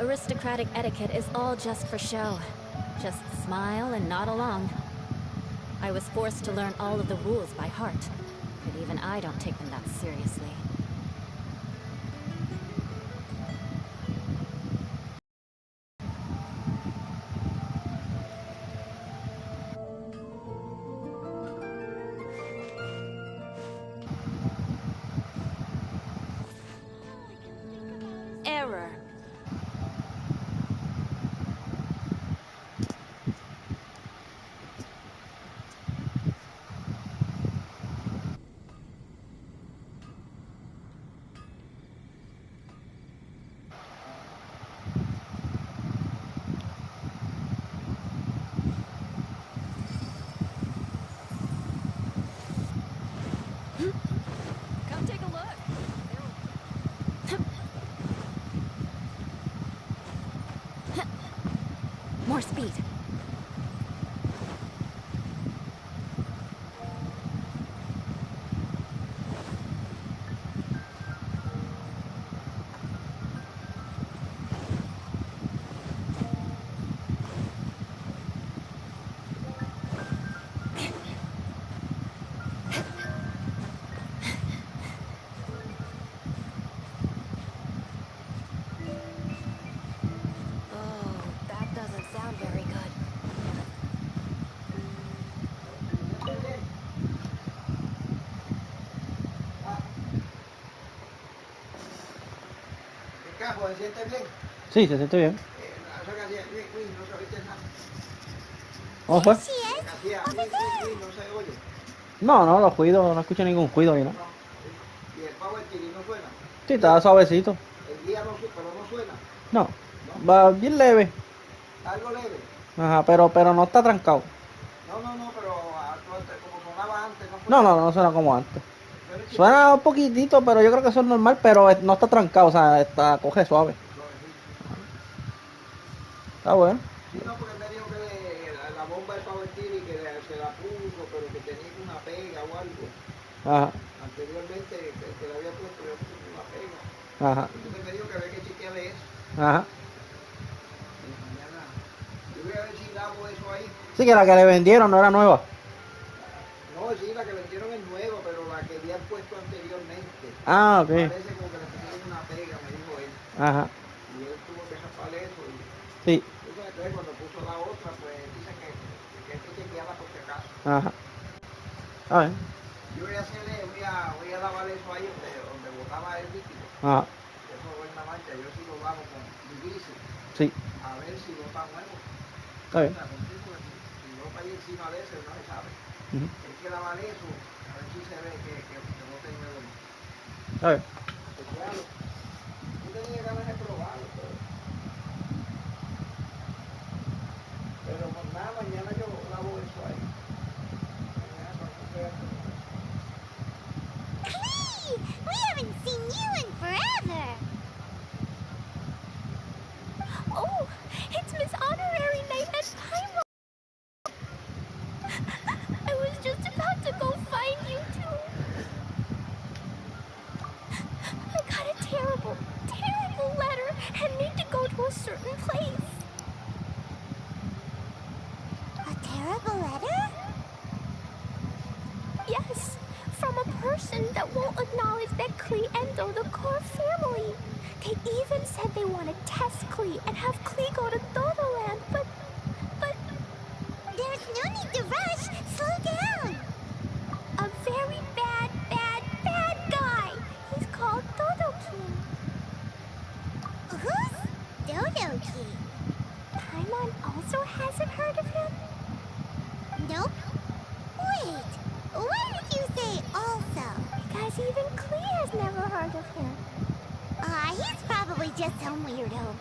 Aristocratic etiquette is all just for show. Just smile and nod along. I was forced to learn all of the rules by heart, but even I don't take them that seriously. Error. Come take a look. More speed. ¿Se siente bien? Sí, se siente bien. Eso que hacía, no se oye nada. ¿Cómo fue? Que hacía, no se oye. No, los cuido, no escucho ningún cuido ni nada. ¿Y el power TV no suena? Sí, está suavecito. El día no, pero no suena. No, va bien leve. Algo leve. Ajá, pero no está trancado. No, pero como sonaba antes, no suena. No suena como antes. Suena un poquitito, pero yo creo que eso es normal, pero no está trancado, o sea, coge suave. Está bueno. Sí, no, porque me dijo que la bomba del Power TV que se la puso, pero que tenía una pega o algo. Ajá. Anteriormente que le había puesto una pega. Ajá. Entonces me dijo que había que chequearle eso. Ajá. Y mañana, yo voy a ver si lavo eso ahí. Sí, que la que le vendieron no era nueva. No, sí, la que vendieron es nueva, pero la que habían puesto anteriormente. Ah, ok. Parece como que le pusieron una pega, me dijo él. Ajá. Y él tuvo que raspar eso. Sí. Entonces cuando puso la otra, pues dicen que hay que chequearla por si acaso. Ajá. A ver. Yo voy a hacerle, voy a lavar eso ahí donde botaba el líquido. Ajá. Eso fue una mancha, yo sí lo lavo con difícil. Sí. A ver si lo está nuevo. Está bien. Si no está ahí encima de ese, no se sabe. Ujú. Hay que lavar eso, a ver si se ve que no está nuevo. A ver. Claro, yo tenía ganas de probarlo, pero pues nada, mañana yo lavo eso ahí. Mañana cuando sea. Hey! We haven't seen you in forever! Oh, it's Miss Honorary Knight at Paimon. I was just about to go find you two. I got a terrible, terrible letter and need to go to a certain place. A terrible letter? Yes, from a person that won't acknowledge that Klee Endo the core family. They even said they want to test Klee and have Klee go to Dodoland, but... There's no need to rush! Slow down! A very bad, bad, bad guy! He's called Dodo King. Who's Dodo King? Paimon also hasn't heard of him? Nope. Wait, why did you say also? Because even Klee has never heard of him. He's probably just some weirdo.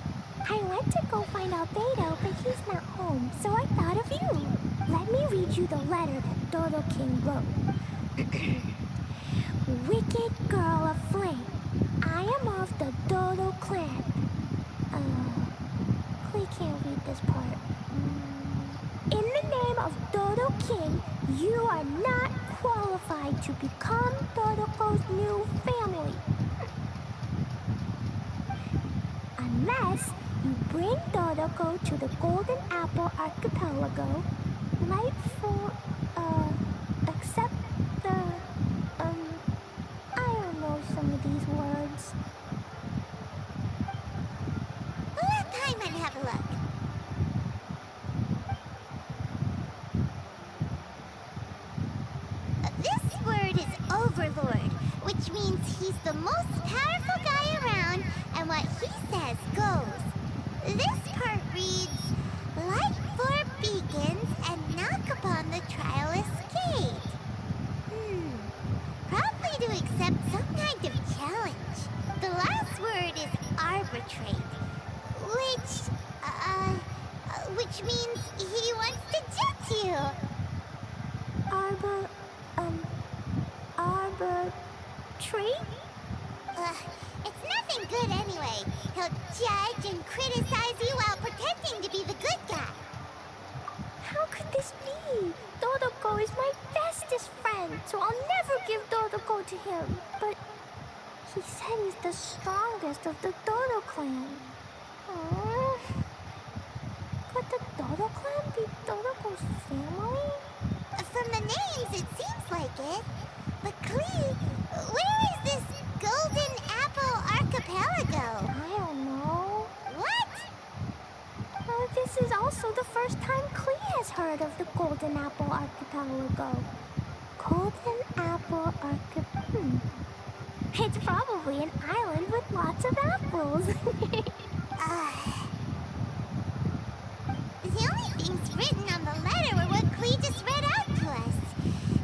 I went to go find Albedo, but he's not home, so I thought of you. Let me read you the letter that Dodo King wrote. Wicked girl of flame, I am of the Dodo clan. You are not qualified to become Dodoko's new family. Unless you bring Dodoko to the Golden Apple Archipelago, right for, accept the, I don't know some of these words. We'll let Paimon have a look. This word is Overlord, which means he's the most powerful guy around, and what he says goes. This part reads, light for beacons and knock upon the trialist's gate. Probably to accept some kind of challenge. The last word is arbitrate, which means he wants to judge you. Arbitrate? It's nothing good anyway. He'll judge and criticize you while pretending to be the good guy. How could this be? Dodoko is my bestest friend, so I'll never give Dodoko to him. But he said he's the strongest of the Dodo clan. Could the Dodo clan be Dodoko's family? From the names, it seems like it. But Klee, where is this Golden Apple Archipelago? I don't know. What? This is also the first time Klee has heard of the Golden Apple Archipelago. Golden Apple Archipelago. It's probably an island with lots of apples. The only things written on the letter were what Klee just read out to us.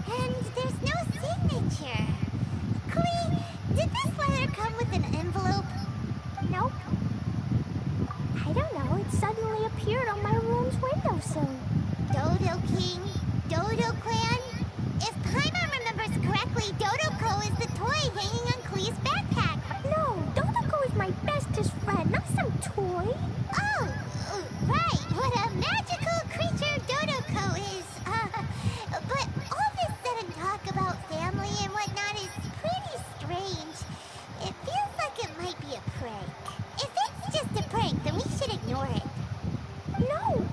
And there's no signature. Klee, did this letter come with an envelope? Nope. I don't know, it suddenly appeared on my room's windowsill. Dodo King, Dodo Clan. If Paimon remembers correctly, Dodoko is the toy hanging on Klee's backpack. No, Dodoko is my bestest friend, not some toy. Oh, right, what a magical creature Dodoko is. But all this said and talk about family and whatnot is pretty strange. It feels like it might be a prank. If it's just a prank, then we should ignore it. No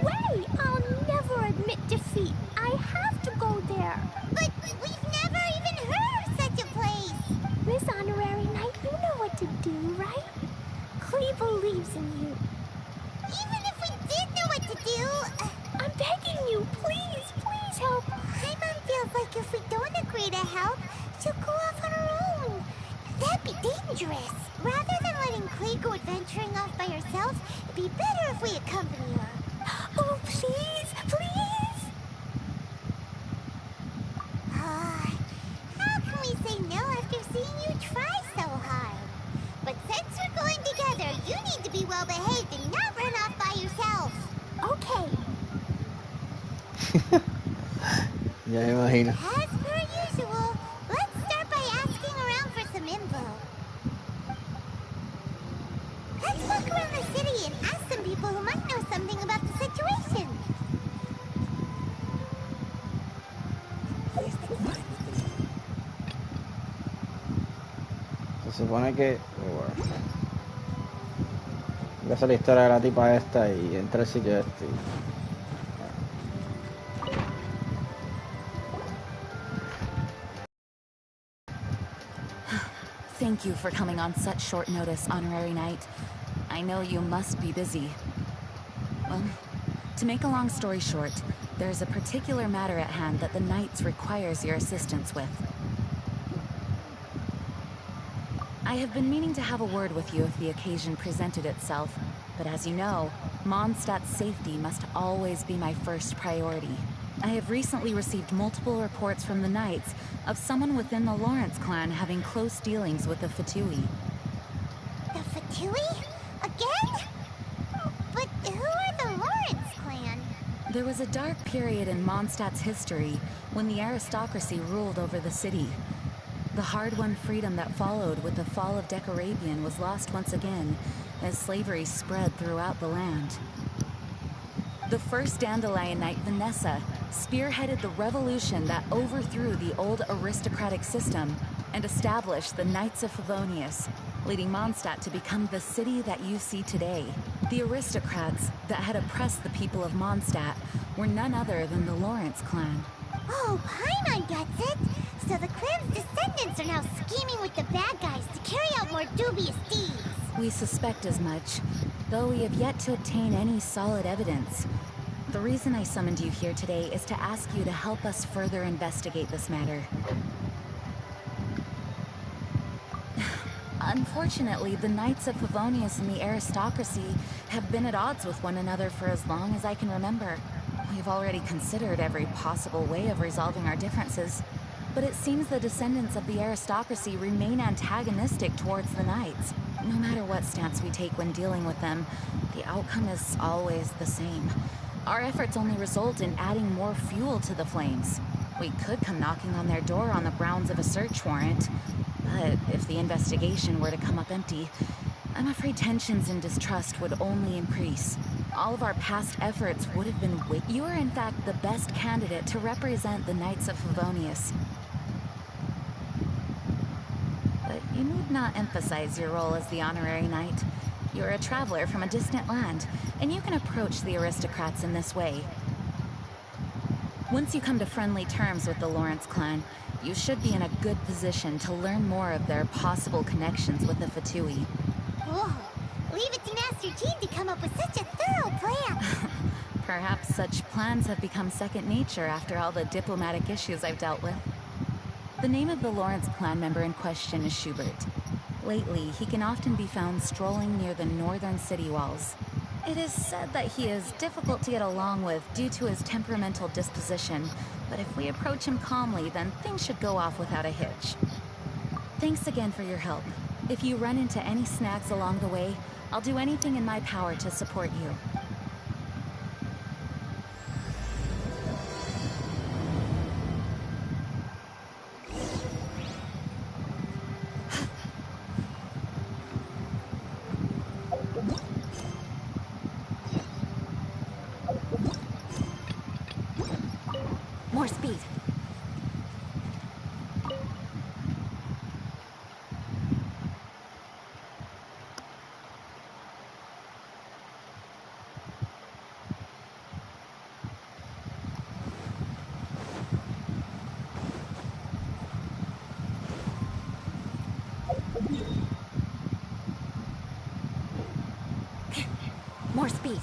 way! I'll never admit defeat. I have to go there. But we've never even heard of such a place. Miss Honorary Knight, you know what to do, right? Klee believes in you. Even if we did know what to do, I'm begging you, please help. Paimon feels like if we don't agree to help, she'll go off on her own. That'd be dangerous. Rather than letting Klee go adventuring off by herself, it'd be better if we accompany her. Oh, please! How can we say no after seeing you try so hard? But since we're going together, you need to be well behaved and not run off by yourself. Okay. Ya me imagino. As per usual, let's start by asking around for some info. Let's look around the city and ask some people who might know something about the situation. Se supone que... Voy a hacer la historia de la tipa esta y entra al sitio este. Thank you for coming on such short notice, Honorary Knight. I know you must be busy. Well, to make a long story short, there's a particular matter at hand that the Knights requires your assistance with. I have been meaning to have a word with you if the occasion presented itself, but as you know, Mondstadt's safety must always be my first priority. I have recently received multiple reports from the Knights of someone within the Lawrence clan having close dealings with the Fatui. The Fatui? Again? But who are the Lawrence clan? There was a dark period in Mondstadt's history when the aristocracy ruled over the city. The hard-won freedom that followed with the fall of Decorabian was lost once again as slavery spread throughout the land. The first Dandelion Knight, Vanessa, spearheaded the revolution that overthrew the old aristocratic system and established the Knights of Favonius, leading Mondstadt to become the city that you see today. The aristocrats that had oppressed the people of Mondstadt were none other than the Lawrence clan. Oh, Paimon gets it! So the clan's descendants are now scheming with the bad guys to carry out more dubious deeds. We suspect as much, though we have yet to obtain any solid evidence. The reason I summoned you here today is to ask you to help us further investigate this matter. Unfortunately, the Knights of Favonius and the aristocracy have been at odds with one another for as long as I can remember. We've already considered every possible way of resolving our differences, but it seems the descendants of the aristocracy remain antagonistic towards the Knights. No matter what stance we take when dealing with them, the outcome is always the same. Our efforts only result in adding more fuel to the flames. We could come knocking on their door on the grounds of a search warrant, but if the investigation were to come up empty, I'm afraid tensions and distrust would only increase. All of our past efforts would have been You are in fact the best candidate to represent the Knights of Favonius. But you need not emphasize your role as the honorary knight. You're a traveler from a distant land, and you can approach the aristocrats in this way. Once you come to friendly terms with the Lawrence clan, you should be in a good position to learn more of their possible connections with the Fatui. Whoa! Leave it to Master Jean to come up with such a thorough plan! Perhaps such plans have become second nature after all the diplomatic issues I've dealt with. The name of the Lawrence clan member in question is Schubert. Lately, he can often be found strolling near the northern city walls. It is said that he is difficult to get along with due to his temperamental disposition, but if we approach him calmly, then things should go off without a hitch. Thanks again for your help. If you run into any snags along the way, I'll do anything in my power to support you. More speed. More speed.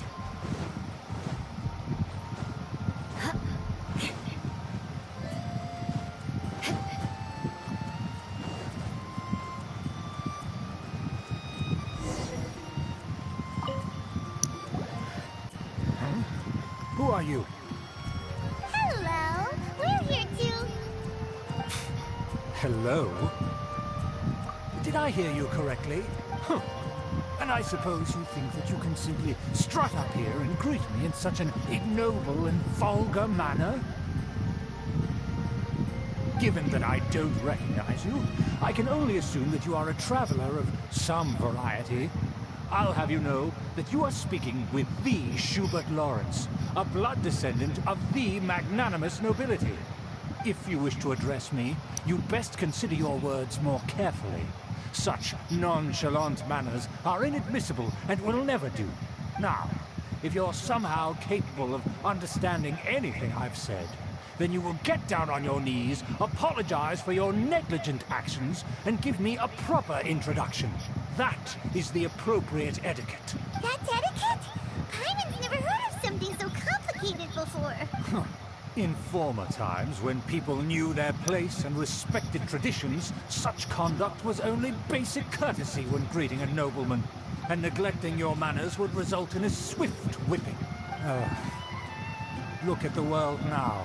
Who are you? Hello! We're here to... Hello? Did I hear you correctly? Huh. And I suppose you think that you can simply strut up here and greet me in such an ignoble and vulgar manner? Given that I don't recognize you, I can only assume that you are a traveler of some variety. I'll have you know that you are speaking with the Schubert Lawrence, a blood descendant of the magnanimous nobility. If you wish to address me, you'd best consider your words more carefully. Such nonchalant manners are inadmissible and will never do. Now, if you're somehow capable of understanding anything I've said, then you will get down on your knees, apologize for your negligent actions, and give me a proper introduction. That is the appropriate etiquette. That's etiquette? Paimon's never heard of something so complicated before. In former times, when people knew their place and respected traditions, such conduct was only basic courtesy when greeting a nobleman, and neglecting your manners would result in a swift whipping. Look at the world now.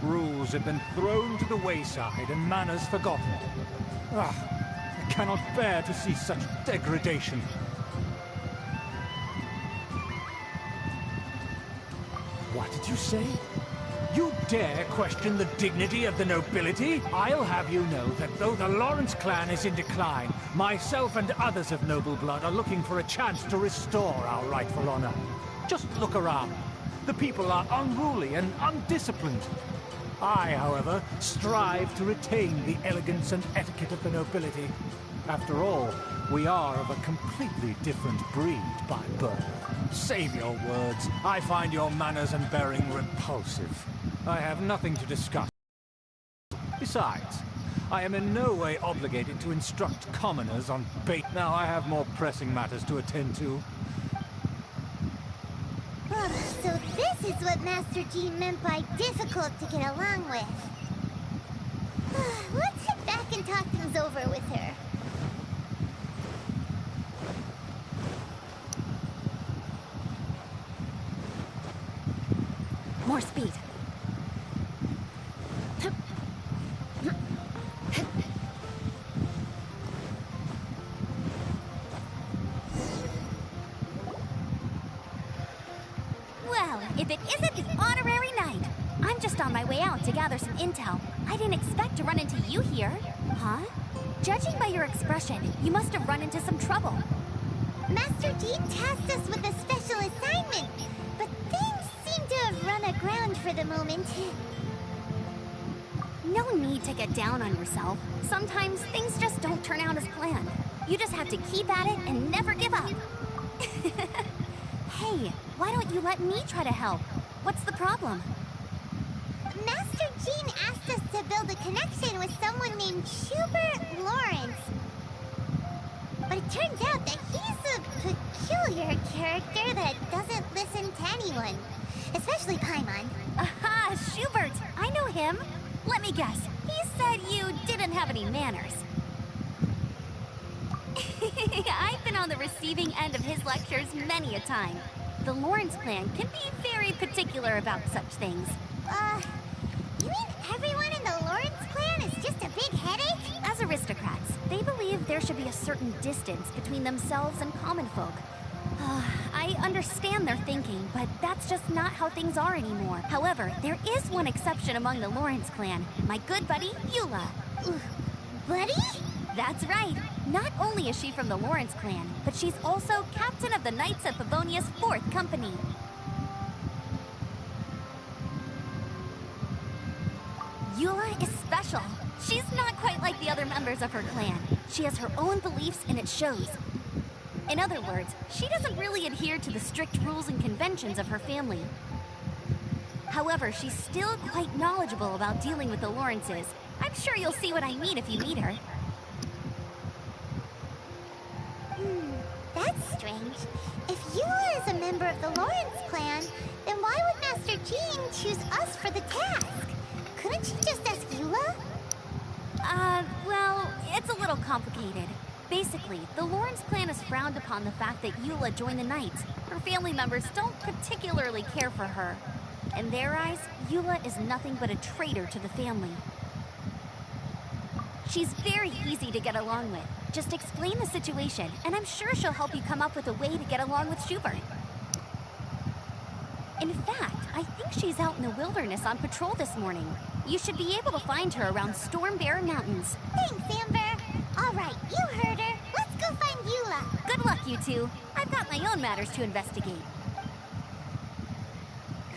Rules have been thrown to the wayside and manners forgotten. I cannot bear to see such degradation. What did you say? You dare question the dignity of the nobility? I'll have you know that though the Lawrence clan is in decline, myself and others of noble blood are looking for a chance to restore our rightful honor. Just look around. The people are unruly and undisciplined. I, however, strive to retain the elegance and etiquette of the nobility. After all, we are of a completely different breed by birth. Save your words. I find your manners and bearing repulsive. I have nothing to discuss. Besides, I am in no way obligated to instruct commoners on bait. Now I have more pressing matters to attend to. So this is what Master Jean meant by difficult to get along with. Let's head back and talk things over with her. More speed. Well, if it isn't the honorary knight. I'm just on my way out to gather some intel. I didn't expect to run into you here. Huh? Judging by your expression, you must have run into some trouble. Master Jean tasked us with a special assignment, but things seem to have run aground for the moment. No need to get down on yourself. Sometimes things just don't turn out as planned. You just have to keep at it and never give up. Hey, why don't you let me try to help? What's the problem? Master Jean asked us to build a connection with someone named Schubert Lawrence. But it turns out that he's a peculiar character that doesn't listen to anyone. Especially Paimon. Aha, Schubert! I know him. Let me guess. He said you didn't have any manners. I've been on the receiving end of his lectures many a time. The Lawrence clan can be very particular about such things. You mean everyone in the Lawrence clan is just a big headache? As aristocrats, they believe there should be a certain distance between themselves and common folk. I understand their thinking, but that's just not how things are anymore. However, there is one exception among the Lawrence clan, my good buddy, Eula. Buddy? That's right. Not only is she from the Lawrence clan, but she's also captain of the Knights of Favonia's 4th Company. Eula is special. She's not quite like the other members of her clan. She has her own beliefs and it shows. In other words, she doesn't really adhere to the strict rules and conventions of her family. However, she's still quite knowledgeable about dealing with the Lawrences. I'm sure you'll see what I mean if you meet her. That's strange. If Eula is a member of the Lawrence clan, then why would Master Jean choose us for the task? Couldn't she just ask Eula? Well, it's a little complicated. Basically, the Lawrence clan has frowned upon the fact that Eula joined the Knights. Her family members don't particularly care for her. In their eyes, Eula is nothing but a traitor to the family. She's very easy to get along with. Just explain the situation, and I'm sure she'll help you come up with a way to get along with Schubert. In fact, I think she's out in the wilderness on patrol this morning. You should be able to find her around Storm Bear Mountains. Thanks, Amber. All right, you heard her. Let's go find Eula. Good luck, you two. I've got my own matters to investigate.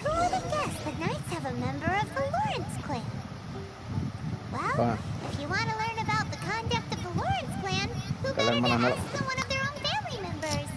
Who would have guessed the Knights have a member of the Lawrence clan? Well, if you want to learn about the conduct of the Lawrence clan, who better to ask than one of their own family members?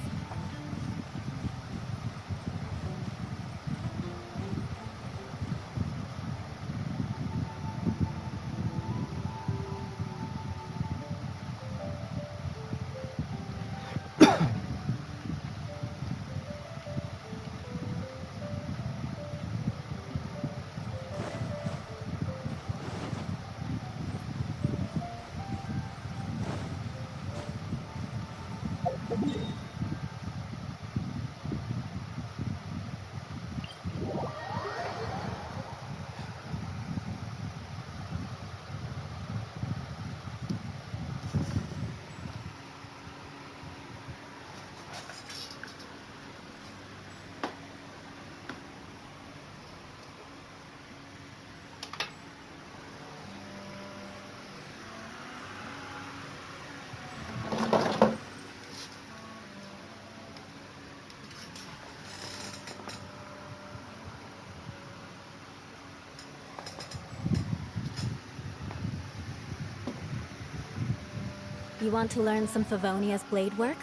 You want to learn some Favonia's blade work?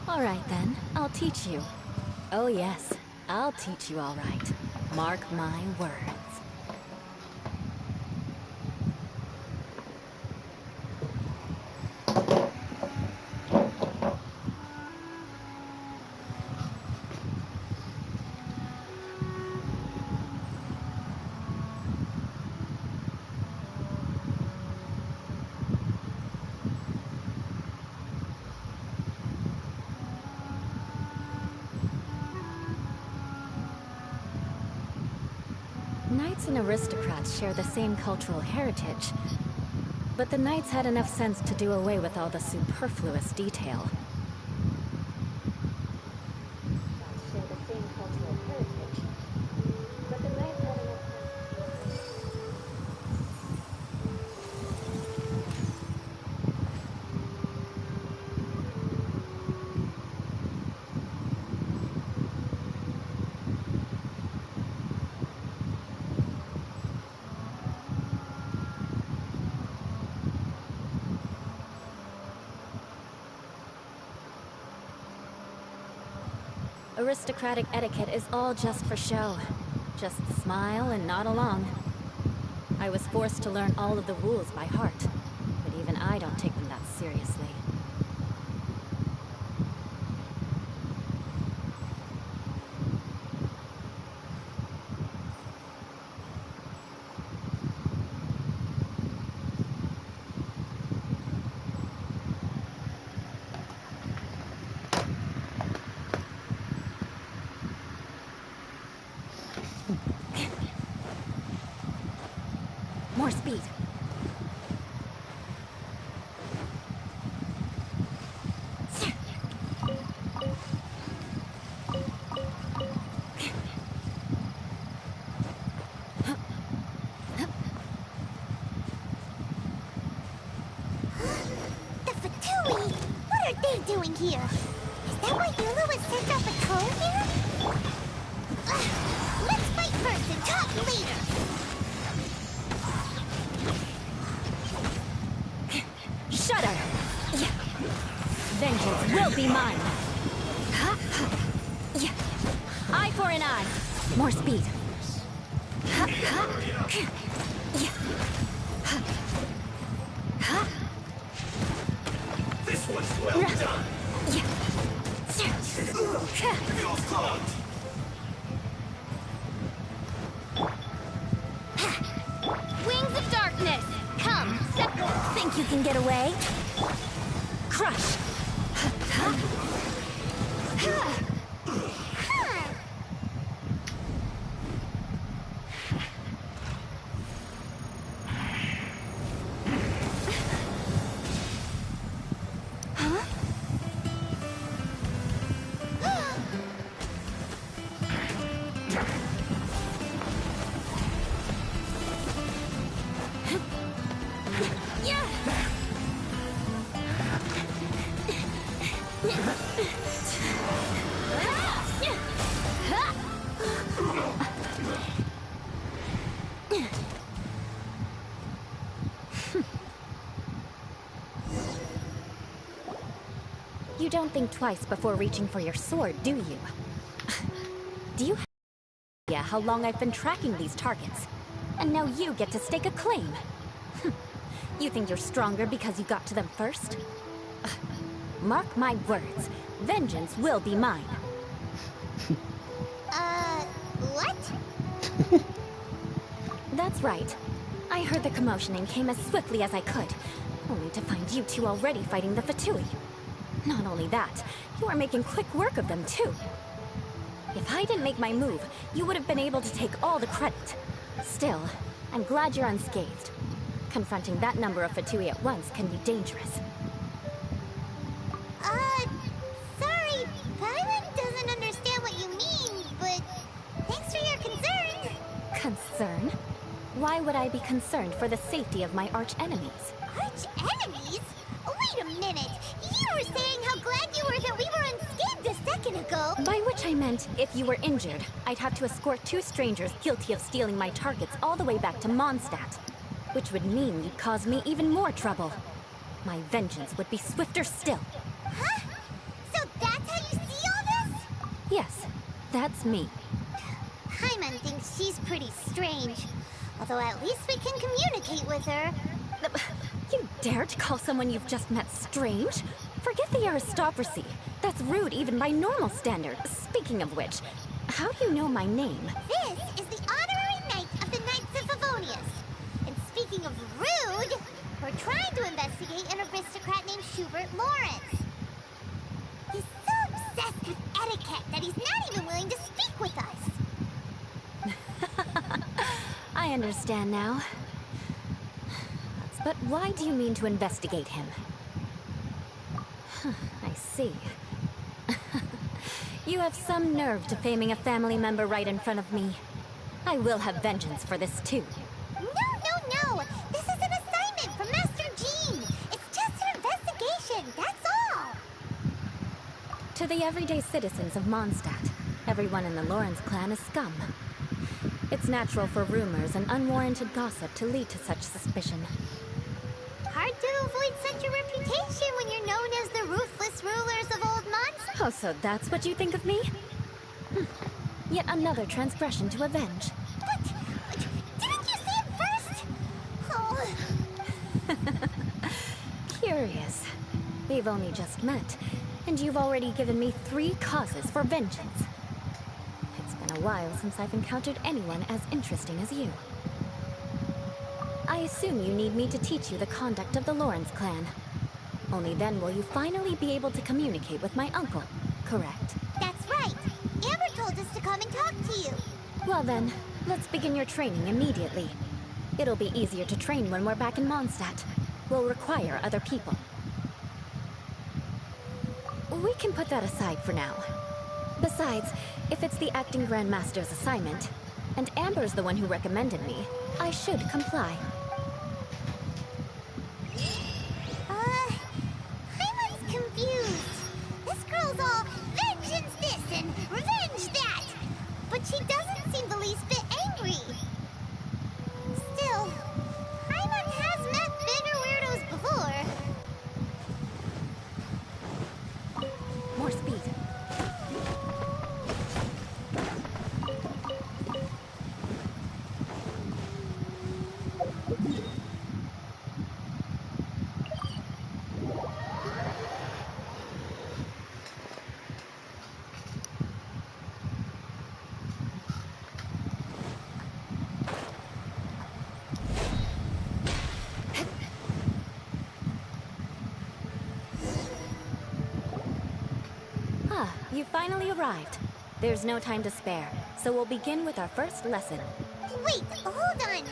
All right then, I'll teach you. Oh yes, I'll teach you all right. Mark my words. Knights and aristocrats share the same cultural heritage, but the knights had enough sense to do away with all the superfluous detail. Share the same cultural heritage, but the knights had enough Aristocratic etiquette is all just for show. Just smile and nod along. I was forced to learn all of the rules by heart, but even I don't take them that seriously. More speed. The Fatui! What are they doing here? Is that why Eula was sent off patrol here? Let's fight first and talk later! Shudder! Vengeance will be mine! Eye for an eye! More speed! This one's well done. Feels clogged. Wings of darkness! Come, think you can get away? Crush! You don't think twice before reaching for your sword, do you? Do you have any idea how long I've been tracking these targets? And now you get to stake a claim. You think you're stronger because you got to them first? Mark my words, vengeance will be mine. What? That's right. I heard the commotion and came as swiftly as I could, only to find you two already fighting the Fatui. Not only that, you are making quick work of them too. If I didn't make my move, you would have been able to take all the credit. Still, I'm glad you're unscathed. Confronting that number of Fatui at once can be dangerous. Sorry, Paimon doesn't understand what you mean, but thanks for your concern. Concern? Why would I be concerned for the safety of my arch-enemies? Arch-enemies? Wait a minute! You were saying how glad you were that we were unscathed a second ago! By which I meant, if you were injured, I'd have to escort two strangers guilty of stealing my targets all the way back to Mondstadt. Which would mean you'd cause me even more trouble. my vengeance would be swifter still. Huh? So that's how you see all this? Yes, that's me. Paimon thinks she's pretty strange. Although at least we can communicate with her. You dare to call someone you've just met strange? Forget the aristocracy. That's rude even by normal standards. Speaking of which, how do you know my name? This is the honorary knight of the Knights of Favonius. And speaking of rude, we're trying to investigate an aristocrat named Schubert Lawrence. He's so obsessed with etiquette that he's not even willing to speak with us. I understand now. But why do you mean to investigate him? I see. You have some nerve defaming a family member right in front of me. I will have vengeance for this too. No! This is an assignment from Master Jean. It's just an investigation, that's all. To the everyday citizens of Mondstadt, everyone in the Lawrence clan is scum. It's natural for rumors and unwarranted gossip to lead to such suspicion. Hard to avoid such a reputation when you're known as the ruthless rulers of Old Mondstadt. Oh, so that's what you think of me? Yet another transgression to avenge. But didn't you say it first? Oh. Curious. We've only just met, and you've already given me 3 causes for vengeance. It's been a while since I've encountered anyone as interesting as you. I assume you need me to teach you the conduct of the Lawrence clan. Only then will you finally be able to communicate with my uncle, correct? That's right. Amber told us to come and talk to you. Well then, let's begin your training immediately. It'll be easier to train when we're back in Mondstadt. We'll require other people. We can put that aside for now. Besides, if it's the acting Grand Master's assignment, and Amber's the one who recommended me, I should comply. Paimon's confused. This girl's all vengeance this and revenge that. But she doesn't seem the least bit angry. Still, Paimon has met bigger weirdos before. More speed. You finally arrived. There's no time to spare, so we'll begin with our first lesson. Wait, hold on.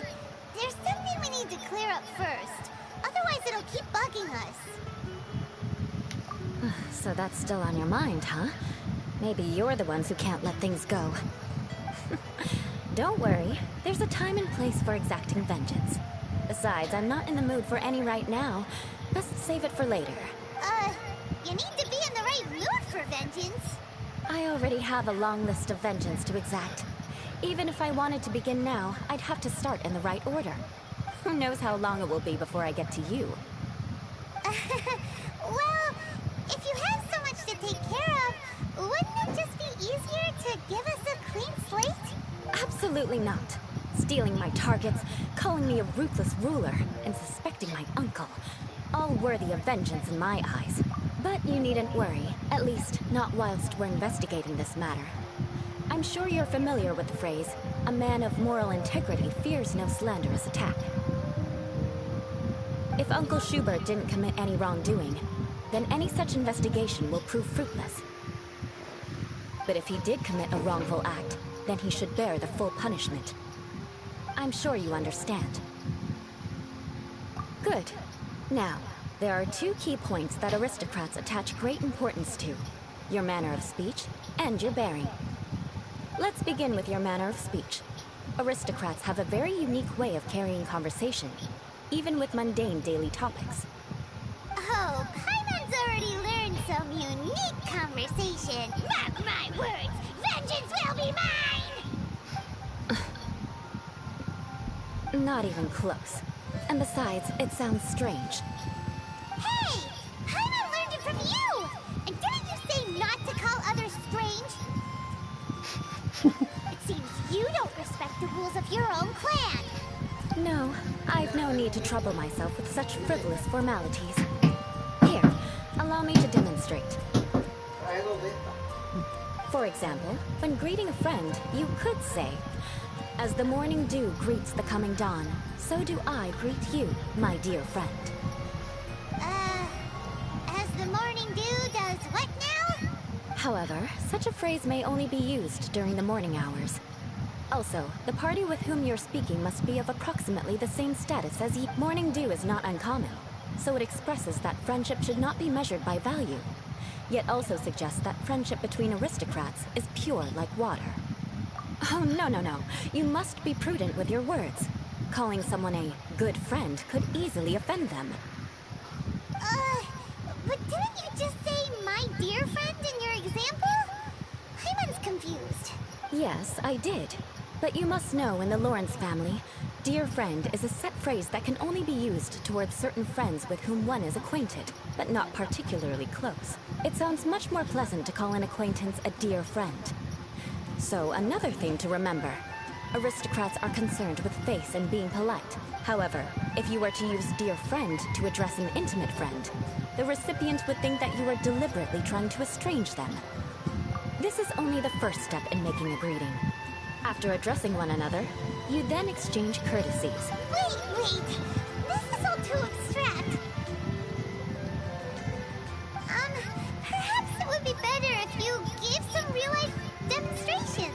There's something we need to clear up first. Otherwise it'll keep bugging us. So that's still on your mind, huh? Maybe you're the ones who can't let things go. Don't worry, there's a time and place for exacting vengeance. Besides, I'm not in the mood for any right now. Best save it for later. You need to be in the right mood for vengeance. I already have a long list of vengeance to exact. Even if I wanted to begin now, I'd have to start in the right order. Who knows how long it will be before I get to you? Well, if you have so much to take care of, wouldn't it just be easier to give us a clean slate? Absolutely not. Stealing my targets, calling me a ruthless ruler, and suspecting my uncle. All worthy of vengeance in my eyes. But you needn't worry, at least not whilst we're investigating this matter. I'm sure you're familiar with the phrase, a man of moral integrity fears no slanderous attack. If Uncle Schubert didn't commit any wrongdoing, then any such investigation will prove fruitless. But if he did commit a wrongful act, then he should bear the full punishment. I'm sure you understand. Good. Now, there are 2 key points that aristocrats attach great importance to. Your manner of speech and your bearing. Let's begin with your manner of speech. Aristocrats have a very unique way of carrying conversation, even with mundane daily topics. Oh, Paimon's already learned some unique conversation. Mark my words, vengeance will be mine! Not even close. And besides, it sounds strange. Hey! No, I've no need to trouble myself with such frivolous formalities. Here, allow me to demonstrate. Trae dos de estas. For example, when greeting a friend, you could say, "As the morning dew greets the coming dawn, so do I greet you, my dear friend." As the morning dew does what now? However, such a phrase may only be used during the morning hours. Also, the party with whom you're speaking must be of approximately the same status as you. Morning dew is not uncommon, so it expresses that friendship should not be measured by value, yet also suggests that friendship between aristocrats is pure like water. Oh, no. You must be prudent with your words. Calling someone a good friend could easily offend them. But didn't you just say my dear friend in your example? I'm confused. Yes, I did. But you must know in the Lawrence family, dear friend is a set phrase that can only be used towards certain friends with whom one is acquainted, but not particularly close. It sounds much more pleasant to call an acquaintance a dear friend. So, another thing to remember. Aristocrats are concerned with face and being polite. However, if you were to use dear friend to address an intimate friend, the recipient would think that you are deliberately trying to estrange them. This is only the first step in making a greeting. After addressing one another, you then exchange courtesies. Wait! This is all too abstract. Perhaps it would be better if you gave some real-life demonstration.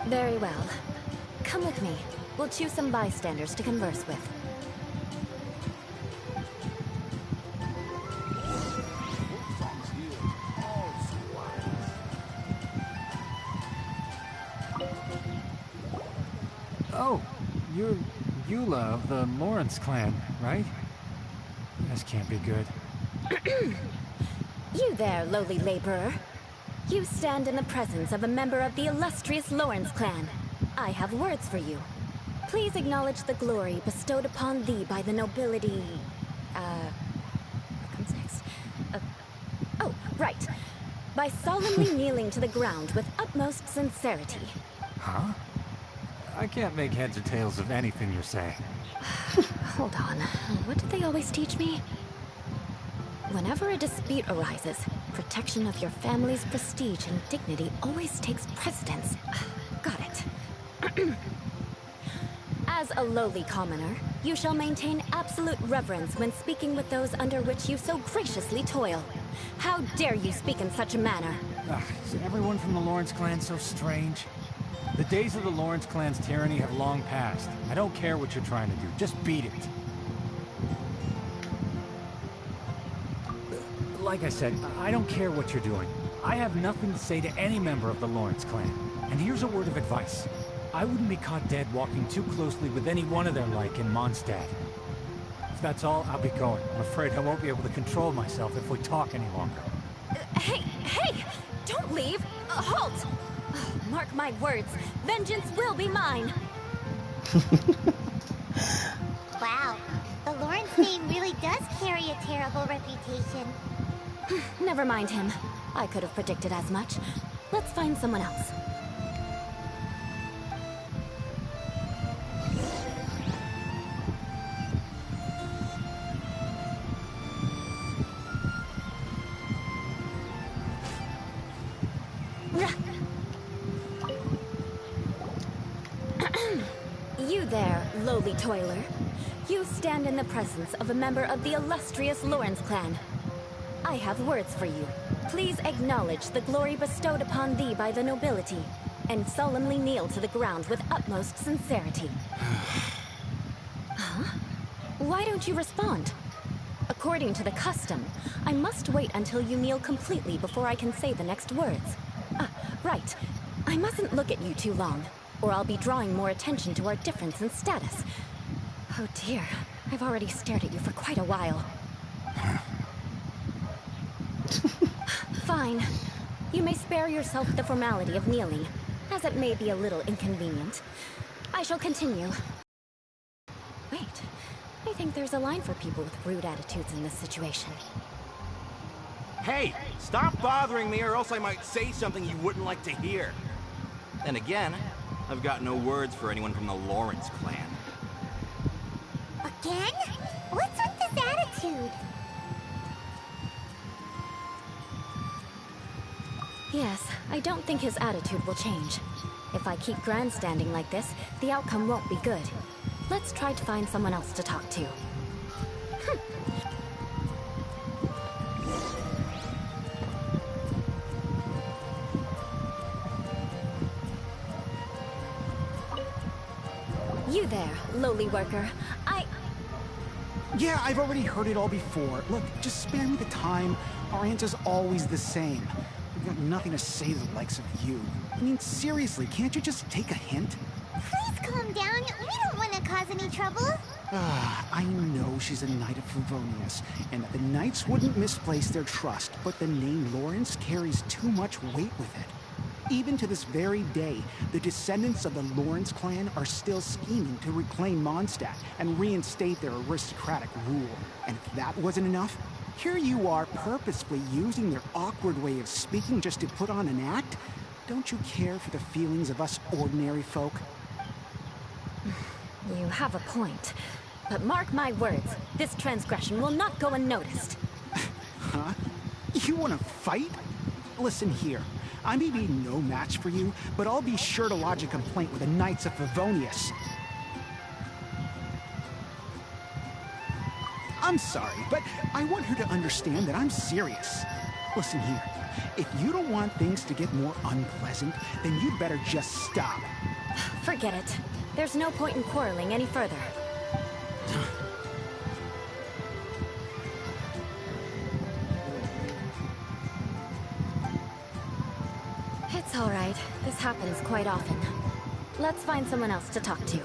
Very well. Come with me. We'll choose some bystanders to converse with. Oh, you're Eula of the Lawrence clan, right? This can't be good. You there, lowly laborer. You stand in the presence of a member of the illustrious Lawrence clan. I have words for you. Please acknowledge the glory bestowed upon thee by the nobility... what comes next? Oh, right. By solemnly kneeling to the ground with utmost sincerity. Huh? I can't make heads or tails of anything you're saying. Hold on. What did they always teach me? Whenever a dispute arises, protection of your family's prestige and dignity always takes precedence. Got it. As a lowly commoner, you shall maintain absolute reverence when speaking with those under which you so graciously toil. How dare you speak in such a manner? Is everyone from the Lawrence clan so strange? The days of the Lawrence clan's tyranny have long passed. I don't care what you're trying to do. Just beat it. Like I said, I don't care what you're doing. I have nothing to say to any member of the Lawrence clan. And here's a word of advice. I wouldn't be caught dead walking too closely with any one of their like in Mondstadt. If that's all, I'll be going. I'm afraid I won't be able to control myself if we talk any longer. Hey! Don't leave! Halt! Mark my words, vengeance will be mine! Wow, the Lawrence name really does carry a terrible reputation. Never mind him. I could have predicted as much. Let's find someone else. You there, lowly toiler. You stand in the presence of a member of the illustrious Lawrence clan. I have words for you. Please acknowledge the glory bestowed upon thee by the nobility, and solemnly kneel to the ground with utmost sincerity. Huh? Why don't you respond? According to the custom, I must wait until you kneel completely before I can say the next words. Right. I mustn't look at you too long, or I'll be drawing more attention to our difference in status. Oh dear, I've already stared at you for quite a while. Fine. You may spare yourself the formality of kneeling, as it may be a little inconvenient. I shall continue. Wait, I think there's a line for people with rude attitudes in this situation. Hey, stop bothering me or else I might say something you wouldn't like to hear. And again, I've got no words for anyone from the Lawrence clan. Again? What's with this attitude? Yes, I don't think his attitude will change. If I keep grandstanding like this, the outcome won't be good. Let's try to find someone else to talk to. You there, lowly worker. Yeah, I've already heard it all before. Look, just spare me the time. Our answer's always the same. We've got nothing to say to the likes of you. I mean, seriously, can't you just take a hint? Please calm down. We don't want to cause any trouble. I know she's a Knight of Favonius, and that the Knights wouldn't misplace their trust, but the name Lawrence carries too much weight with it. Even to this very day, the descendants of the Lawrence clan are still scheming to reclaim Mondstadt and reinstate their aristocratic rule. And if that wasn't enough, here you are purposefully using their awkward way of speaking just to put on an act? Don't you care for the feelings of us ordinary folk? You have a point. But mark my words, this transgression will not go unnoticed. Huh? You want to fight? Listen here. I may be no match for you, but I'll be sure to lodge a complaint with the Knights of Favonius. I'm sorry, but I want her to understand that I'm serious. Listen here. If you don't want things to get more unpleasant, then you'd better just stop. Forget it. There's no point in quarreling any further. It's all right. This happens quite often. Let's find someone else to talk to.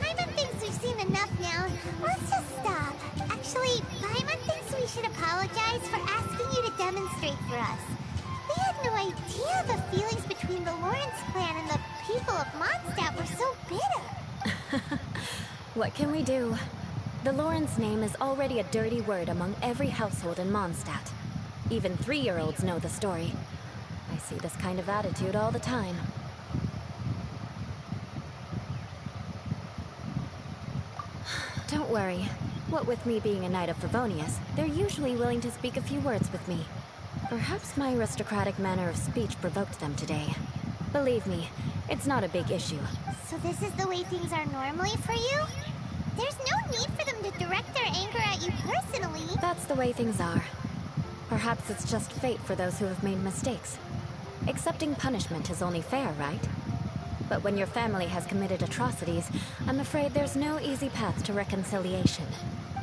Paimon thinks we've seen enough now. Let's just stop. Actually, Paimon thinks we should apologize for asking you to demonstrate for us. We had no idea the feelings between the Lawrence clan and the people of Mondstadt were so bitter. What can we do? The Lawrence name is already a dirty word among every household in Mondstadt. Even 3-year-olds know the story. I see this kind of attitude all the time. Don't worry. What with me being a Knight of Favonius, they're usually willing to speak a few words with me. Perhaps my aristocratic manner of speech provoked them today. Believe me, it's not a big issue. So this is the way things are normally for you? There's no need for them to direct their anger at you personally. That's the way things are. Perhaps it's just fate for those who have made mistakes. Accepting punishment is only fair, right? But when your family has committed atrocities, I'm afraid there's no easy path to reconciliation.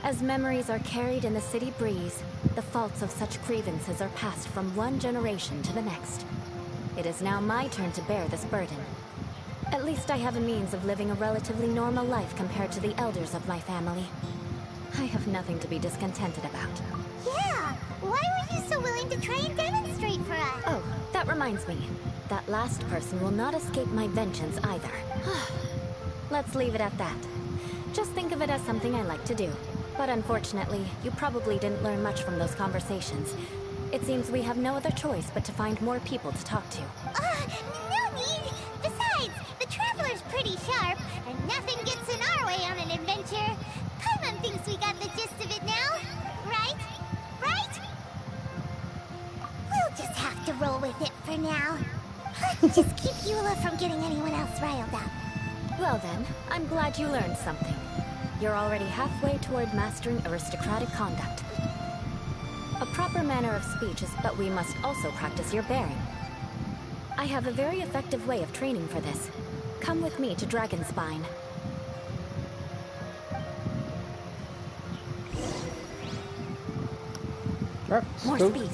As memories are carried in the city breeze, the faults of such grievances are passed from one generation to the next. It is now my turn to bear this burden. At least I have a means of living a relatively normal life compared to the elders of my family. I have nothing to be discontented about. Yeah! Why were you so willing to try and demonstrate for us? Oh, that reminds me. That last person will not escape my vengeance either. Let's leave it at that. Just think of it as something I like to do. But unfortunately, you probably didn't learn much from those conversations. It seems we have no other choice but to find more people to talk to. No need! Besides, the Traveler's pretty sharp, and nothing gets in our way on an adventure. Paimon thinks we got the gist of it now, right? Right? We'll just have to roll with it for now. Just keep Eula from getting anyone else riled up. Well then, I'm glad you learned something. You're already halfway toward mastering aristocratic conduct. A proper manner of speech is, but we must also practice your bearing. I have a very effective way of training for this. Come with me to Dragonspine. More speed.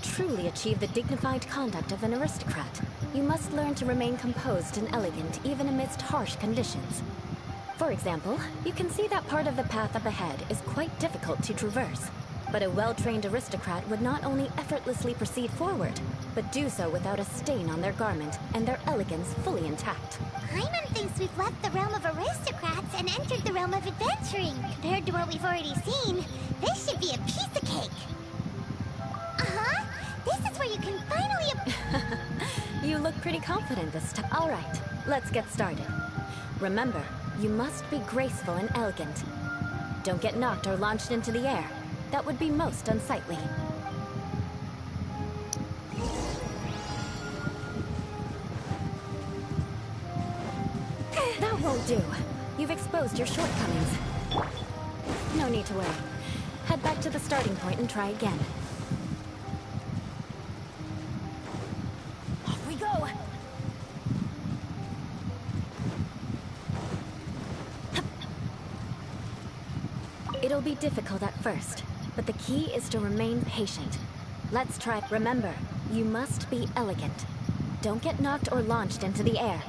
truly achieve the dignified conduct of an aristocrat, you must learn to remain composed and elegant even amidst harsh conditions. For example, you can see that part of the path up ahead is quite difficult to traverse. But a well-trained aristocrat would not only effortlessly proceed forward, but do so without a stain on their garment and their elegance fully intact. Paimon thinks we've left the realm of aristocrats and entered the realm of adventuring. Compared to what we've already seen, this should be a piece of cake. Uh-huh. This is where you can finally... You look pretty confident this time. All right, let's get started. Remember, you must be graceful and elegant. Don't get knocked or launched into the air. That would be most unsightly. That won't do. You've exposed your shortcomings. No need to worry. Head back to the starting point and try again. Off we go! It'll be difficult at first, but the key is to remain patient. Let's try. Remember, you must be elegant. Don't get knocked or launched into the air.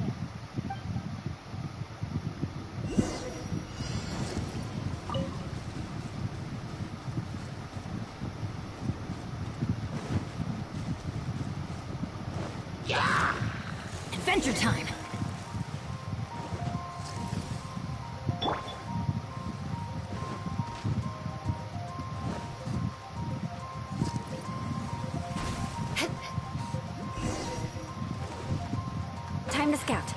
Yeah! Adventure time! Time to scout.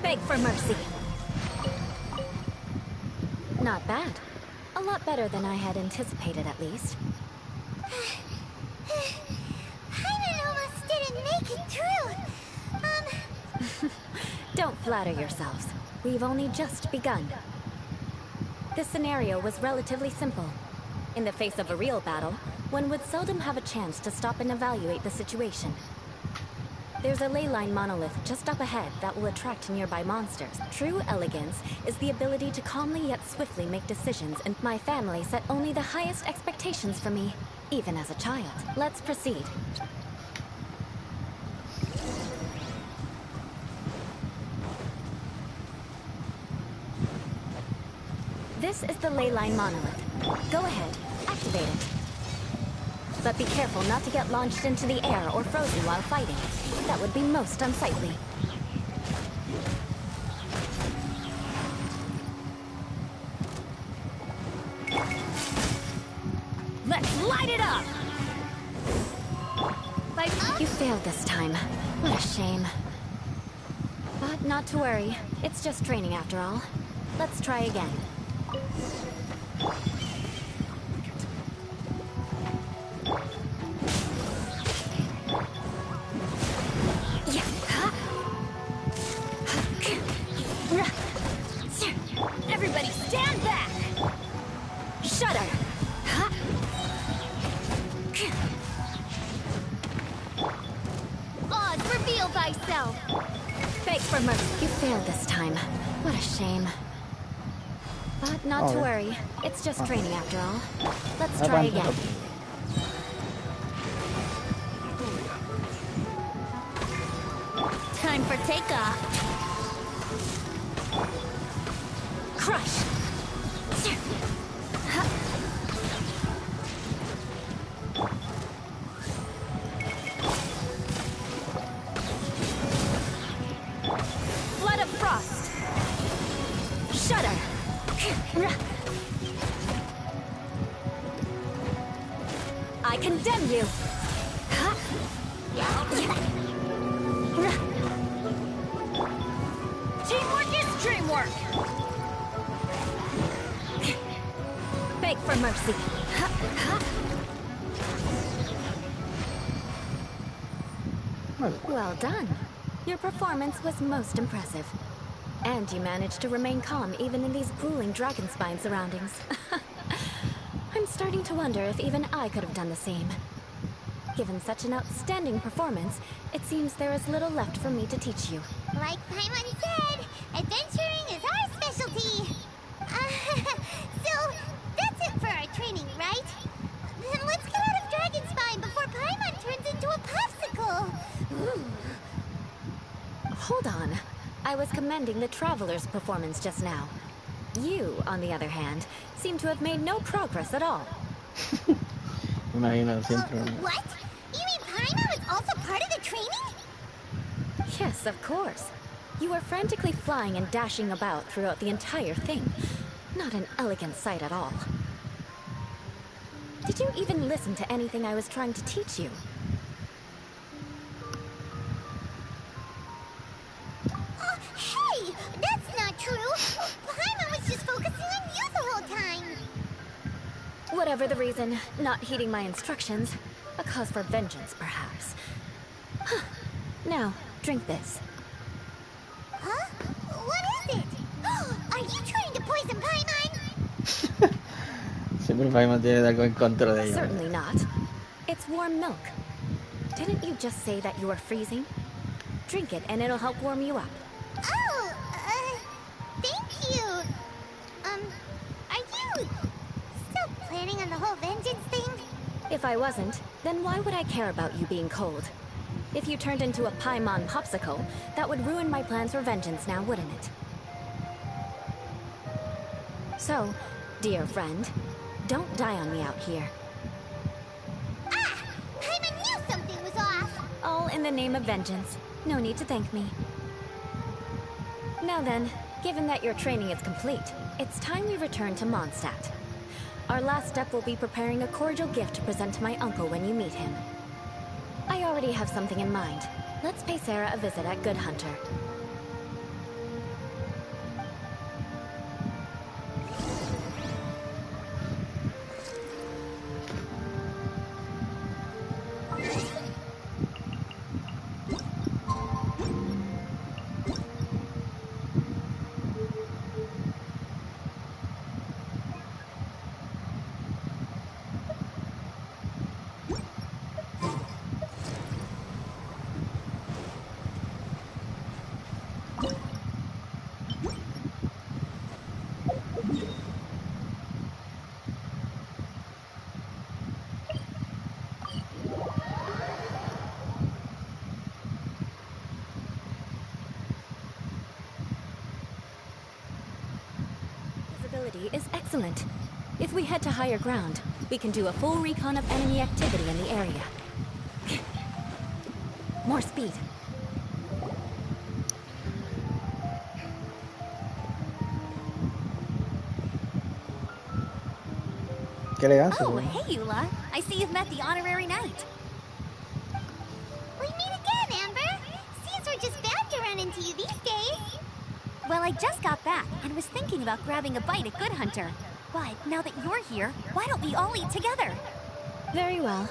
Beg for mercy. Not bad. A lot better than I had anticipated, at least. Paimon almost didn't make it through. Don't flatter yourselves. We've only just begun. This scenario was relatively simple. In the face of a real battle, one would seldom have a chance to stop and evaluate the situation. There's a ley line monolith just up ahead that will attract nearby monsters. True elegance is the ability to calmly yet swiftly make decisions, and my family set only the highest expectations for me, even as a child. Let's proceed. This is the ley line monolith. Go ahead, activate it. But be careful not to get launched into the air or frozen while fighting. That would be most unsightly. Let's light it up! You failed this time. What a shame. But not to worry. It's just training after all. Let's try again. Everybody stand back! Shudder! Oz, reveal thyself! Beg for mercy. You failed this time. What a shame. But not to worry. It's just training after all. Let's try again. Time for takeoff. Crush! Flood of frost! Shudder! I condemn you! Teamwork is dreamwork! Beg for mercy. Well done. Your performance was most impressive. And you managed to remain calm even in these grueling dragonspine surroundings. I'm starting to wonder if even I could have done the same. Given such an outstanding performance, it seems there is little left for me to teach you. Like Paimon said, adventuring is our specialty. So, that's it for our training, right? Then let's get out of Dragonspine before Paimon turns into a popsicle. Ooh. Hold on. I was commending the Traveler's performance just now. You, on the other hand, seem to have made no progress at all. Imagino, siempre. What? You mean Paimon was also part of the training? Yes, of course. You were frantically flying and dashing about throughout the entire thing. Not an elegant sight at all. Did you even listen to anything I was trying to teach you? Hey! That's not true! Paimon was just focusing on you the whole time! Whatever the reason, not heeding my instructions. A cause for vengeance, perhaps. Now, drink this. Huh? What is it? Are you trying to poison Paimon? Siempre Paimon tiene algo en contra de ella. Certainly not. It's warm milk. Didn't you just say that you were freezing? Drink it and it'll help warm you up. Oh, thank you. Are you still planning on the whole vengeance thing? If I wasn't, then why would I care about you being cold? If you turned into a Paimon popsicle, that would ruin my plans for vengeance now, wouldn't it? So, dear friend, don't die on me out here. Ah! Paimon knew something was off! All in the name of vengeance. No need to thank me. Now then, given that your training is complete, it's time we return to Mondstadt. Our last step will be preparing a cordial gift to present to my uncle when you meet him. I already have something in mind. Let's pay Sarah a visit at Good Hunter. Is excellent. If we head to higher ground, we can do a full recon of enemy activity in the area. More speed. Qué elegancia. Oh, hey, Eula. I see you've met the honorary knight. We meet again, Amber! Seems we're just bound to run into you these days. Well, I just got back and was thinking about grabbing a bite at Good Hunter. But now that you're here, why don't we all eat together? Very well.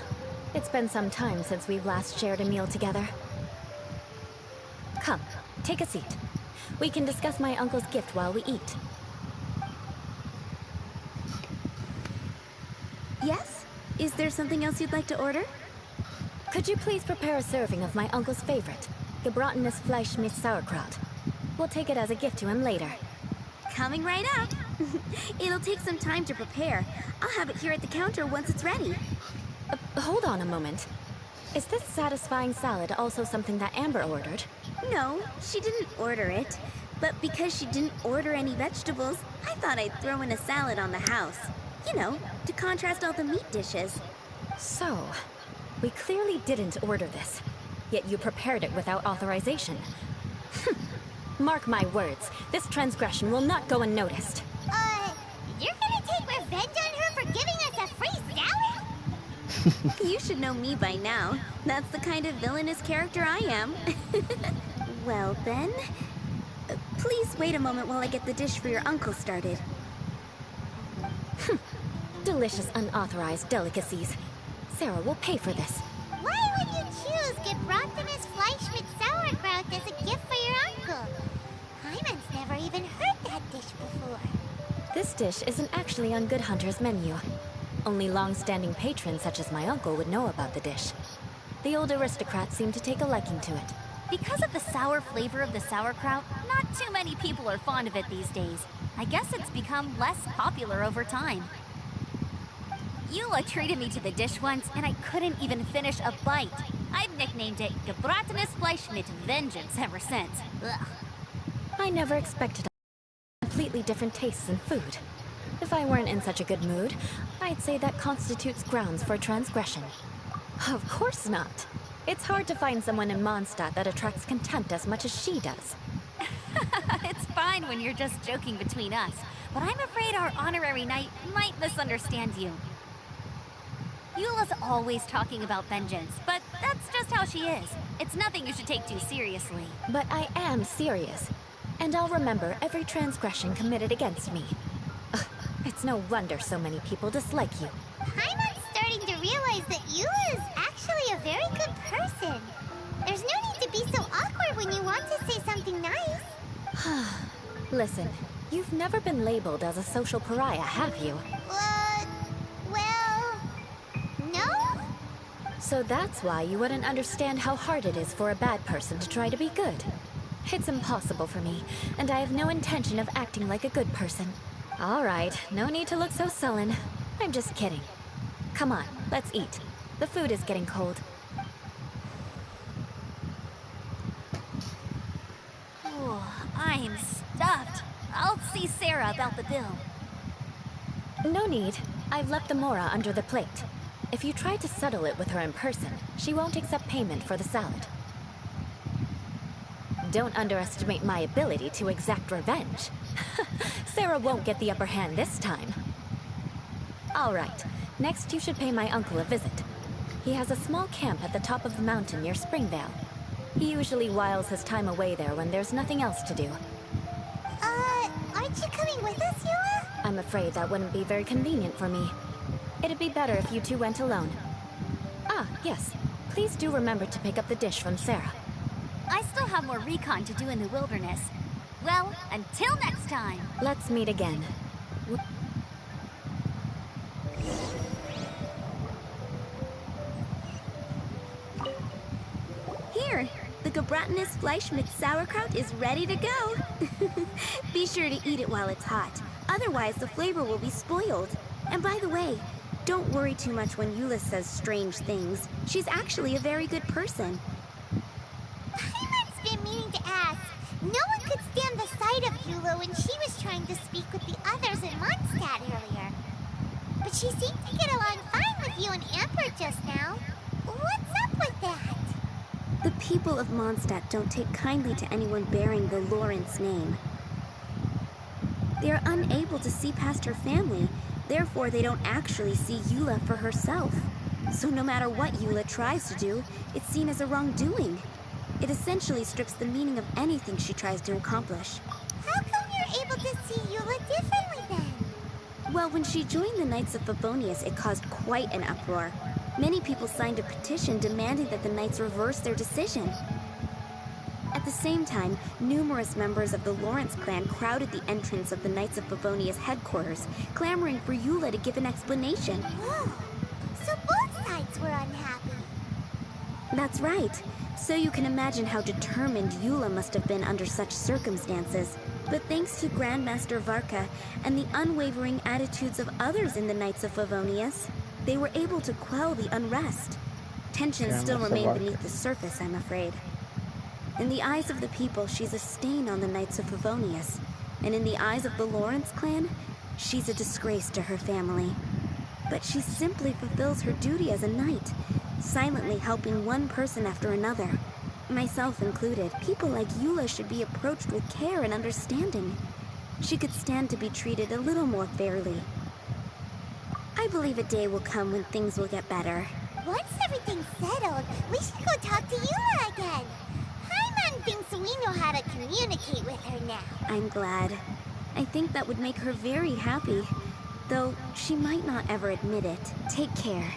It's been some time since we've last shared a meal together. Come, take a seat. We can discuss my uncle's gift while we eat. Yes? Is there something else you'd like to order? Could you please prepare a serving of my uncle's favorite, gebratenes Fleisch mit Sauerkraut? We'll take it as a gift to him later. Coming right up. It'll take some time to prepare. I'll have it here at the counter once it's ready. Hold on a moment. Is this satisfying salad also something that Amber ordered? No, she didn't order it. But because she didn't order any vegetables, I thought I'd throw in a salad on the house. You know, to contrast all the meat dishes. So, we clearly didn't order this. Yet you prepared it without authorization. Mark my words, this transgression will not go unnoticed. You're gonna take revenge on her for giving us a free salad? You should know me by now. That's the kind of villainous character I am. Well then, please wait a moment while I get the dish for your uncle started. Delicious unauthorized delicacies. Sarah will pay for this. Why would you choose gebratenes Fleisch mit Sauerkraut as a gift for your uncle? Paimon's never even heard that dish before. This dish isn't actually on Good Hunter's menu. Only long-standing patrons such as my uncle would know about the dish. The old aristocrats seem to take a liking to it. Because of the sour flavor of the sauerkraut, not too many people are fond of it these days. I guess it's become less popular over time. Eula treated me to the dish once, and I couldn't even finish a bite. I've nicknamed it Gebratenes Fleisch mit Vengeance ever since. Ugh. I never expected completely different tastes in food. If I weren't in such a good mood, I'd say that constitutes grounds for transgression. Of course not. It's hard to find someone in Mondstadt that attracts contempt as much as she does. It's fine when you're just joking between us, but I'm afraid our honorary knight might misunderstand you. Eula's always talking about vengeance, but that's just how she is. It's nothing you should take too seriously. But I am serious, and I'll remember every transgression committed against me. Ugh, it's no wonder so many people dislike you. Paimon's starting to realize that Eula is actually a very good person. There's no need to be so awkward when you want to say something nice. Listen, you've never been labeled as a social pariah, have you? Well, no? So that's why you wouldn't understand how hard it is for a bad person to try to be good. It's impossible for me, and I have no intention of acting like a good person. All right, no need to look so sullen. I'm just kidding. Come on, let's eat. The food is getting cold. I'm stuffed. I'll see Sarah about the bill. No need. I've left the mora under the plate. If you try to settle it with her in person, she won't accept payment for the salad. Don't underestimate my ability to exact revenge. Sarah won't get the upper hand this time. All right, next you should pay my uncle a visit. He has a small camp at the top of the mountain near Springvale. He usually whiles his time away there when there's nothing else to do. Aren't you coming with us, Eula? I'm afraid that wouldn't be very convenient for me. It'd be better if you two went alone. Ah, yes. Please do remember to pick up the dish from Sarah. I still have more recon to do in the wilderness. Well, until next time. Let's meet again. Here, the Gebratenes Fleisch mit sauerkraut is ready to go. Be sure to eat it while it's hot. Otherwise, the flavor will be spoiled. And by the way, don't worry too much when Eula says strange things. She's actually a very good person. Paimon's been meaning to ask. No one could stand the sight of Eula when she was trying to speak with the others in Mondstadt earlier. But she seemed to get along fine with you and Amber just now. What's up with that? The people of Mondstadt don't take kindly to anyone bearing the Lawrence name. They are unable to see past her family, therefore they don't actually see Eula for herself. So no matter what Eula tries to do, it's seen as a wrongdoing. It essentially strips the meaning of anything she tries to accomplish. How come you're able to see Eula differently then? Well, when she joined the Knights of Favonius, it caused quite an uproar. Many people signed a petition demanding that the Knights reverse their decision. At the same time, numerous members of the Lawrence clan crowded the entrance of the Knights of Favonius headquarters, clamoring for Eula to give an explanation. Whoa! So both sides were unhappy. That's right. So you can imagine how determined Eula must have been under such circumstances. But thanks to Grandmaster Varka and the unwavering attitudes of others in the Knights of Favonius, they were able to quell the unrest. Tensions still remain beneath the surface, I'm afraid. In the eyes of the people, she's a stain on the Knights of Favonius. And in the eyes of the Lawrence clan, she's a disgrace to her family. But she simply fulfills her duty as a knight, silently helping one person after another. Myself included, people like Eula should be approached with care and understanding. She could stand to be treated a little more fairly. I believe a day will come when things will get better. Once everything's settled, we should go talk to Eula again. Paimon thinks we know how to communicate with her now. I'm glad. I think that would make her very happy, though she might not ever admit it. Take care.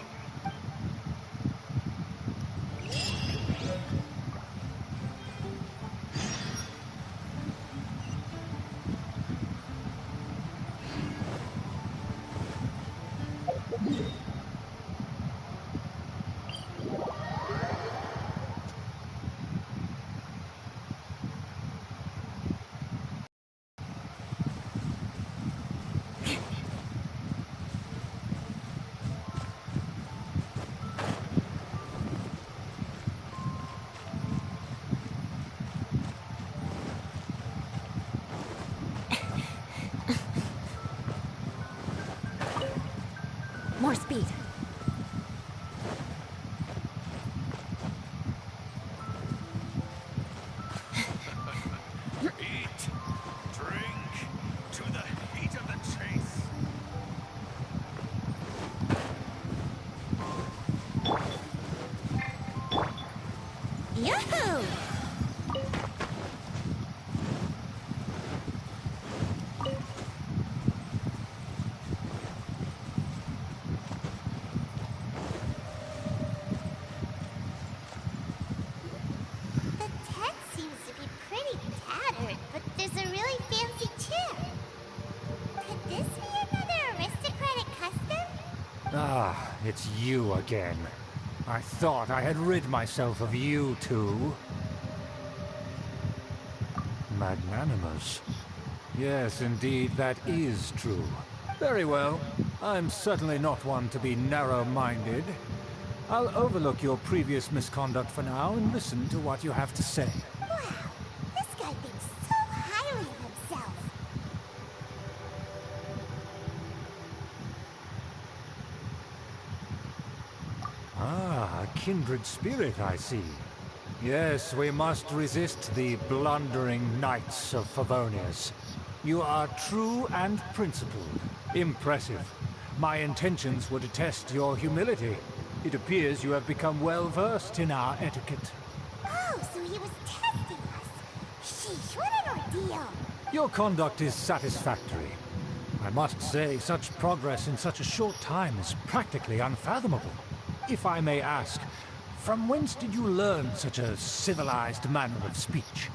more speed. Eat, drink, to the heat of the chase. Yahoo! The tent seems to be pretty tattered, but there's a really fancy chair. Could this be another aristocratic custom? Ah, it's you again. I thought I had rid myself of you two. Magnanimous. Yes, indeed, that is true. Very well. I'm certainly not one to be narrow-minded. I'll overlook your previous misconduct for now and listen to what you have to say. Wow, this guy thinks so highly of himself. Ah, a kindred spirit, I see. Yes, we must resist the blundering knights of Favonius. You are true and principled. Impressive. My intentions were to test your humility. It appears you have become well-versed in our etiquette. Oh, so he was testing us. Sheesh, what an ordeal. Your conduct is satisfactory. I must say, such progress in such a short time is practically unfathomable. If I may ask, from whence did you learn such a civilized manner of speech?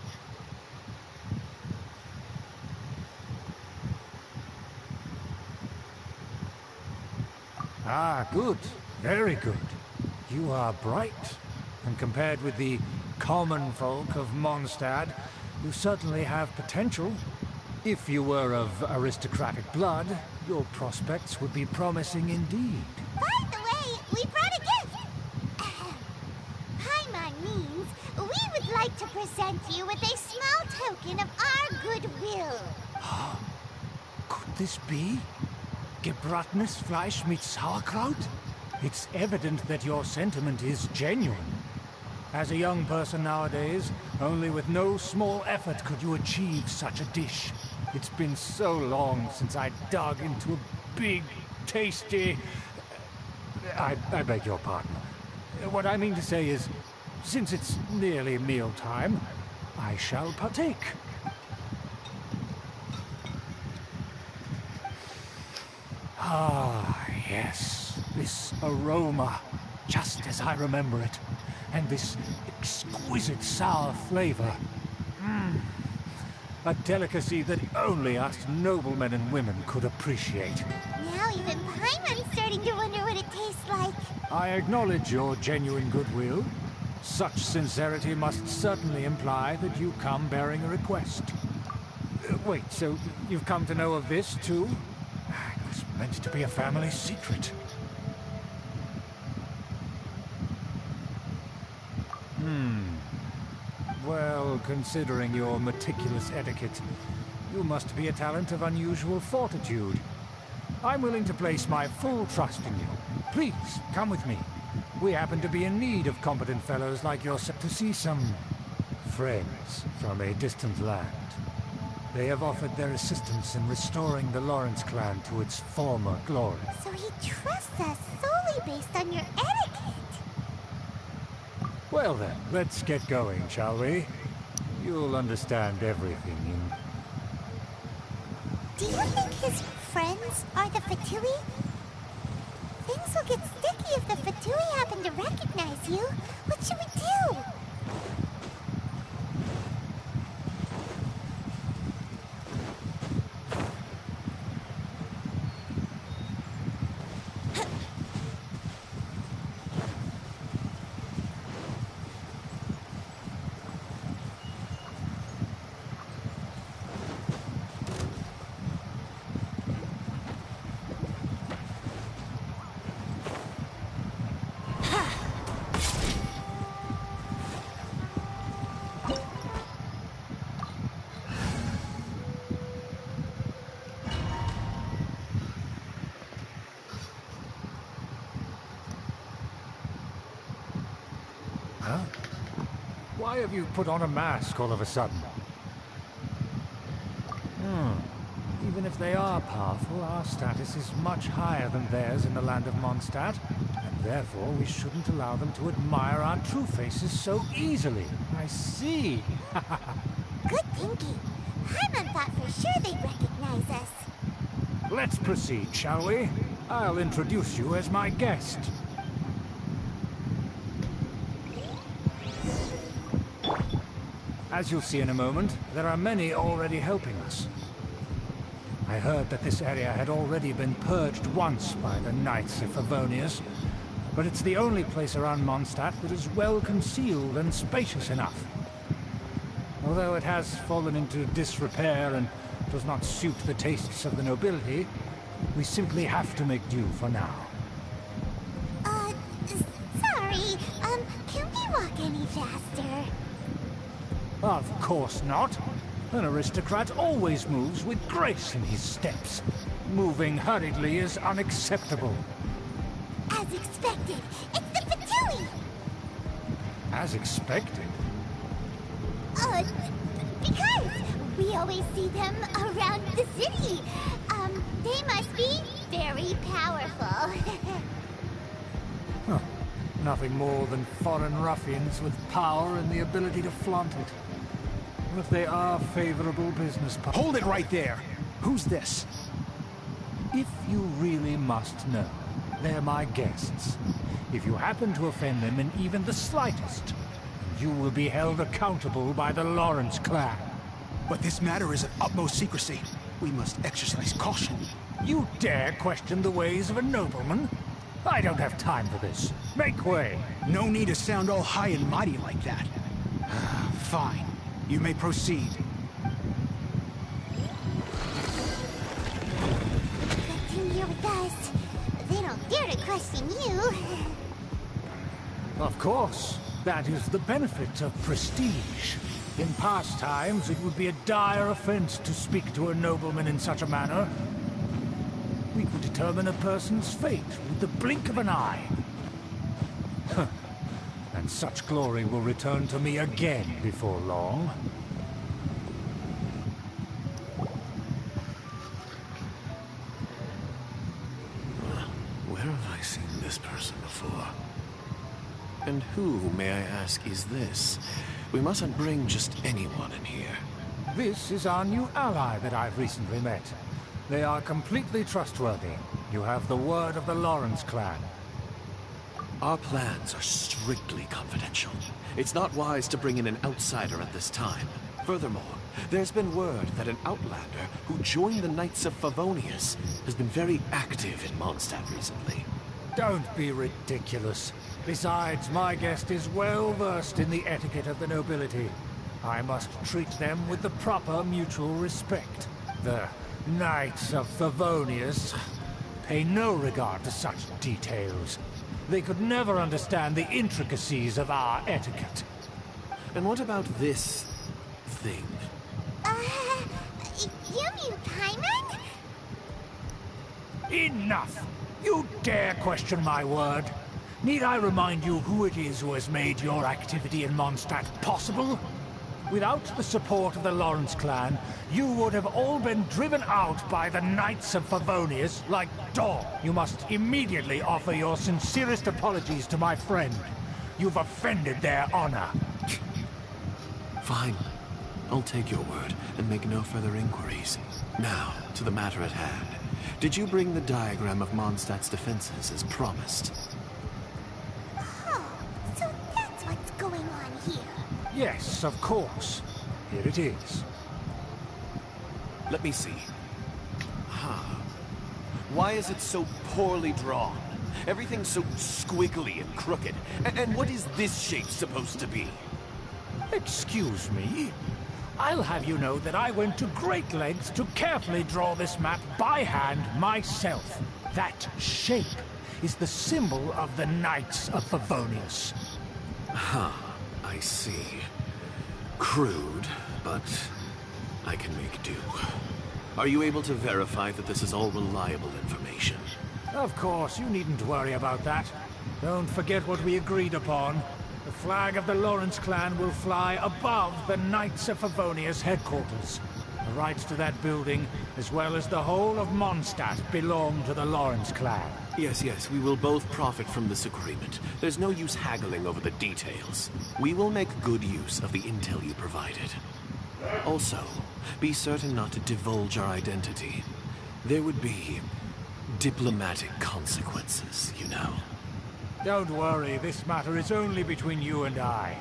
Ah, good. Very good. You are bright. And compared with the common folk of Mondstadt, you certainly have potential. If you were of aristocratic blood, your prospects would be promising indeed. By the way, we brought a gift. Paimon means we would like to present you with a small token of our goodwill. Could this be? Gebratnes Fleisch mit Sauerkraut? It's evident that your sentiment is genuine. As a young person nowadays, only with no small effort could you achieve such a dish. It's been so long since I dug into a big, tasty... I beg your pardon. What I mean to say is, since it's nearly mealtime, I shall partake. Ah, yes. This aroma, just as I remember it. And this exquisite sour flavor. A delicacy that only us noblemen and women could appreciate. Now even Paimon's starting to wonder what it tastes like. I acknowledge your genuine goodwill. Such sincerity must certainly imply that you come bearing a request. Wait, so you've come to know of this, too? It was meant to be a family secret. Well, considering your meticulous etiquette, you must be a talent of unusual fortitude. I'm willing to place my full trust in you. Please, come with me. We happen to be in need of competent fellows like yourself to see some friends from a distant land. They have offered their assistance in restoring the Lawrence clan to its former glory. So he trusts us solely based on your etiquette. Well then, let's get going, shall we? You'll understand everything in... Do you think his friends are the Fatui? Things will get sticky if the Fatui happen to recognize you. What should we do? Huh? Why have you put on a mask all of a sudden? Even if they are powerful, our status is much higher than theirs in the land of Mondstadt, and therefore we shouldn't allow them to admire our true faces so easily. I see. Good thinking. Hyman thought for sure they'd recognize us. Let's proceed, shall we? I'll introduce you as my guest. As you'll see in a moment, there are many already helping us. I heard that this area had already been purged once by the Knights of Favonius, but it's the only place around Mondstadt that is well concealed and spacious enough. Although it has fallen into disrepair and does not suit the tastes of the nobility, we simply have to make do for now. Sorry, can we walk any faster? Of course not. An aristocrat always moves with grace in his steps. Moving hurriedly is unacceptable. As expected, it's the Fatui! As expected? Because we always see them around the city. They must be very powerful. Huh. Nothing more than foreign ruffians with power and the ability to flaunt it. If they are favorable business partners... Hold it right there! Who's this? If you really must know, they're my guests. If you happen to offend them in even the slightest, you will be held accountable by the Lawrence clan. But this matter is of utmost secrecy. We must exercise caution. You dare question the ways of a nobleman? I don't have time for this. Make way! No need to sound all high and mighty like that. Fine. You may proceed. Continue with us. They don't dare to question you. Of course. That is the benefit of prestige. In past times, it would be a dire offense to speak to a nobleman in such a manner. We could determine a person's fate with the blink of an eye. And such glory will return to me again before long. Where have I seen this person before? And who, may I ask, is this? We mustn't bring just anyone in here. This is our new ally that I've recently met. They are completely trustworthy. You have the word of the Lawrence clan. Our plans are strictly confidential. It's not wise to bring in an outsider at this time. Furthermore, there's been word that an outlander who joined the Knights of Favonius has been very active in Mondstadt recently. Don't be ridiculous. Besides, my guest is well versed in the etiquette of the nobility. I must treat them with the proper mutual respect. The Knights of Favonius pay no regard to such details. They could never understand the intricacies of our etiquette. And what about this thing? You mean Paimon? Enough! You dare question my word? Need I remind you who it is who has made your activity in Mondstadt possible? Without the support of the Lawrence clan, you would have all been driven out by the Knights of Favonius like dogs. You must immediately offer your sincerest apologies to my friend. You've offended their honor. Fine. I'll take your word and make no further inquiries. Now, to the matter at hand. Did you bring the diagram of Mondstadt's defenses as promised? Oh, so that's what's going on here. Yes, of course. Here it is. Let me see. Why is it so poorly drawn? Everything's so squiggly and crooked. And what is this shape supposed to be? Excuse me? I'll have you know that I went to great lengths to carefully draw this map by hand myself. That shape is the symbol of the Knights of Favonius. I see. Crude, but I can make do. Are you able to verify that this is all reliable information? Of course, you needn't worry about that. Don't forget what we agreed upon. The flag of the Lawrence clan will fly above the Knights of Favonia's headquarters. The rights to that building, as well as the whole of Mondstadt, belong to the Lawrence clan. Yes, we will both profit from this agreement. There's no use haggling over the details. We will make good use of the intel you provided. Also, be certain not to divulge our identity. There would be diplomatic consequences, you know. Don't worry, this matter is only between you and I.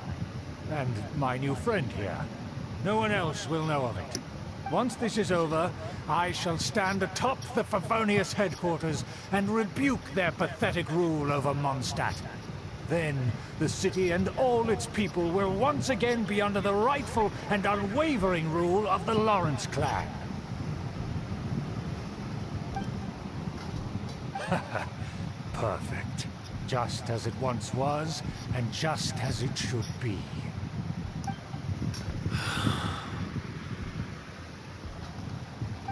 And my new friend here. No one else will know of it. Once this is over, I shall stand atop the Favonius headquarters and rebuke their pathetic rule over Mondstadt. Then, the city and all its people will once again be under the rightful and unwavering rule of the Lawrence clan. Perfect. Just as it once was, and just as it should be.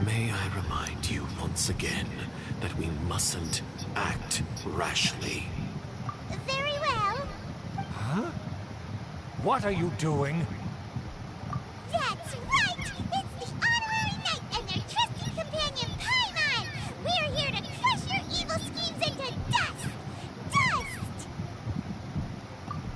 May I remind you once again that we mustn't act rashly. Very well. Huh? What are you doing? That's right! It's the honorary knight and their trusty companion, Paimon! We're here to crush your evil schemes into dust! Dust!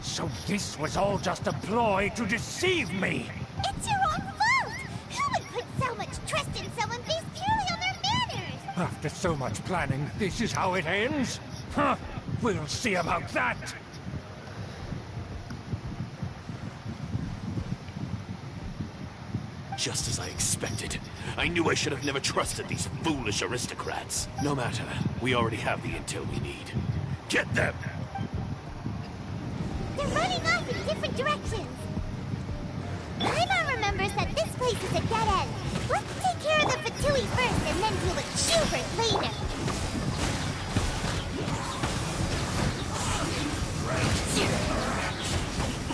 So this was all just a ploy to deceive me! It's your own fault! Who would put so much trust in someone based purely on their manners? After so much planning, this is how it ends? Huh, we'll see about that! Just as I expected. I knew I should have never trusted these foolish aristocrats. No matter, we already have the intel we need. Get them! They're running off in different directions. Paimon remembers that this place is a dead end. Let's take care of the Fatui first and then deal with Schubert later.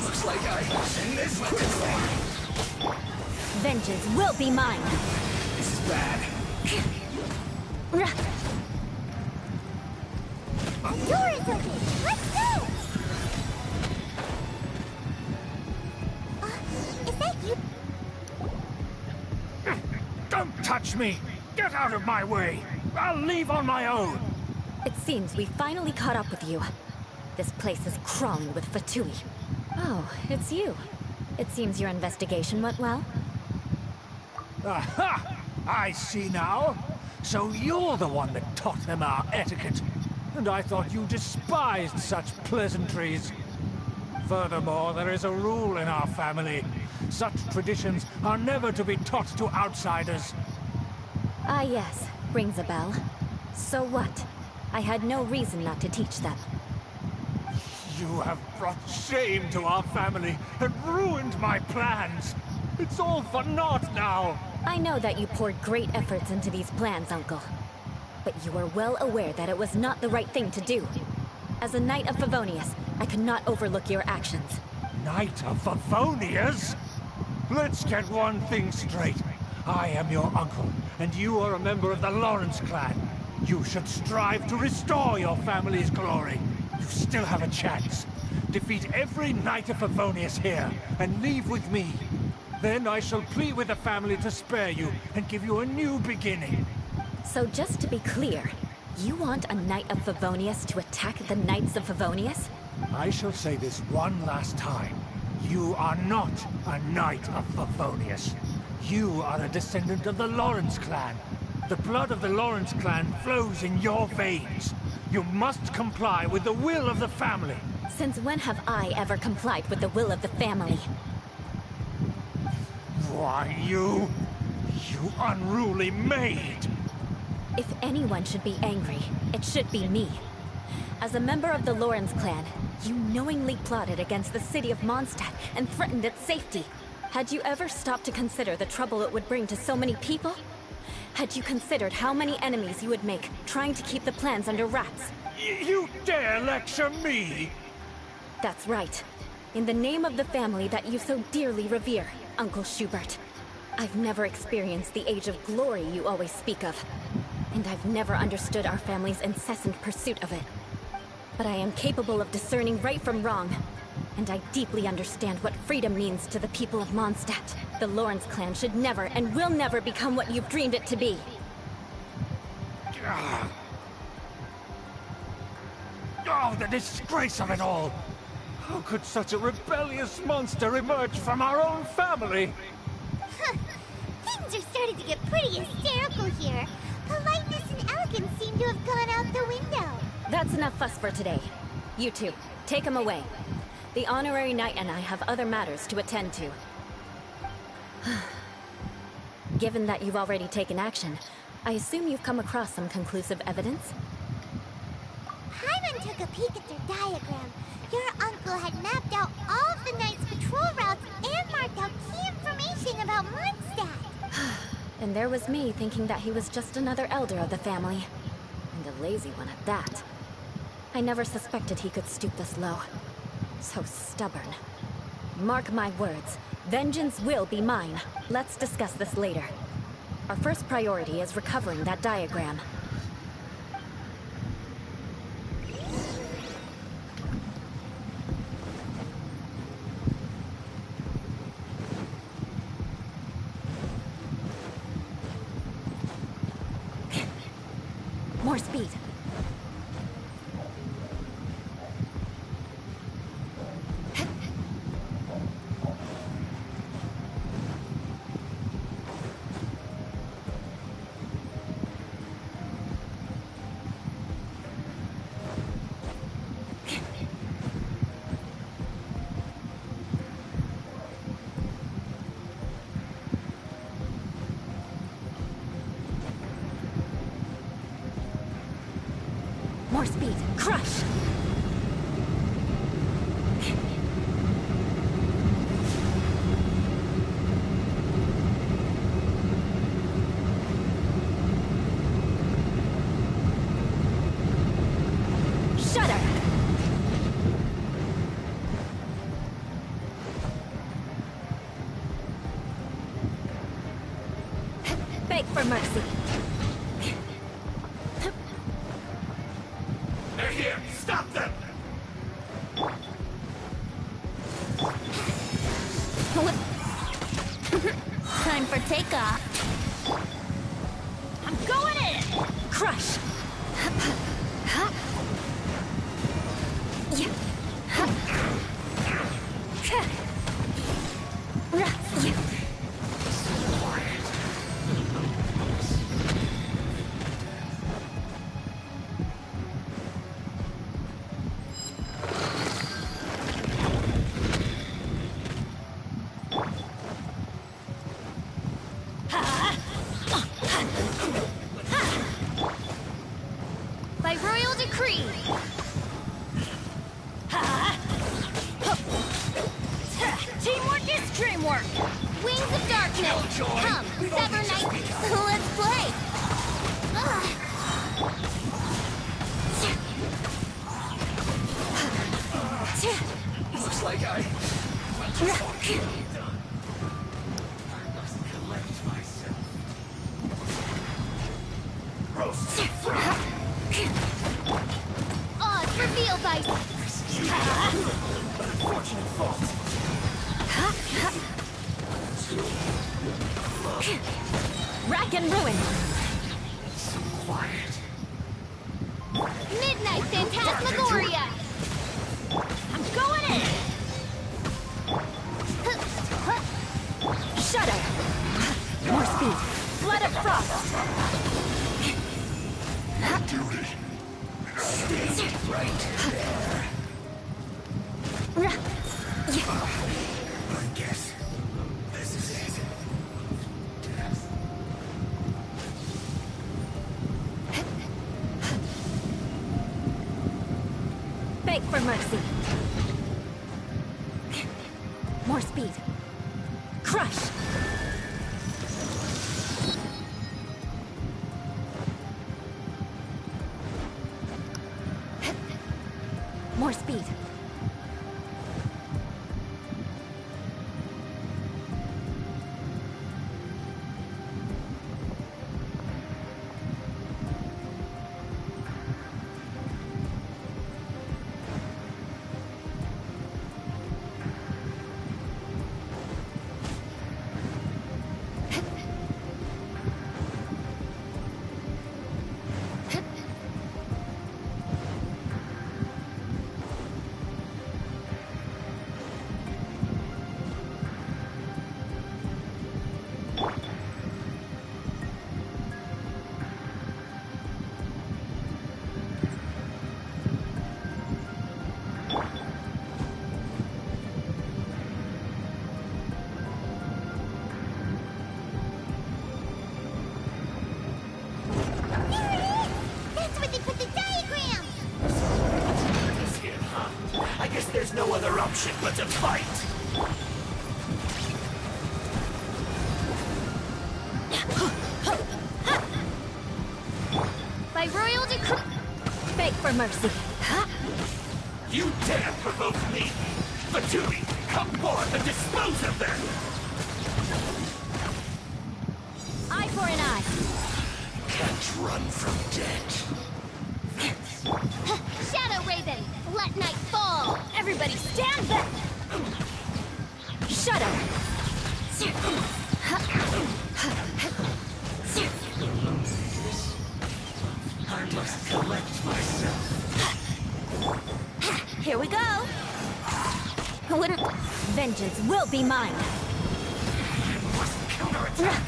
Looks like I this one. Vengeance will be mine. This is bad. The door is open. Let's go. Is that you? Don't touch me! Get out of my way! I'll leave on my own! It seems we finally caught up with you. This place is crawling with Fatui. Oh, it's you. It seems your investigation went well. Aha! I see now. So you're the one that taught them our etiquette. And I thought you despised such pleasantries. Furthermore, there is a rule in our family. Such traditions are never to be taught to outsiders. Ah yes, rings a bell. So what? I had no reason not to teach them. You have brought shame to our family and ruined my plans. It's all for naught now. I know that you poured great efforts into these plans, Uncle. But you were well aware that it was not the right thing to do. As a Knight of Favonius, I could not overlook your actions. Knight of Favonius? Let's get one thing straight. I am your uncle, and you are a member of the Lawrence clan. You should strive to restore your family's glory. You still have a chance. Defeat every Knight of Favonius here, and leave with me. Then I shall plead with the family to spare you, and give you a new beginning. So just to be clear, you want a Knight of Favonius to attack the Knights of Favonius? I shall say this one last time. You are not a Knight of Favonius. You are a descendant of the Lawrence clan. The blood of the Lawrence clan flows in your veins. You must comply with the will of the family. Since when have I ever complied with the will of the family? Why, you unruly maid! If anyone should be angry, it should be me. As a member of the Lawrence clan, you knowingly plotted against the city of Mondstadt and threatened its safety. Had you ever stopped to consider the trouble it would bring to so many people? Had you considered how many enemies you would make trying to keep the plans under wraps? You dare lecture me? That's right. In the name of the family that you so dearly revere, Uncle Schubert. I've never experienced the age of glory you always speak of. And I've never understood our family's incessant pursuit of it. But I am capable of discerning right from wrong. And I deeply understand what freedom means to the people of Mondstadt. The Lawrence clan should never and will never become what you've dreamed it to be. Oh, the disgrace of it all! How could such a rebellious monster emerge from our own family? Things are starting to get pretty hysterical here. Politeness and elegance seem to have gone out the window. That's enough fuss for today. You two, take him away. The honorary knight and I have other matters to attend to. Given that you've already taken action, I assume you've come across some conclusive evidence? Hyman took a peek at their diagram. Your uncle had mapped out all of the knight's patrol routes and marked out key information about Mondstadt. And there was me thinking that he was just another elder of the family. And a lazy one at that. I never suspected he could stoop this low. So stubborn. Mark my words. Vengeance will be mine. Let's discuss this later. Our first priority is recovering that diagram. More speed. More speed. Crush! Shudder! Beg for mercy. They're here! Stop them! Time for takeoff. I'm going in! Crush! By royal decree. Teamwork is dreamwork. Wings of darkness. Come, Sever Knight. Let's play. Looks like I must collect myself. Roast. Odds revealed by Unfortunate fault. Rack and ruin! So quiet. Midnight Phantasmagoria. I'm going in. Shudder! More speed! Flood of frost! Duty. Stay right there. I guess this is it. Death. Beg for mercy! More speed! Crush! More speed! There's no other option but to fight! By royal decree... Beg for mercy. You dare provoke me! Fatui, come forth and dispose of them! Eye for an eye. Can't run from death. Shadow Raven, let night fall! Everybody stand back! Shadow. I must collect myself. Here we go. Vengeance will be mine. Counterattack!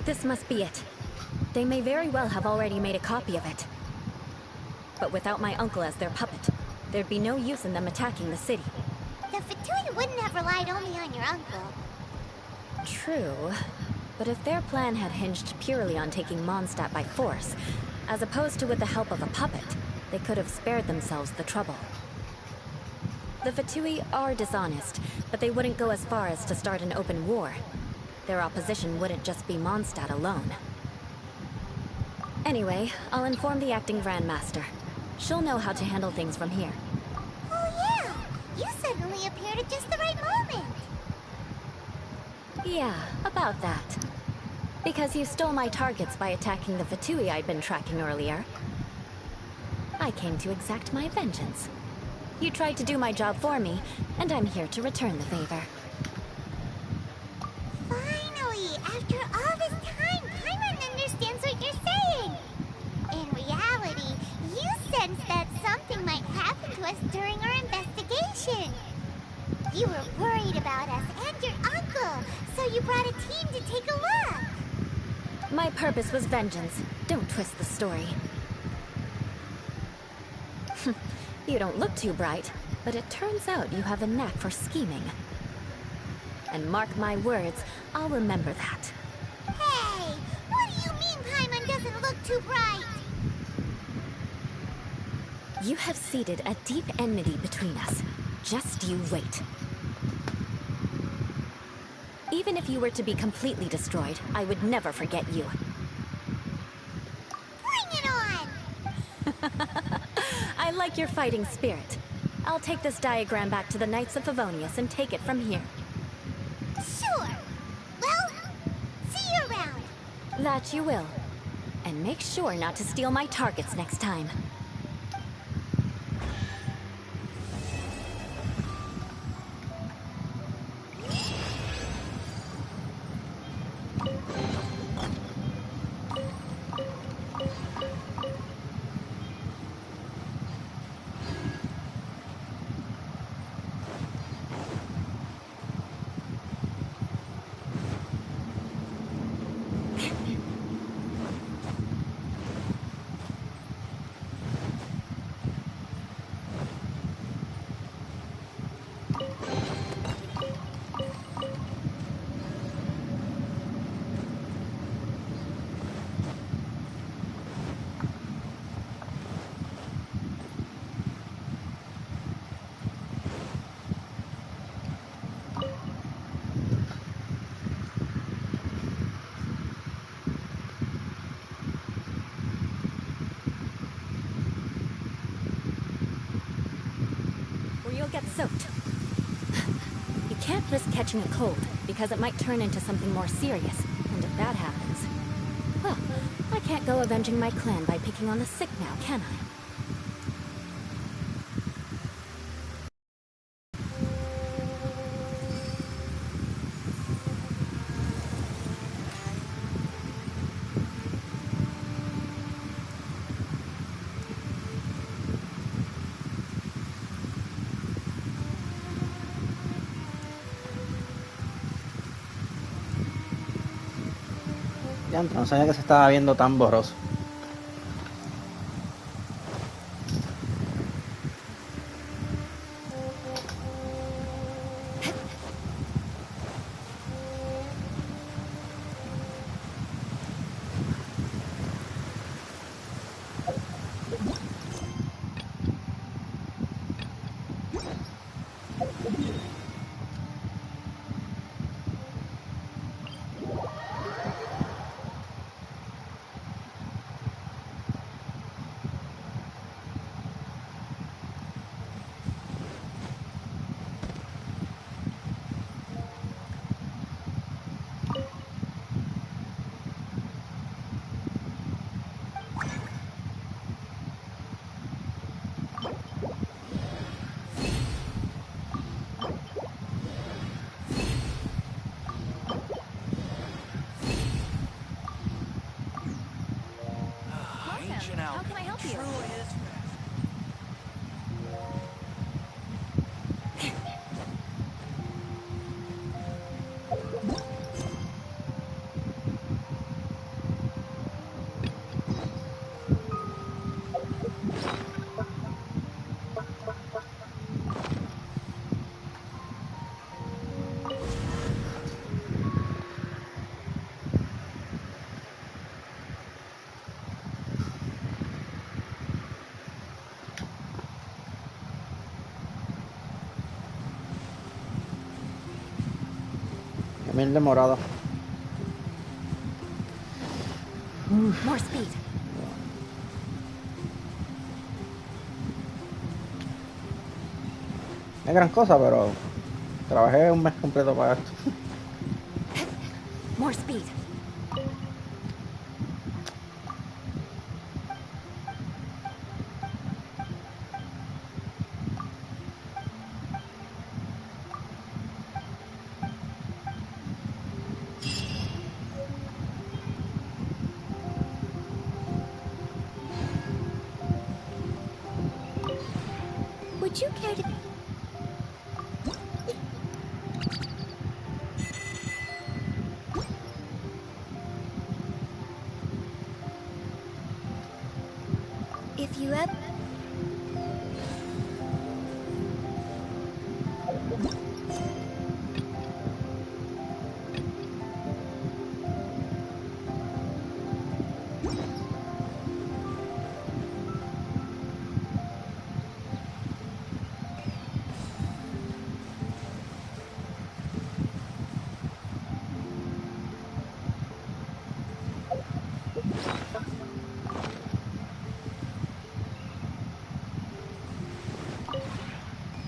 This must be it. They may very well have already made a copy of it. But without my uncle as their puppet, there'd be no use in them attacking the city. The Fatui wouldn't have relied only on your uncle. True. But if their plan had hinged purely on taking Mondstadt by force, as opposed to with the help of a puppet, they could have spared themselves the trouble. The Fatui are dishonest, but they wouldn't go as far as to start an open war. Their opposition wouldn't just be Mondstadt alone. Anyway, I'll inform the acting Grandmaster. She'll know how to handle things from here. Oh yeah! You suddenly appeared at just the right moment! Yeah, about that. Because you stole my targets by attacking the Fatui I'd been tracking earlier. I came to exact my vengeance. You tried to do my job for me, and I'm here to return the favor. Finally! After all this time, Paimon understands what you're saying! In reality, you sensed that something might happen to us during our investigation. You were worried about us and your uncle, so you brought a team to take a look. My purpose was vengeance. Don't twist the story. You don't look too bright, but it turns out you have a knack for scheming. And mark my words, I'll remember that. Hey! What do you mean Paimon doesn't look too bright? You have seeded a deep enmity between us. Just you wait. Even if you were to be completely destroyed, I would never forget you. Bring it on! I like your fighting spirit. I'll take this diagram back to the Knights of Favonius and take it from here. Sure. Well, see you around. That you will. And make sure not to steal my targets next time. Get soaked. You can't risk catching a cold, because it might turn into something more serious. And if that happens... well, I can't go avenging my clan by picking on the sick now, can I? Ya, no sabía que se estaba viendo tan borroso. How can I help you? Mil de morado. More speed. No es gran cosa, pero trabajé un mes completo para esto. More speed. Would you care to... If you ever...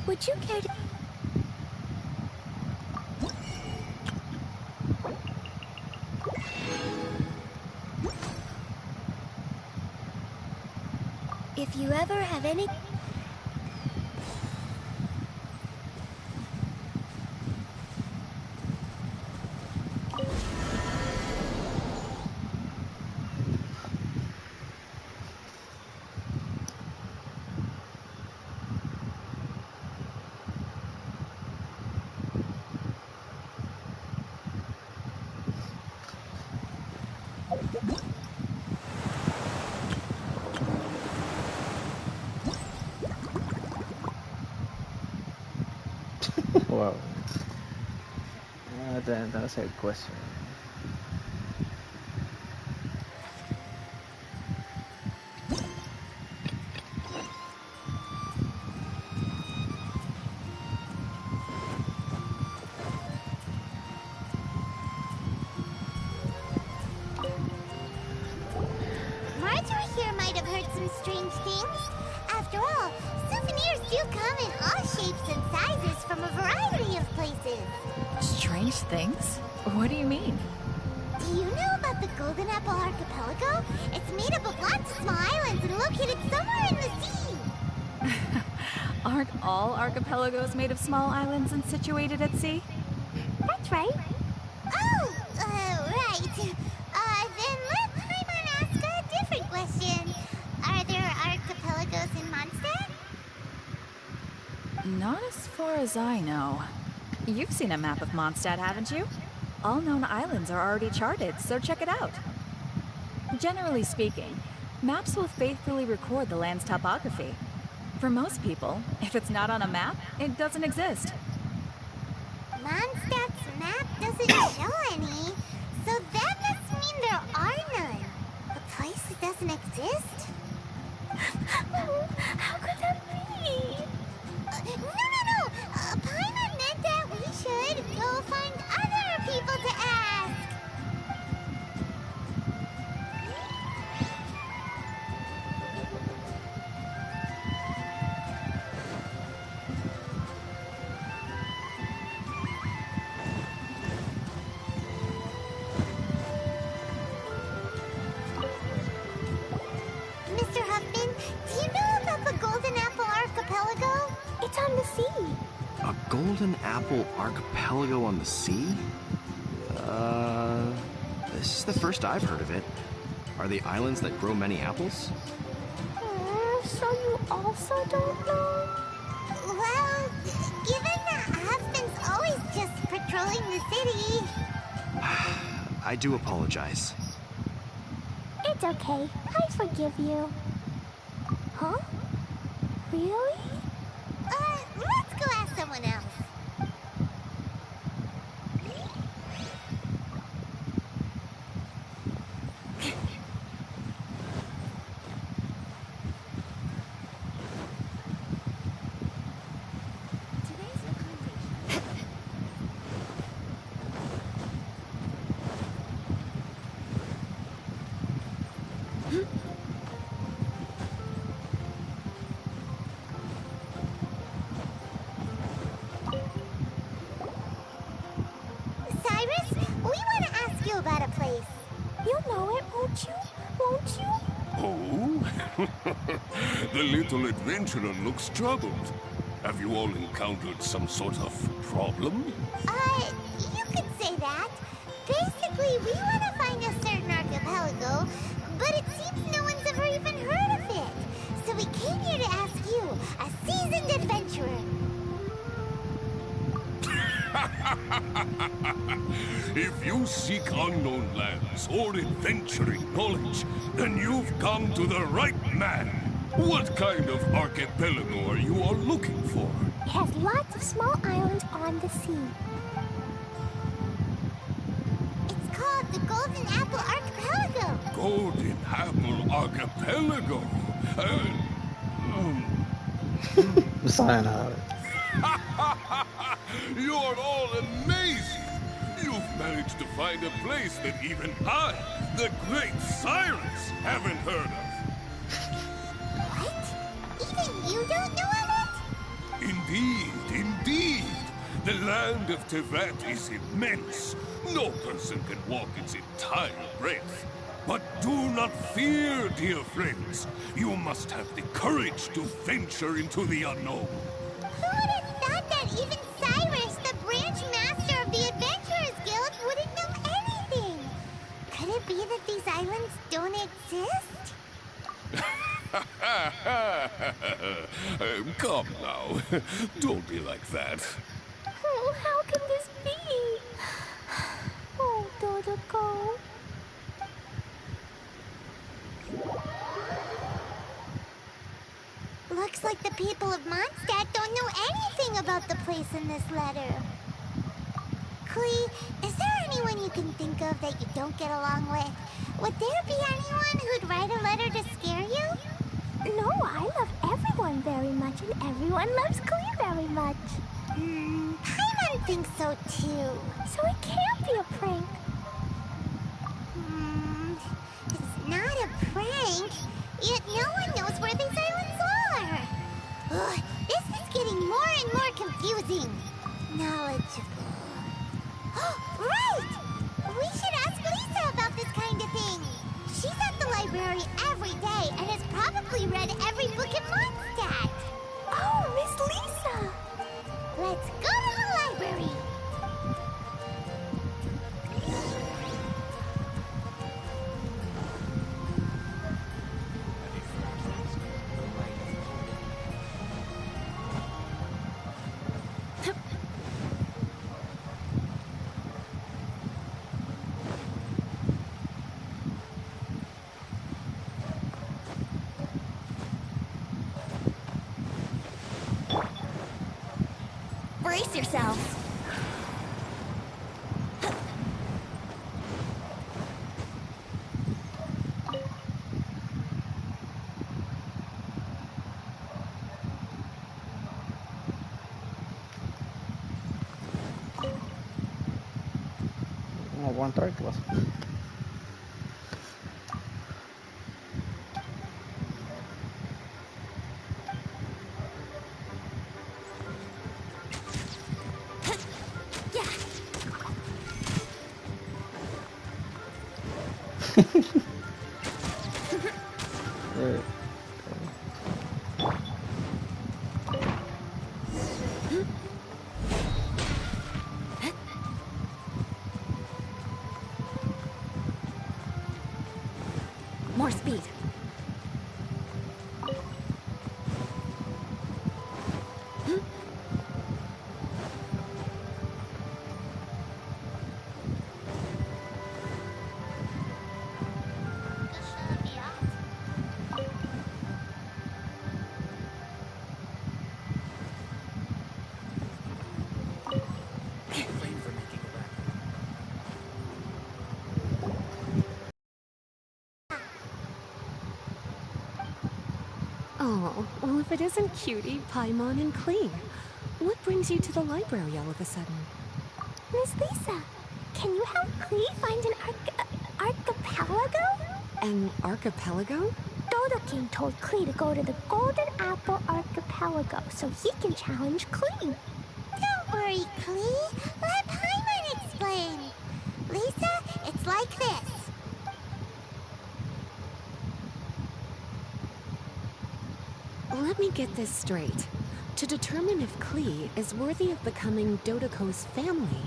Would you care to... If you ever have any... Wow. That's a question. Marjorie here might have heard some strange things. After all, souvenirs do come in all shapes and sizes from a variety of places. Strange things? What do you mean? Do you know about the Golden Apple Archipelago? It's made up of lots of small islands and located somewhere in the sea. Aren't all archipelagos made of small islands and situated at sea? That's right. Oh, right. Then let Paimon ask a different question. Are there archipelagos in Mondstadt? Not as far as I know. You've seen a map of Mondstadt, haven't you? All known islands are already charted, so check it out. Generally speaking, maps will faithfully record the land's topography. For most people, if it's not on a map, it doesn't exist. Mondstadt's map doesn't show any, so that must mean there are none. A place that doesn't exist? How could that be? No. Paimon Golden Apple Archipelago on the sea? This is the first I've heard of it. Are they islands that grow many apples? So you also don't know? Well, given that husband's always just patrolling the city. I do apologize. It's okay. I forgive you. Huh? Really? Let's go ask someone else. About a place. You'll know it, won't you? Won't you? Oh? The little adventurer looks troubled. Have you all encountered some sort of problem? You could say that. Basically, we want to find a certain archipelago, but it seems no one's ever even heard of it. So we came here to ask you, a seasoned adventurer. If you seek unknown lands or adventuring knowledge, then you've come to the right man. What kind of archipelago are you all looking for? It has lots of small islands on the sea. It's called the Golden Apple Archipelago. Golden Apple Archipelago? You're all amazing! You've managed to find a place that even I, the great Cyrus, haven't heard of. What? Even you don't know of it? Indeed, indeed. The land of Teyvat is immense. No person can walk its entire breadth. But do not fear, dear friends. You must have the courage to venture into the unknown. Who would have thought that even Cyrus, the branch master of the Adventurers Guild, wouldn't know anything? Could it be that these islands don't exist? Come now. Don't be like that. Oh, how can this be? Oh, Dodoko. Looks like the people of Mondstadt don't know anything about the place in this letter. Klee, is there anyone you can think of that you don't get along with? Would there be anyone who'd write a letter to scare you? No, I love everyone very much, and everyone loves Klee very much. Paimon thinks so too. So it can't be a prank. It's not a prank. Yet no one knows where these islands are. Ugh, this is getting more and more confusing. Knowledgeable. Right! We should ask Lisa about this kind of thing. She's at the library every day and has probably read every book in Mondstadt. Oh, Miss Lisa! Let's go to the library. Brace yourselves. No aguanto el clase. more speed. Oh, well, if it isn't Cutie, Paimon, and Klee. What brings you to the library all of a sudden? Miss Lisa, can you help Klee find an archipelago? An archipelago? Dodo King told Klee to go to the Golden Apple Archipelago so he can challenge Klee. Don't worry, Klee. Let Paimon explain. Lisa, it's like this. Let me get this straight. To determine if Klee is worthy of becoming Dodoko's family,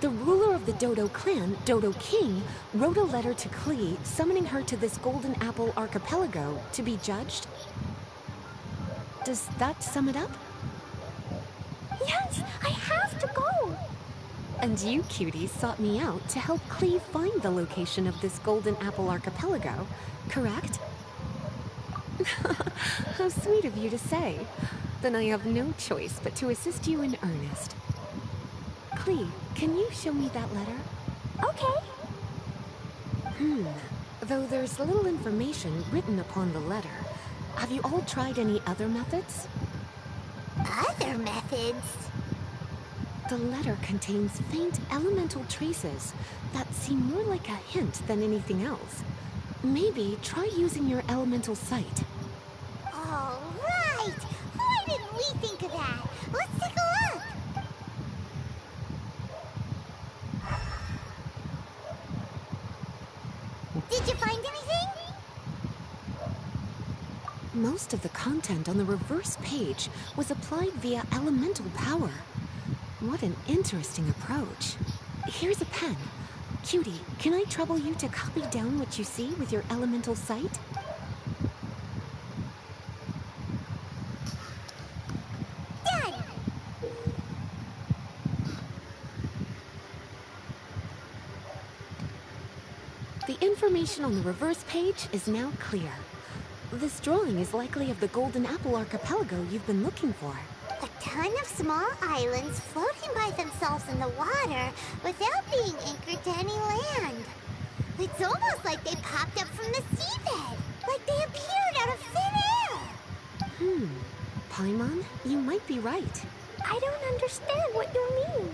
the ruler of the Dodo clan, Dodo King, wrote a letter to Klee summoning her to this Golden Apple Archipelago to be judged? Does that sum it up? Yes, I have to go. And you, Cutie, sought me out to help Klee find the location of this Golden Apple Archipelago, correct? How sweet of you to say. Then I have no choice but to assist you in earnest. Klee, can you show me that letter? Okay. Though there's little information written upon the letter, have you all tried any other methods? Other methods? The letter contains faint elemental traces that seem more like a hint than anything else. Maybe try using your elemental sight. All right. Why didn't we think of that? Let's take a look. Did you find anything? Most of the content on the reverse page was applied via elemental power. What an interesting approach. Here's a pen. Cutie, can I trouble you to copy down what you see with your elemental sight? Done! The information on the reverse page is now clear. This drawing is likely of the Golden Apple Archipelago you've been looking for. A ton of small islands floating by themselves in the water without being anchored to any land. It's almost like they popped up from the seabed, like they appeared out of thin air. Paimon, you might be right. I don't understand what you mean.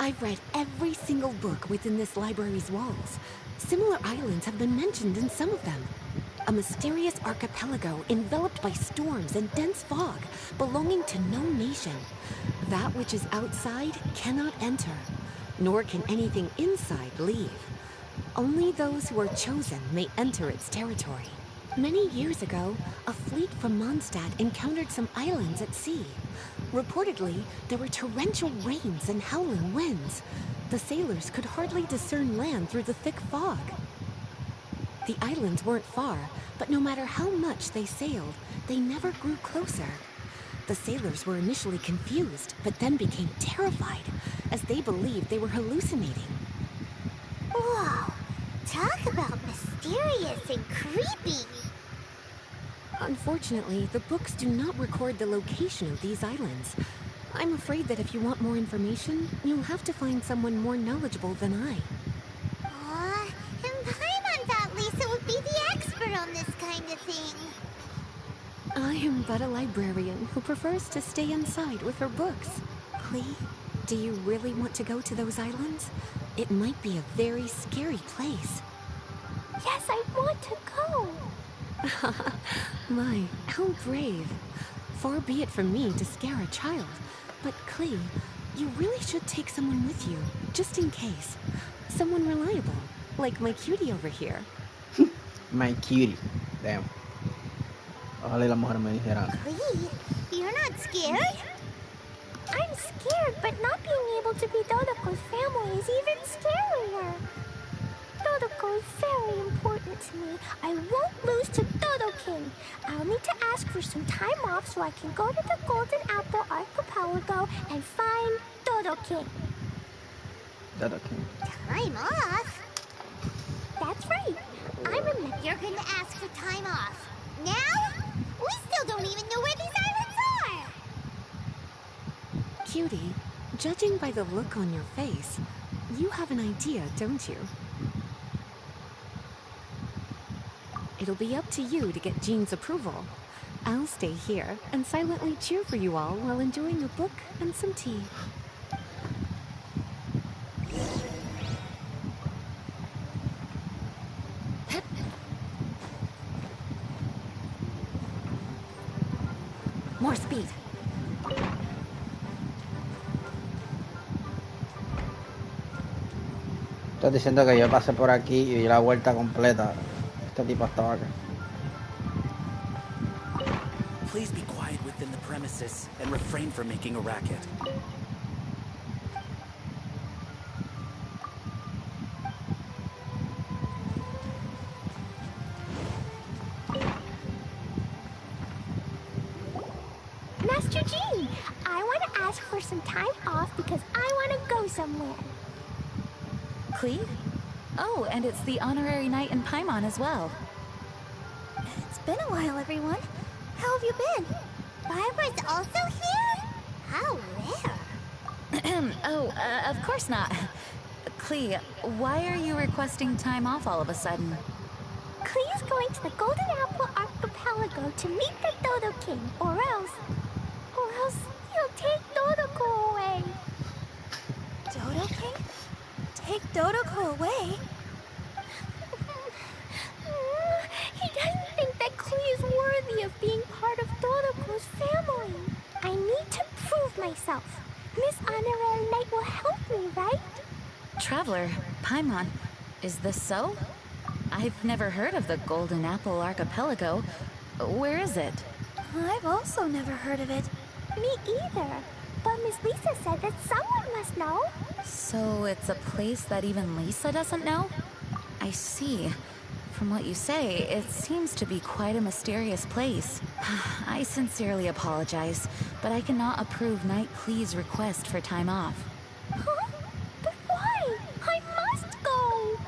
I've read every single book within this library's walls. Similar islands have been mentioned in some of them. A mysterious archipelago enveloped by storms and dense fog, belonging to no nation. That which is outside cannot enter, nor can anything inside leave. Only those who are chosen may enter its territory. Many years ago, a fleet from Mondstadt encountered some islands at sea. Reportedly, there were torrential rains and howling winds. The sailors could hardly discern land through the thick fog. The islands weren't far, but no matter how much they sailed, they never grew closer. The sailors were initially confused, but then became terrified, as they believed they were hallucinating. Whoa! Talk about mysterious and creepy! Unfortunately, the books do not record the location of these islands. I'm afraid that if you want more information, you'll have to find someone more knowledgeable than I. And Paimon thought Lisa would be the expert on this kind of thing. I am but a librarian who prefers to stay inside with her books. Klee, do you really want to go to those islands? It might be a very scary place. Yes, I want to go. My, how brave. Far be it from me to scare a child. But Klee, you really should take someone with you, just in case. Someone reliable, like my cutie over here. My cutie. Damn. Ojalá y las mujeres me dijeran. Klee, you're not scared? I'm scared, but not being able to be Dodoko's family is even scarier. Dodo Dodoco is very important to me. I won't lose to Dodo King. I'll need to ask for some time off so I can go to the Golden Apple Archipelago and find Dodo King. Dodo King. Time off? That's right. I remember you're going to ask for time off. Now? We still don't even know where these islands are. Cutie, judging by the look on your face, you have an idea, don't you? It'll be up to you to get Jean's approval. I'll stay here and silently cheer for you all while enjoying a book and some tea. More speed. Estás diciendo que yo pasé por aquí y di la vuelta completa. Este tipo estaba acá. Please be quiet within the premises and refrain from making a racket. Master Jean, I want to ask for some time off because I want to go somewhere. Clee? Oh, and it's the honorary knight in Paimon as well. It's been a while, everyone. How have you been? Barbara's also here? How rare. Of course not. Clee, why are you requesting time off all of a sudden? Clee is going to the Golden Apple Archipelago to meet the Dodo King, or else he'll take Dodoco away. Dodo King? Take Dodoco away? He doesn't think that Clee is worthy of being part of Dodoco's family. I need to prove myself. Miss Honorary Knight will help me, right? Traveler, Paimon, is this so? I've never heard of the Golden Apple Archipelago. Where is it? I've also never heard of it. Me either. But Miss Lisa said that someone must know. So it's a place that even Lisa doesn't know? I see. From what you say, it seems to be quite a mysterious place. I sincerely apologize, but I cannot approve Knight Clee's request for time off. Huh? But why? I must go!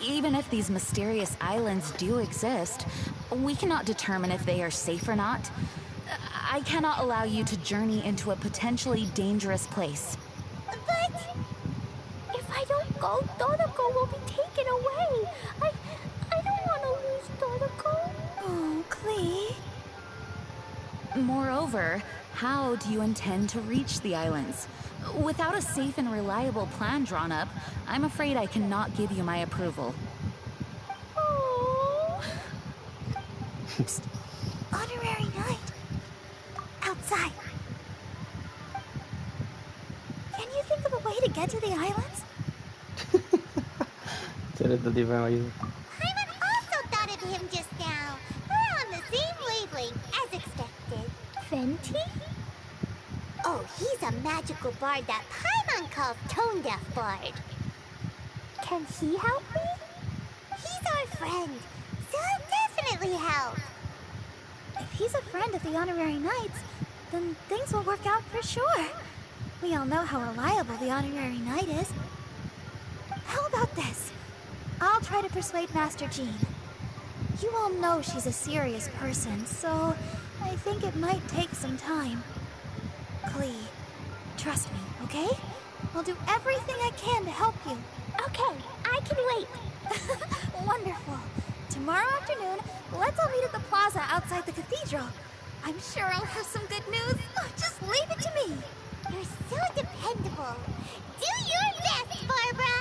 Even if these mysterious islands do exist, we cannot determine if they are safe or not. I cannot allow you to journey into a potentially dangerous place. But if I don't go, Dodoco will be taken away. I don't want to lose Dodoco. Oh, Clee. Moreover, how do you intend to reach the islands? Without a safe and reliable plan drawn up, I'm afraid I cannot give you my approval. Oh. Psst. Honorary Knight. Outside. Can you think of a way to get to the islands? Paimon also thought of him just now. We're on the same wavelength, as expected. Fenty? Oh, he's a magical bard that Paimon calls Tone Deaf Bard. Can he help me? He's our friend, so he'll definitely help. If he's a friend of the Honorary Knights, then things will work out for sure. We all know how reliable the Honorary Knight is. How about this? I'll try to persuade Master Jean. You all know she's a serious person, so I think it might take some time. Clee, trust me, okay? I'll do everything I can to help you. Okay, I can wait. Wonderful. Tomorrow afternoon, let's all meet at the plaza outside the cathedral. I'm sure I'll have some good news. Just leave it to me. You're so dependable. Do your best, Barbara.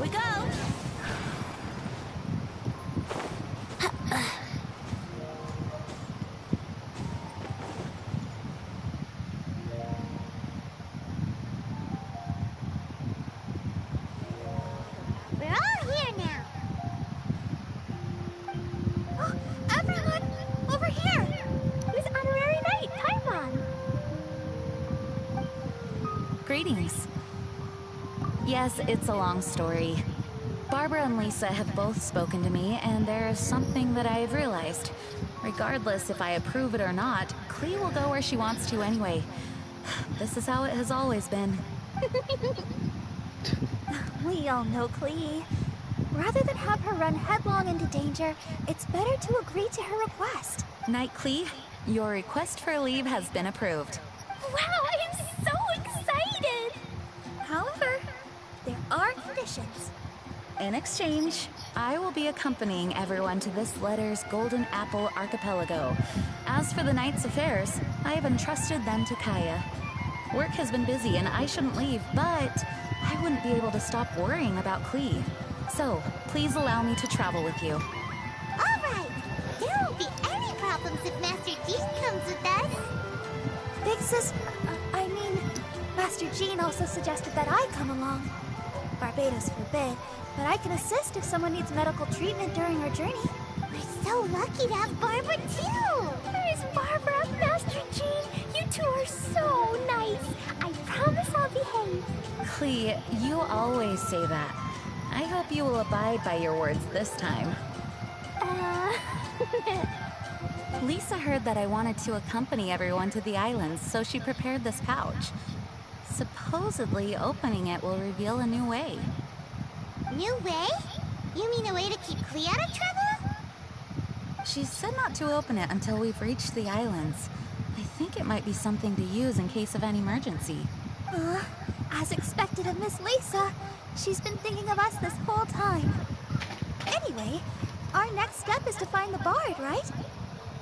we go. We're all here now. Oh, everyone, over here. Who's honorary knight, Paimon? Greetings. Yes, it's a long story. Barbara and Lisa have both spoken to me, and there's something that I've realized. Regardless if I approve it or not, Klee will go where she wants to anyway. This is how it has always been. We all know Klee. Rather than have her run headlong into danger, it's better to agree to her request. Knight Klee, your request for leave has been approved. Wow, I'm so excited! However, there are conditions. In exchange, I will be accompanying everyone to this letter's Golden Apple Archipelago. As for the Knight's affairs, I have entrusted them to Kaya. Work has been busy and I shouldn't leave, but I wouldn't be able to stop worrying about Klee. So, please allow me to travel with you. All right. There won't be any problems if Master Jean comes with us. Big Sis, Master Jean also suggested that I come along. Barbados forbid, but I can assist if someone needs medical treatment during our journey. We're so lucky to have Barbara, too. There's Barbara, Master Jean. You two are so nice. I promise I'll behave. Klee, you always say that. I hope you will abide by your words this time. Lisa heard that I wanted to accompany everyone to the islands, so she prepared this pouch. Supposedly, opening it will reveal a new way. New way? You mean a way to keep Klee out of trouble? She said not to open it until we've reached the islands. I think it might be something to use in case of an emergency. As expected of Miss Lisa, she's been thinking of us this whole time. Anyway, our next step is to find the bard, right?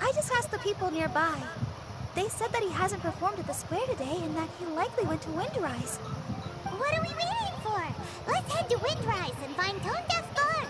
I just asked the people nearby. They said that he hasn't performed at the square today and that he likely went to Windrise. What are we waiting for? Let's head to Windrise and find Tone Deaf Bard.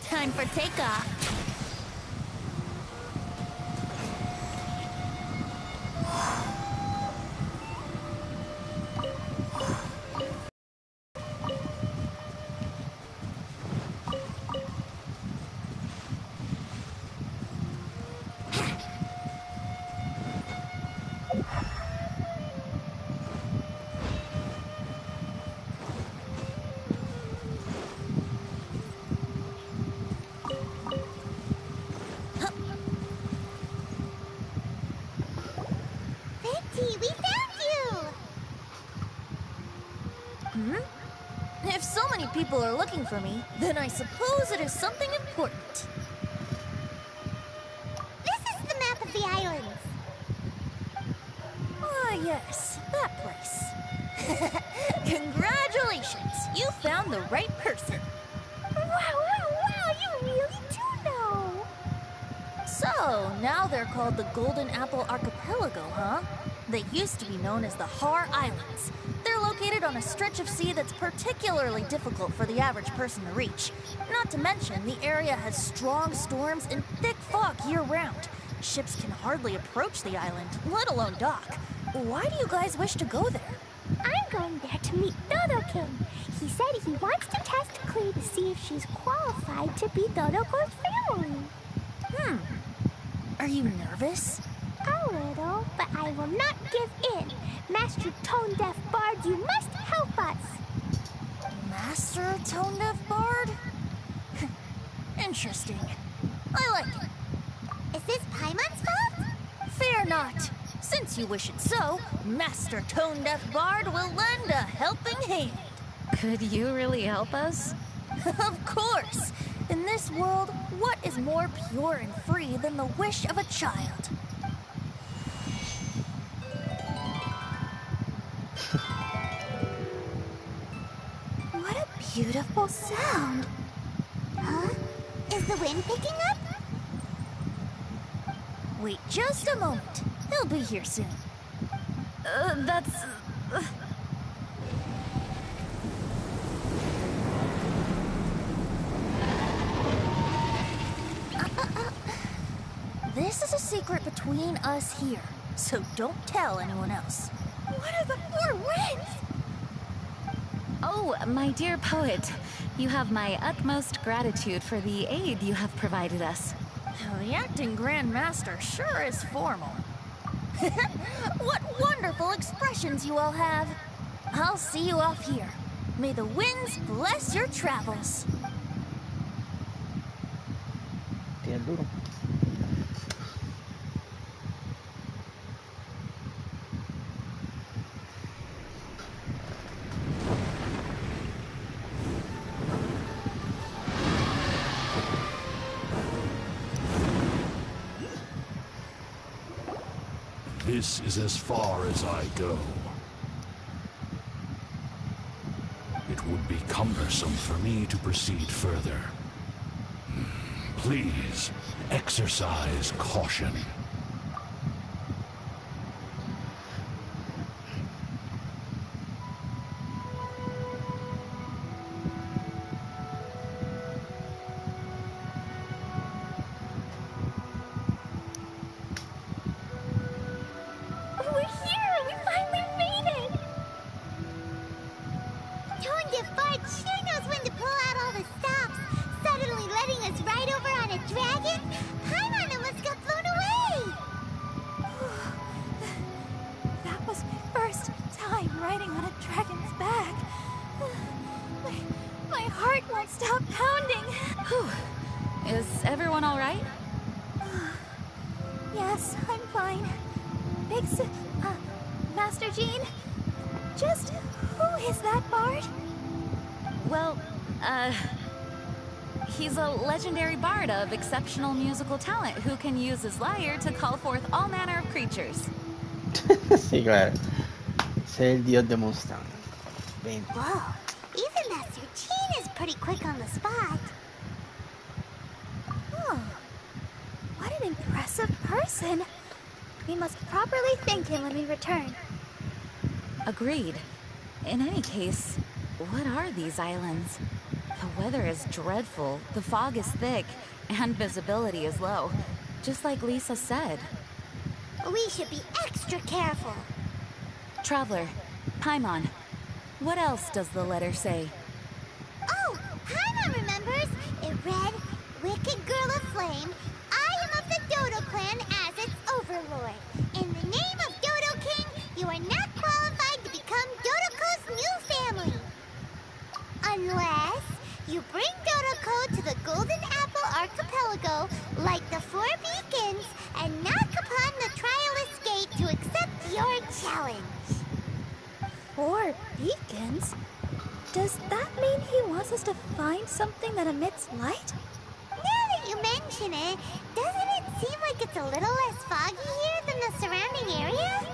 Time for takeoff. If so many people are looking for me, then I suppose it is something important. This is the map of the islands. Ah, yes, that place. Congratulations! You found the right person. Wow, you really do know. So, now they're called the Golden Apple Archipelago, huh? They used to be known as the Har Islands. They're located on a stretch of sea that's particularly difficult for the average person to reach. Not to mention, the area has strong storms and thick fog year-round. Ships can hardly approach the island, let alone dock. Why do you guys wish to go there? I'm going there to meet Dodokin. He said he wants to test Klee to see if she's qualified to be Dodoko's family. Are you nervous? A little, but I will not give in. Master Tone Deaf Bard, you must help us. Master Tone Deaf Bard? Interesting. I like it. not? Since you wish it so, Master Tone Deaf Bard will lend a helping hand. Could you really help us? Of course! In this world, what is more pure and free than the wish of a child? What a beautiful sound. Huh? Is the wind picking up? Wait just a moment. He'll be here soon. That's... This is a secret between us here, so don't tell anyone else. What are the four winds? Oh, my dear poet, you have my utmost gratitude for the aid you have provided us. The acting Grand Master sure is formal. What wonderful expressions you all have. I'll see you off here. May the winds bless your travels. Tiene duro. This is as far as I go. It would be cumbersome for me to proceed further. Please, exercise caution. Is everyone all right? Yes, I'm fine. Master Jean? Just who is that bard? Well, he's a legendary bard of exceptional musical talent who can use his lyre to call forth all manner of creatures. Sí, claro. Es el dios de Mustang. Whoa, even Master Jean is pretty quick on the spot. Oh, what an impressive person. We must properly thank him when we return. Agreed. In any case, what are these islands? The weather is dreadful, the fog is thick, and visibility is low, just like Lisa said. We should be extra careful. Traveler, Paimon, what else does the letter say? Oh, Paimon remembers. It read, "Wicked girl of flame, I am of the Dodo clan as its overlord. In the name of Dodo King, you are not qualified to become Dodoko's new family. Unless you bring Dodoko to the Golden Apple Archipelago like the Four Beacons and knock upon the Trialist Gate to accept your challenge." 4 beacons? Does that mean he wants us to find something that emits light? Now that you mention it, doesn't it seem like it's a little less foggy here than the surrounding area?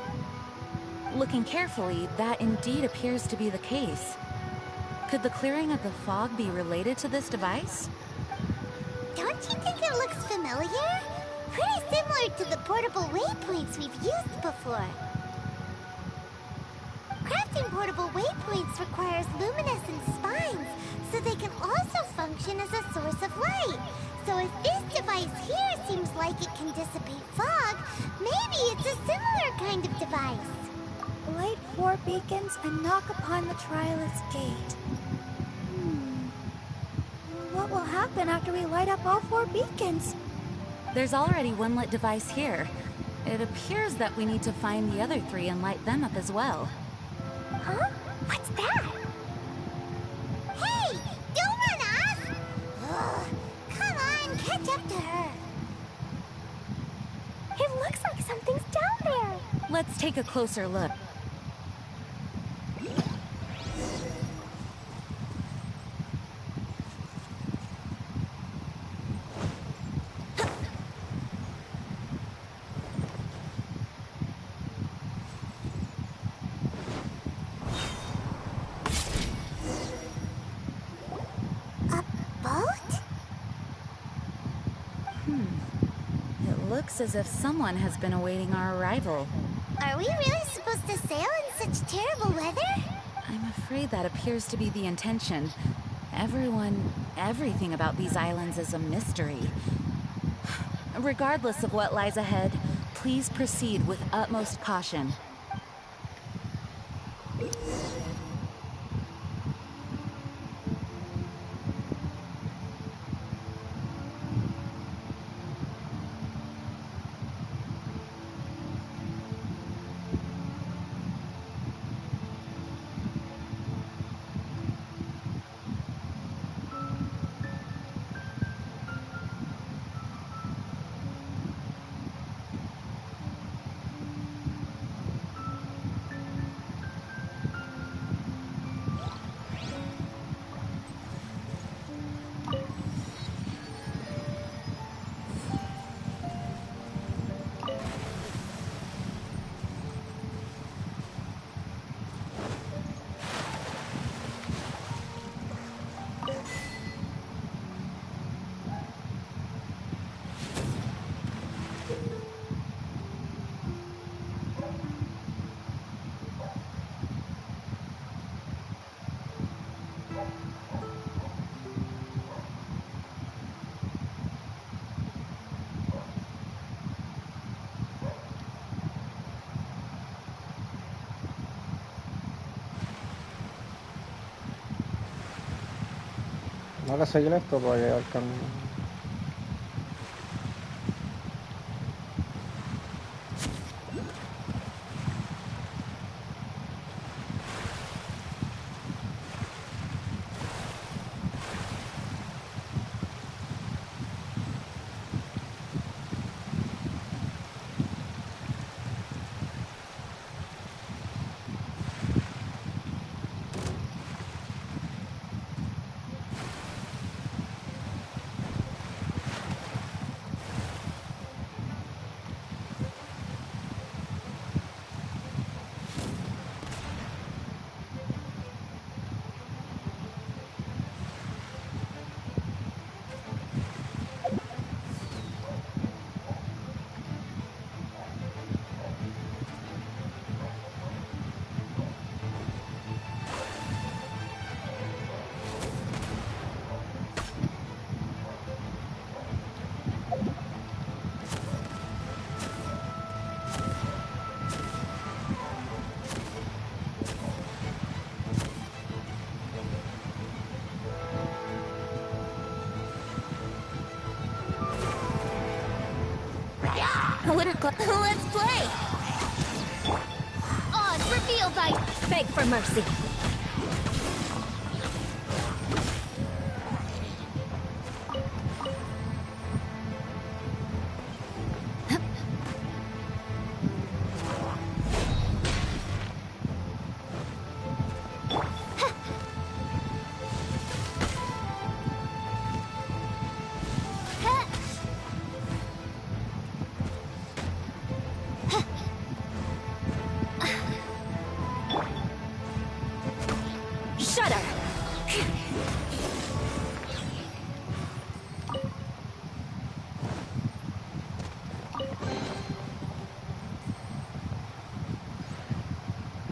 Looking carefully, that indeed appears to be the case. Could the clearing of the fog be related to this device? Don't you think it looks familiar? Pretty similar to the portable waypoints we've used before. Crafting portable waypoints requires luminescent spines, so they can also function as a source of light. So if this device here seems like it can dissipate fog, maybe it's a similar kind of device. Light 4 beacons and knock upon the Trialist Gate. What will happen after we light up all 4 beacons? There's already one lit device here. It appears that we need to find the other 3 and light them up as well. Huh? What's that? Hey! Don't run off! Ugh, come on, catch up to her. It looks like something's down there. Let's take a closer look. It looks as if someone has been awaiting our arrival. Are we really supposed to sail in such terrible weather? I'm afraid that appears to be the intention. Everything about these islands is a mystery. Regardless of what lies ahead, please proceed with utmost caution. No hay que seguir esto para llegar al camino. Let's play! Odds revealed, I beg for mercy.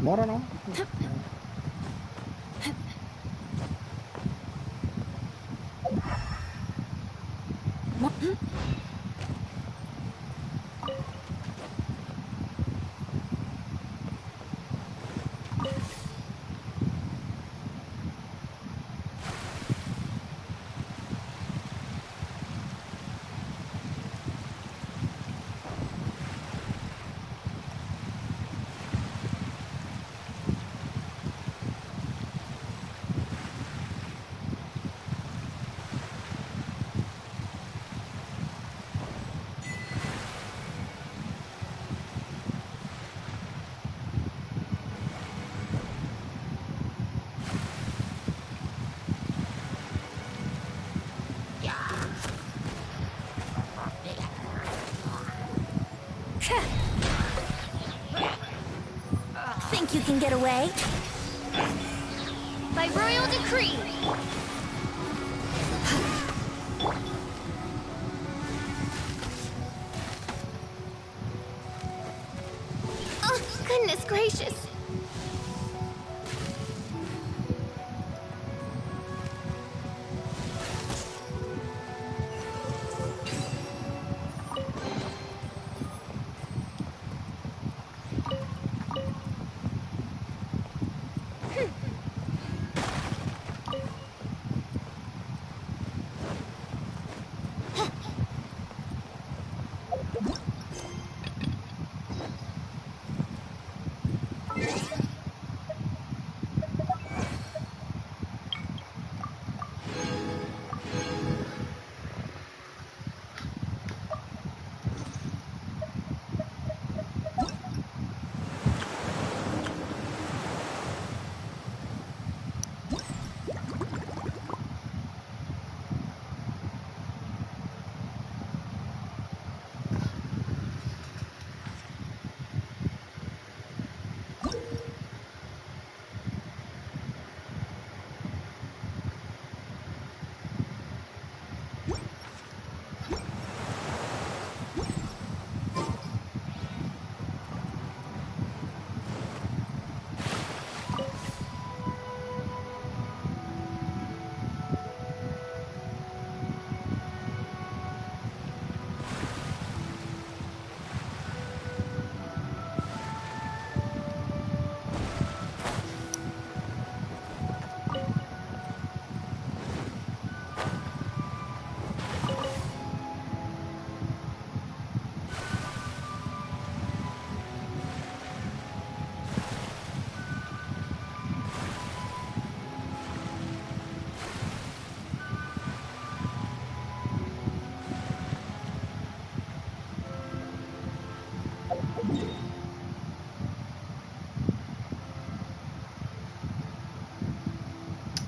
Mora no. Think you can get away? By royal decree. Oh, goodness gracious.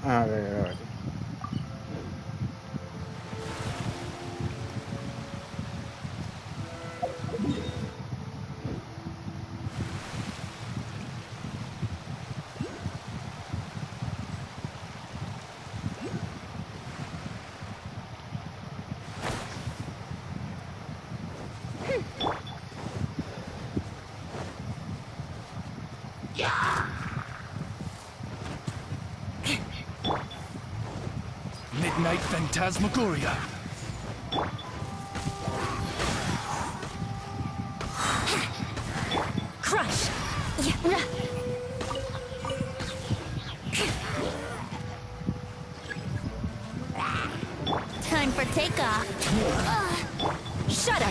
A ver. Midnight Phantasmagoria. Crush! Time for takeoff. Shudder!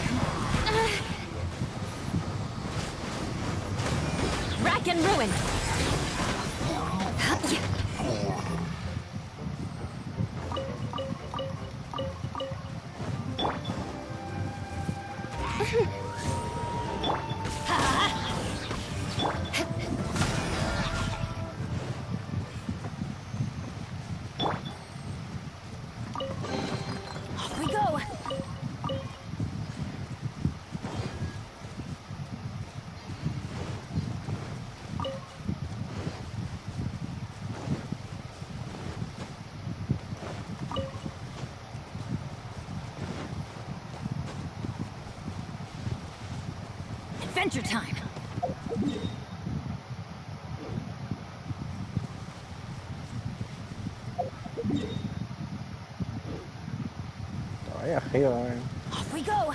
Rack and ruin! Off we go! Adventure time! Todavía arriba, Off we go!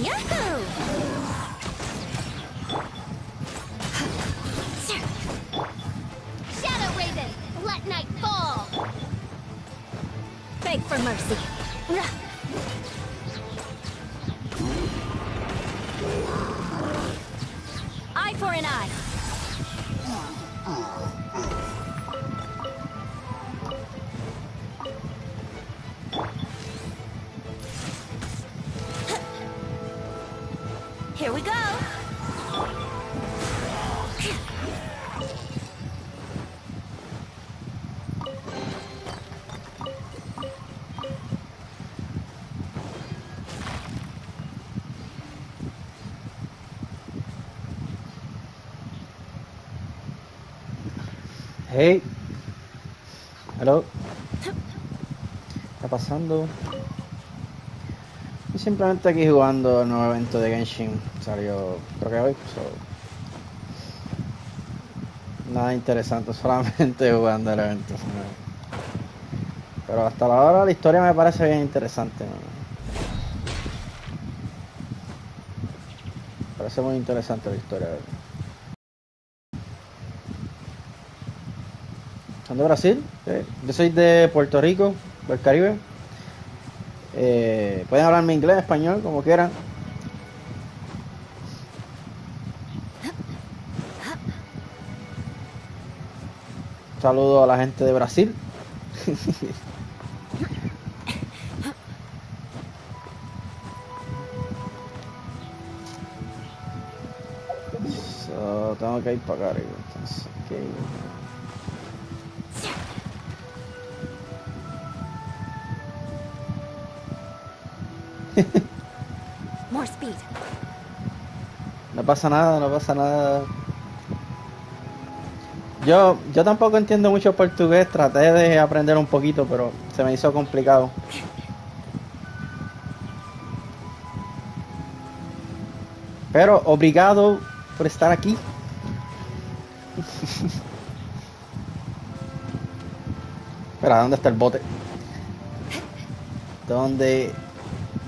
Yahoo! Shadow Raven, let night fall. Beg for mercy. Eye for an eye. Here we go. Hey. Hello. ¿Qué está pasando? Y simplemente aquí jugando el nuevo evento de Genshin. Salió, creo que hoy. Nada interesante, solamente jugando el evento. Pero hasta la hora la historia me parece bien interesante. Me parece muy interesante la historia. ¿Son de Brasil? Yo soy de Puerto Rico, del Caribe. Pueden hablarme inglés, español, como quieran. Un saludo a la gente de Brasil. Tengo que ir para acá arriba, entonces, okay. More speed. No pasa nada, no pasa nada. Yo tampoco entiendo mucho portugués, traté de aprender un poquito, pero se me hizo complicado. Pero obrigado por estar aquí. Espera, ¿dónde está el bote? ¿Dónde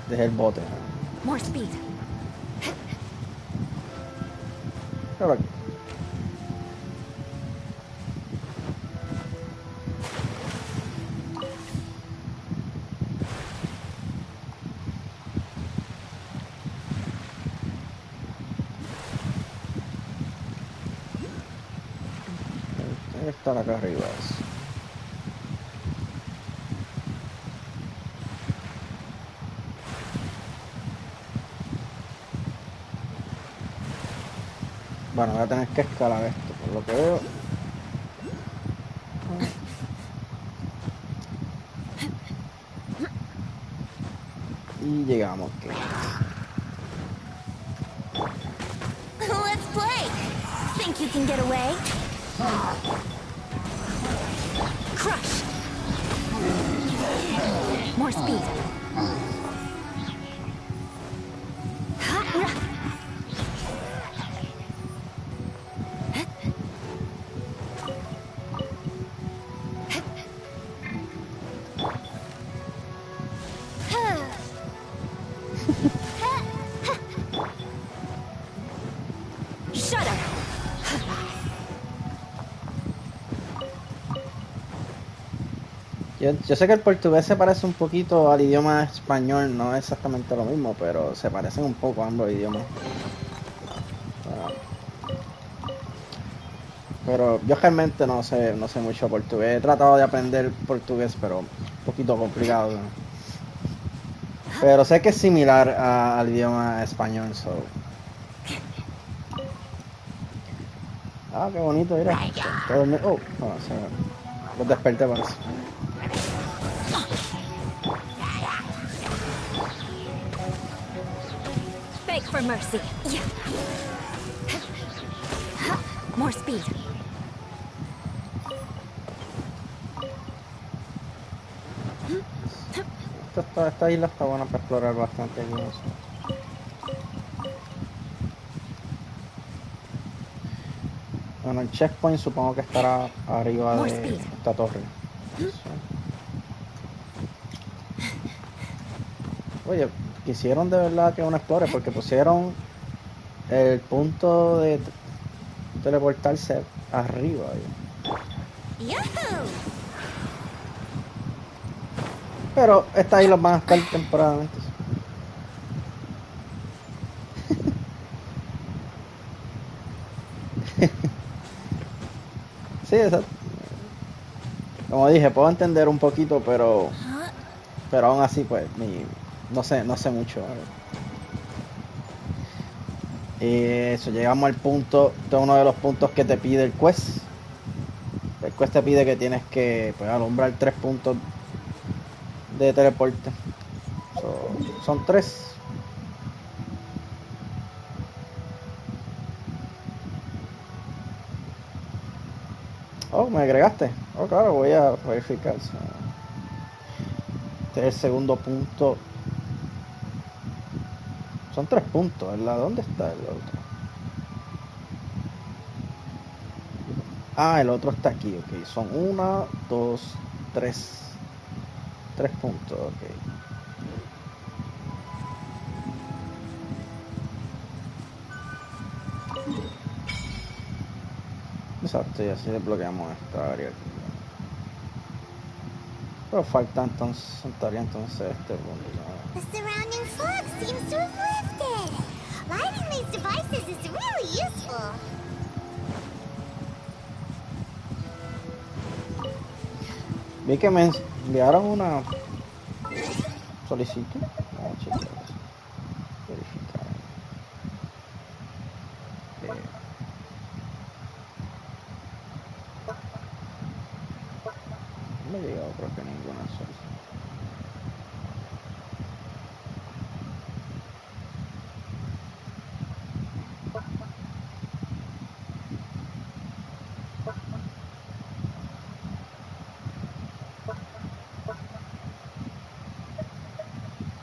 dejé el bote? More speed. Por aquí. Debe estar acá arriba. Bueno, voy a tener que escalar esto, por lo que veo. Y llegamos. Let's play. Think you can get away? Crush. More speed. Yo sé que el portugués se parece un poquito al idioma español, no es exactamente lo mismo, pero se parecen un poco a ambos idiomas. Pero yo realmente no sé mucho portugués. He tratado de aprender portugués, pero un poquito complicado, ¿no? Pero sé que es similar al idioma español, so. Ah, qué bonito, mira. Oh, no, los desperté por eso. Beg for mercy. More speed. Esta isla está buena para explorar bastante aquí. Bueno, el checkpoint supongo que estará arriba de esta torre. Oye, quisieron de verdad que uno explore, porque pusieron el punto de teleportarse arriba. Pero estas islas van a estar temporadamente. Sí, exacto. Como dije, puedo entender un poquito, pero aún así, pues, no sé mucho. Y eso, llegamos al punto, este es uno de los puntos que te pide el quest. El quest te pide que tienes que, pues, alumbrar 3 puntos de teleporte. Son 3. Oh, me agregaste. Oh, claro, voy a verificar. Este es el segundo punto. Son 3 puntos, ¿verdad? ¿Dónde está el otro? Ah, el otro está aquí, ok. Son 1, 2, 3. 3 puntos, ok. Exacto, y así desbloqueamos esta área aquí. Pero falta entonces este punto. The surrounding fog seems to have lifted. Lighting these devices is really useful. Vi que me enviaron una solicitud. Vamos a chequear eso. Verificar. No me ha llegado creo que ninguna solicitud.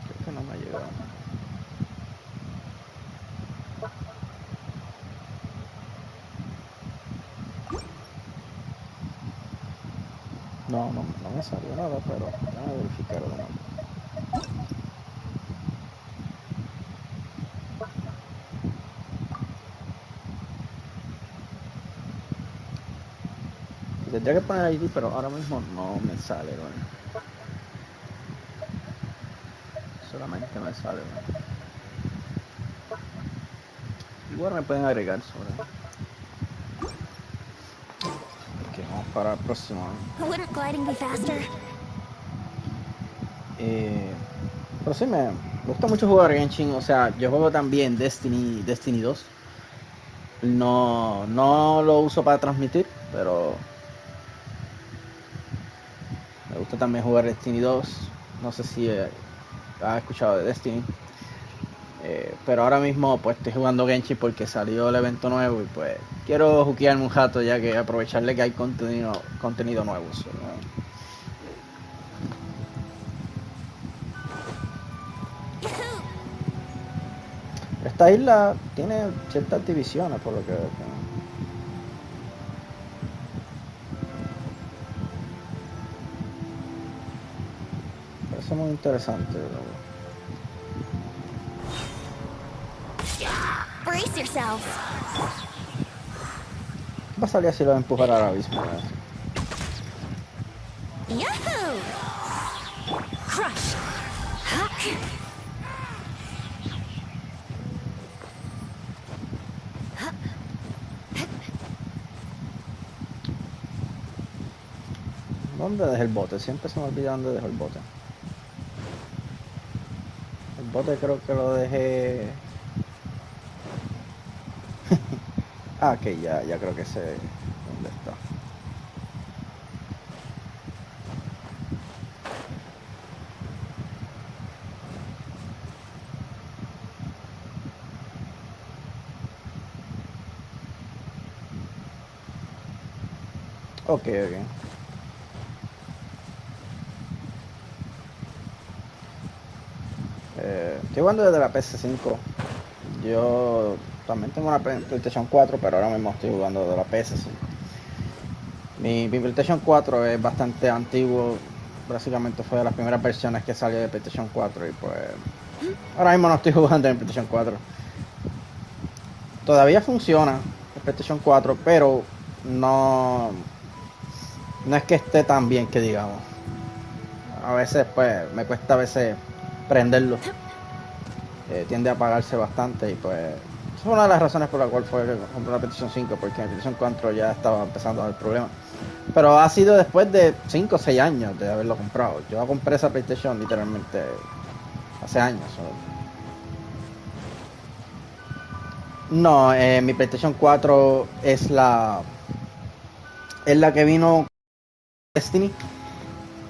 Creo que no me ha llegado. No me salió nada, pero déjame verificarlo de nuevo. Tendría que poner ID, pero ahora mismo no me sale, ¿no? Solamente me sale, ¿no? Igual me pueden agregar sobre. Ok, vamos para el próximo, ¿no? Wouldn't gliding be faster? Pero sí, me gusta mucho jugar Genshin. O sea, yo juego también Destiny 2. No lo uso para transmitir, pero me gusta también jugar Destiny 2. No sé si has escuchado de Destiny. Pero ahora mismo pues estoy jugando Genshin porque salió el evento nuevo y pues quiero jukearme un rato, ya que aprovecharle que hay contenido nuevo. Esta isla tiene ciertas divisiones por lo que veo. Parece muy interesante. Brace yourselves. ¿Qué pasaría si lo empujara al abismo? Yahoo! Crush. ¿Dónde dejé el bote? Siempre se me olvida dónde dejé el bote. El bote creo que lo dejé... Ah, ok, ya creo que sé dónde está. Ok. Estoy jugando desde la PS5. Yo también tengo una PlayStation 4, pero ahora mismo estoy jugando desde la PS5. Mi PlayStation 4 es bastante antiguo. básicamente fue de las primeras versiones que salió de PlayStation 4 y pues ahora mismo no estoy jugando en PlayStation 4. Todavía funciona el PlayStation 4, pero no es que esté tan bien que digamos. A veces pues me cuesta a veces prenderlo. Tiende a apagarse bastante y pues esa fue una de las razones por la cual fue que compré la PlayStation 5, porque en PlayStation 4 ya estaba empezando a dar problemas. Pero ha sido después de 5 o 6 años de haberlo comprado. Yo compré esa PlayStation literalmente hace años. No, mi PlayStation 4 es la que vino con Destiny.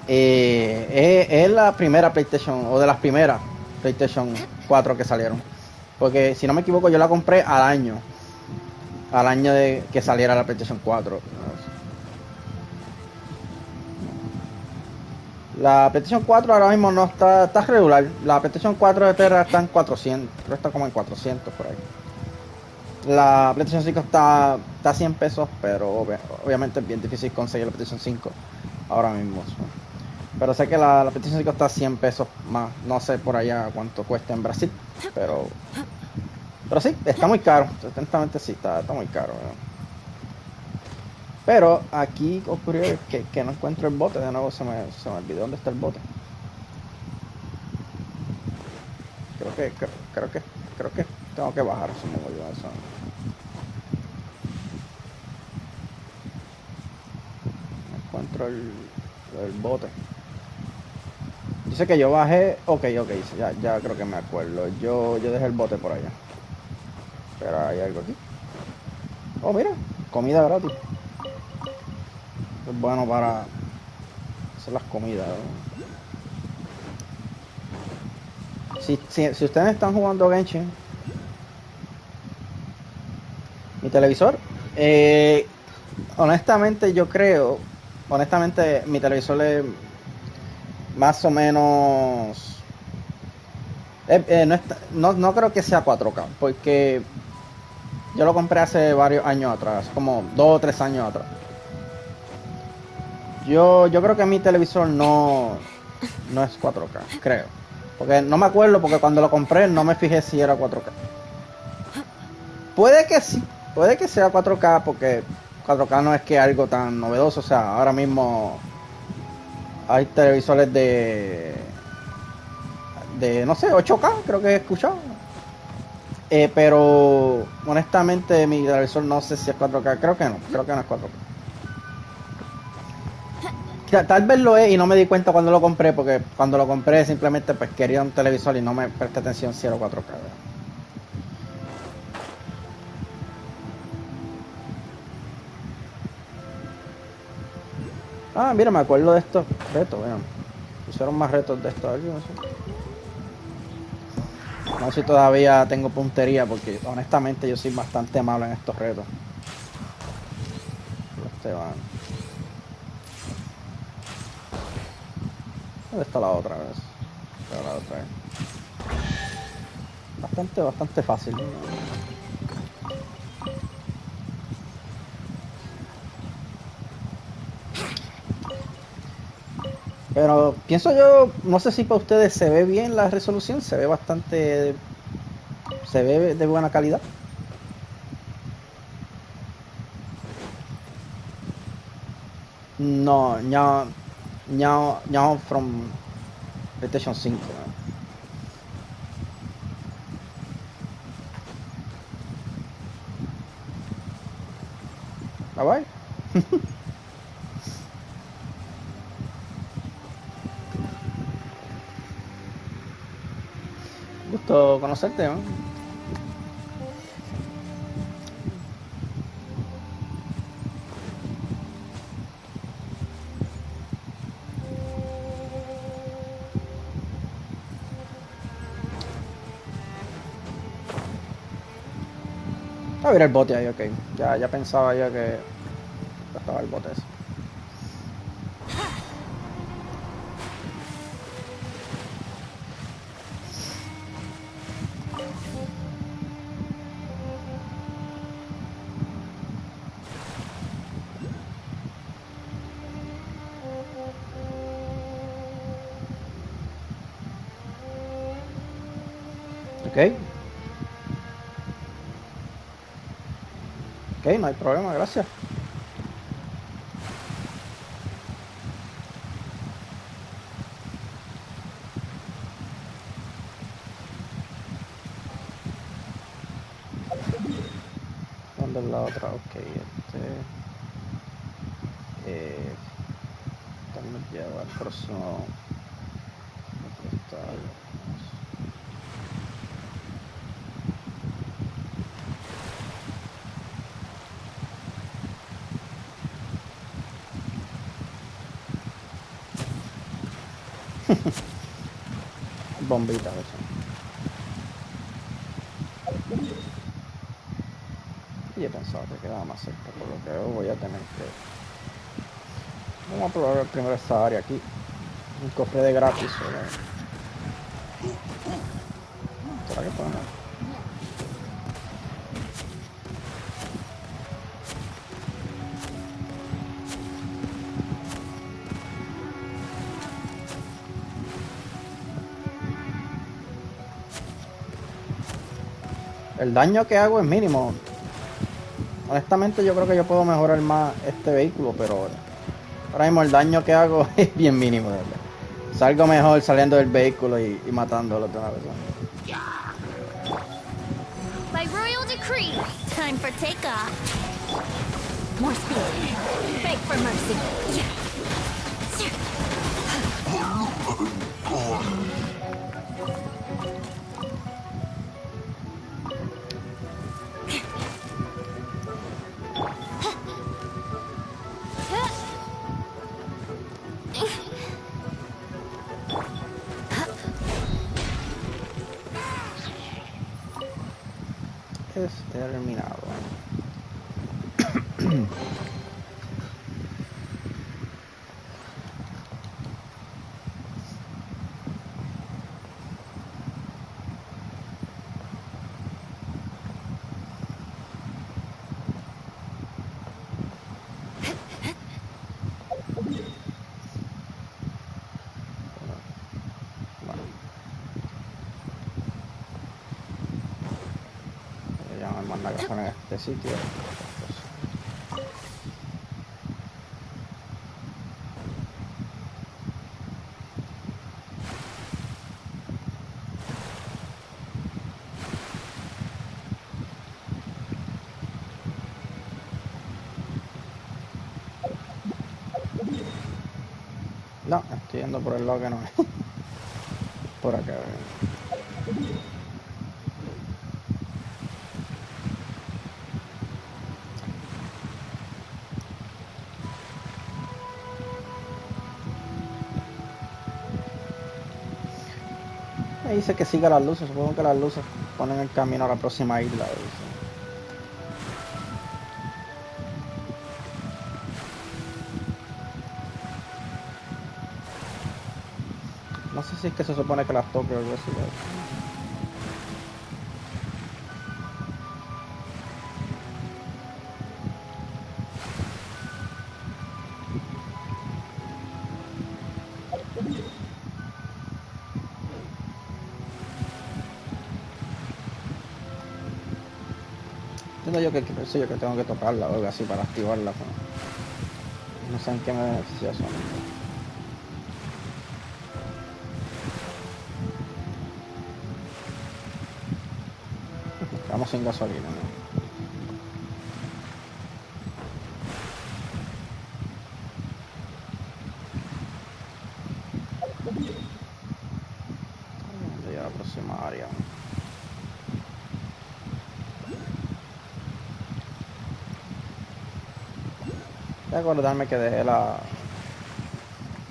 Es la primera PlayStation, o de las primeras PlayStation 4 que salieron. Porque si no me equivoco, yo la compré al año de que saliera la PlayStation 4. La PlayStation 4 ahora mismo no está regular. La PlayStation 4 de Terra está en 400, pero está como en 400 por ahí. La PlayStation 5 está a 100 pesos, pero obviamente es bien difícil conseguir la PlayStation 5 ahora mismo. Pero sé que la PlayStation 5 está a 100 pesos más. No sé por allá cuánto cuesta en Brasil, pero sí, está muy caro. Honestamente sí, está muy caro. Pero aquí ocurrió que no encuentro el bote. De nuevo se me olvidó dónde está el bote. Creo que tengo que bajar, supongo yo eso. No encuentro el bote. Dice que yo bajé. Ok, ya creo que me acuerdo. Yo dejé el bote por allá. Pero hay algo aquí. Oh, mira, comida gratis. Es bueno para hacer las comidas, ¿no? Si ustedes están jugando Genshin, mi televisor, honestamente mi televisor es más o menos, no creo que sea 4K, porque yo lo compré hace varios años atrás, como 2 o 3 años atrás. Yo creo que mi televisor no es 4K, creo. Porque no me acuerdo, porque cuando lo compré no me fijé si era 4K. Puede que sí, puede que sea 4K, porque 4K no es que algo tan novedoso. O sea, ahora mismo hay televisores de no sé, 8K, creo que he escuchado. Pero honestamente mi televisor no sé si es 4K, creo que no es 4K. Tal vez lo es y no me di cuenta cuando lo compré, porque cuando lo compré simplemente pues quería un televisor y no me presté atención si era 4K. Ah, mira, me acuerdo de estos retos, vean. Pusieron más retos de estos, no sé. No sé si todavía tengo puntería, porque honestamente yo soy bastante malo en estos retos. ¿Dónde está la otra vez? La otra vez. Bastante fácil. Pero pienso yo, no sé si para ustedes se ve bien la resolución, se ve de buena calidad. No, now from PlayStation 5. Bye bye. Gusto conocerte, ¿no? A ver el bote ahí, ok. Ya pensaba yo que estaba el bote ese. Ok. Ok, no hay problema, gracias. ¿Dónde es la otra? Ok, esta nos lleva al próximo. Bombita, eso. Yo pensaba que quedaba más cerca, por lo que veo voy a tener que... Vamos a probar primero esta área aquí. Un cofre de gratis, ¿verdad? ¿Será que podemos? El daño que hago es mínimo. Honestamente yo creo que yo puedo mejorar más este vehículo, pero ahora mismo el daño que hago es bien mínimo, de verdad. Salgo mejor saliendo del vehículo y matándolo de una vez. By royal decree, time for takeoff. More speed. Beg for mercy. Es terminado. Ya me manda a gastar en este sitio. No, estoy yendo por el lado que no es. Por acá. Me dice que siga las luces. Supongo que las luces ponen el camino a la próxima isla. Dice. No sé si es que se supone que las toque o algo así. Entiendo yo que pienso yo que tengo que tocarla o algo así para activarla. Pero no sé en qué me beneficia eso. Estamos sin gasolina, ¿no? Ya la próxima área. Voy a acordarme que dejé la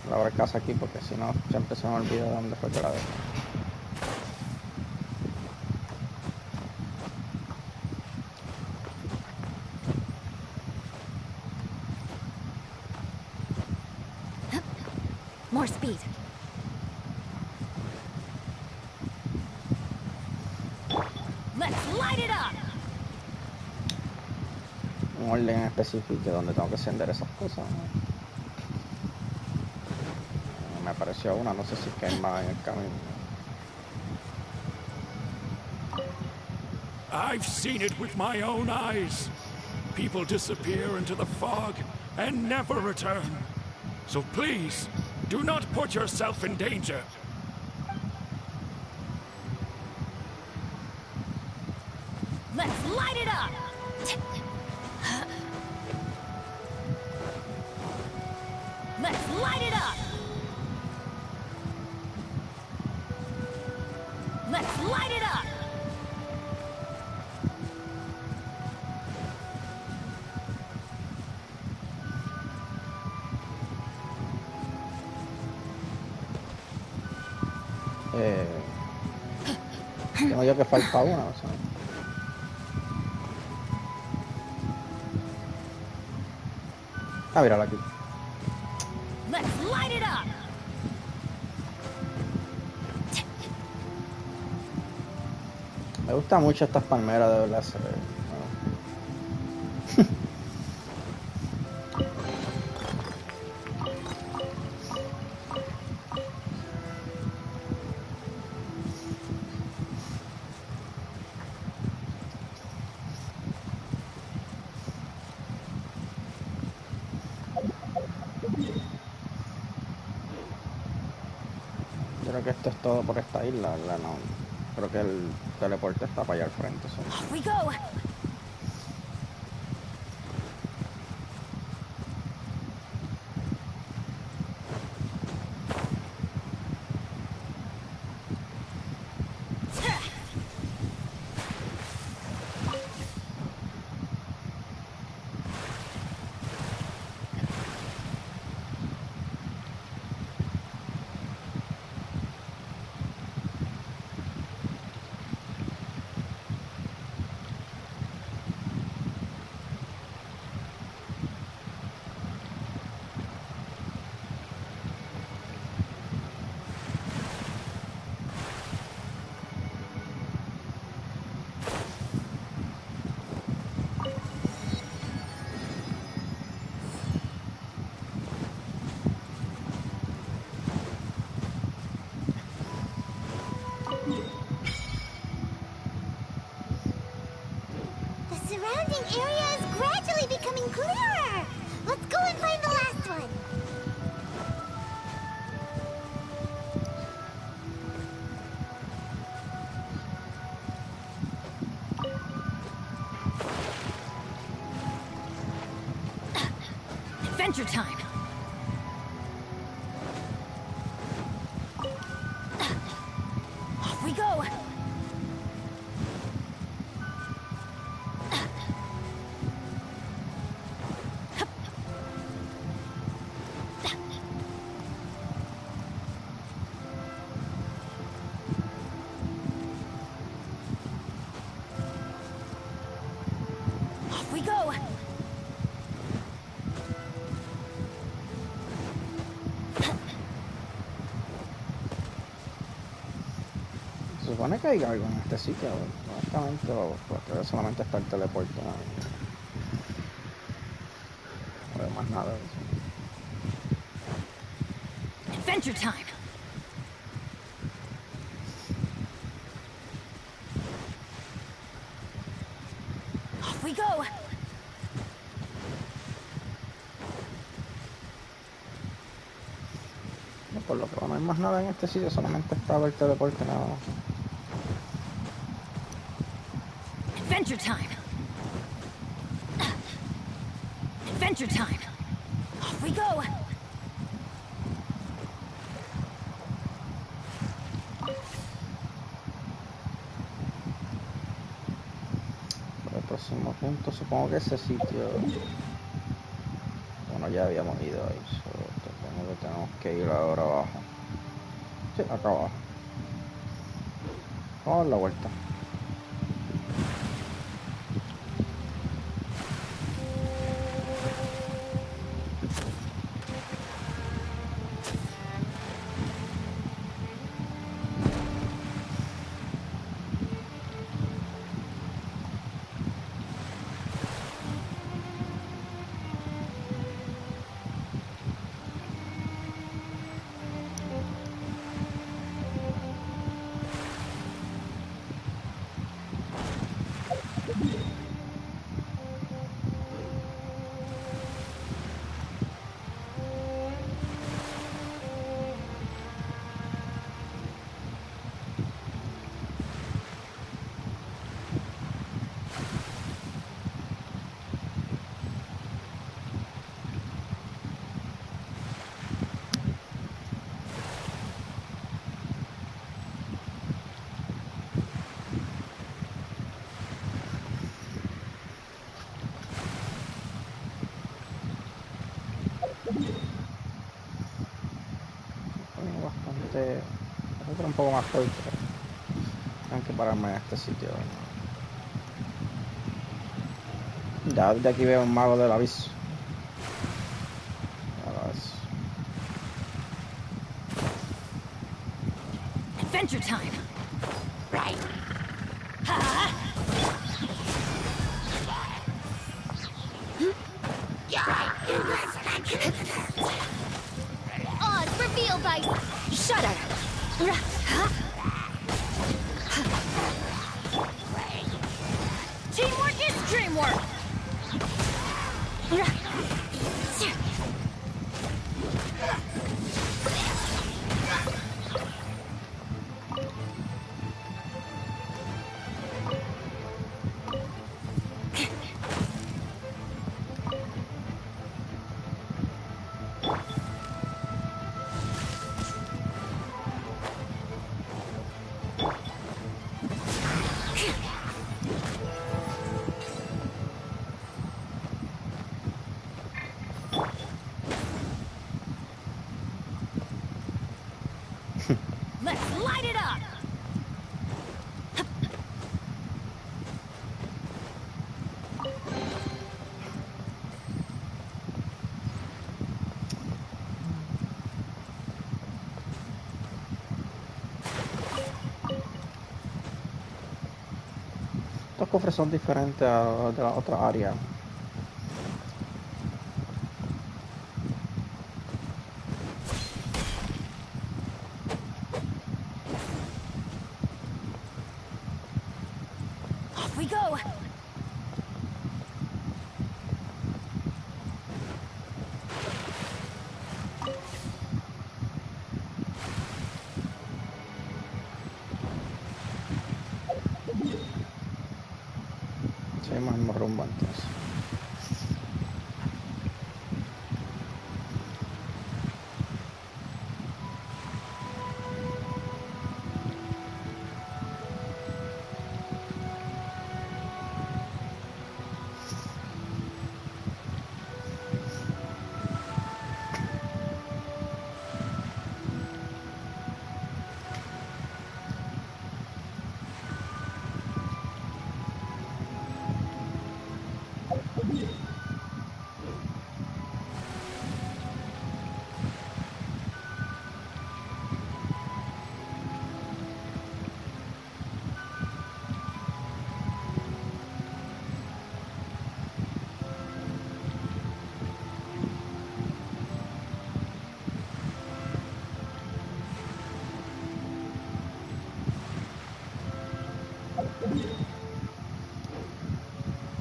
barcaza aquí porque si no siempre se me olvida dónde fue que la dejé. More speed. Let's light it up. Un orden específico de donde tengo que encender esas cosas. Me apareció una, no sé si es que hay más en el camino. I've seen it with my own eyes. People disappear into the fog and never return. So please, do not put yourself in danger. Let's light it up! Let's light it up! Let's light it up! Tengo yo que falta una, o sea. Ah, mírala aquí. Let's light it up! Me gustan mucho estas palmeras, de verdad. Creo que esto es todo por esta isla, ¿verdad? No, creo que el teleporte está para allá al frente. ¿Sí? Off we go! surrounding area is gradually becoming clearer. Let's go and find the last one. Adventure time. Off we go. Off we go. Se supone que hay algo en este sitio, honestamente, o porque solamente está el teleporte, no veo más nada de eso. Adventure time. Off we go. No, por lo que no hay más nada en este sitio, solamente estaba el teleporte nada más. Adventure time. Adventure time. Off we go. Por el próximo punto, supongo que ese sitio. Bueno, ya habíamos ido ahí, supongo que tenemos que ir ahora abajo. Sí, acá abajo. Vamos a dar la vuelta. un poco más corto. Tengo que pararme en este sitio. Ya desde aquí veo un mago del aviso. Adventure time. Right. Odds revealed by Shudder. teamwork is dreamwork. Let's light it up. Estos cofres son diferentes a de la otra área. Off we go. Seguimos el mismo rumbo entonces.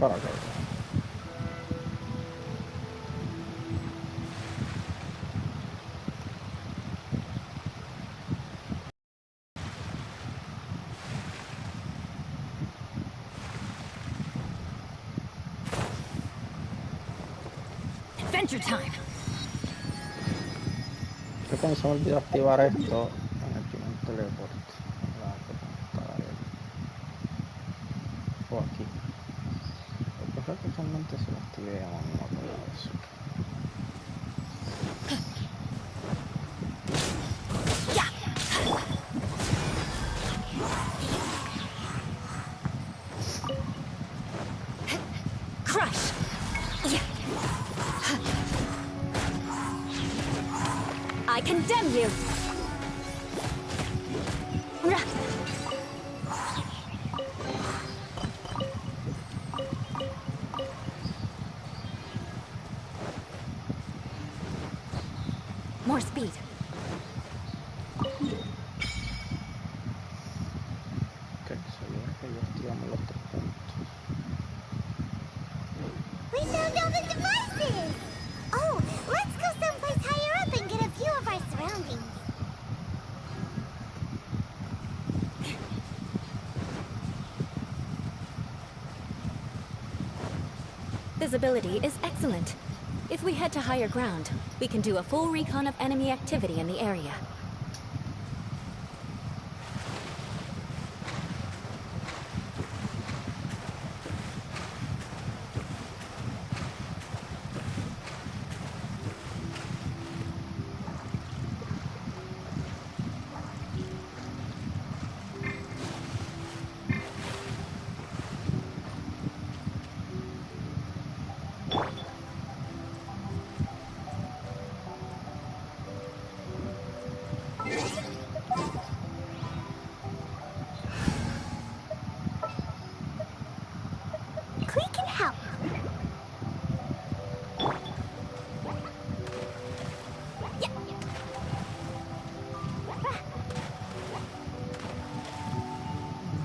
Para acá. Adventure time. Creo que se me olvidó activar esto en el primer teleporte. O aquí. Porque creo que actualmente se lo activé a no me acuerdo de eso. Crush. I condemn you! More speed. Ok, sería que ya activamos los 3 puntos. We found all the devices! Oh, let's go someplace higher up and get a view of our surroundings. Visibility is excellent. If we head to higher ground, we can do a full recon of enemy activity in the area.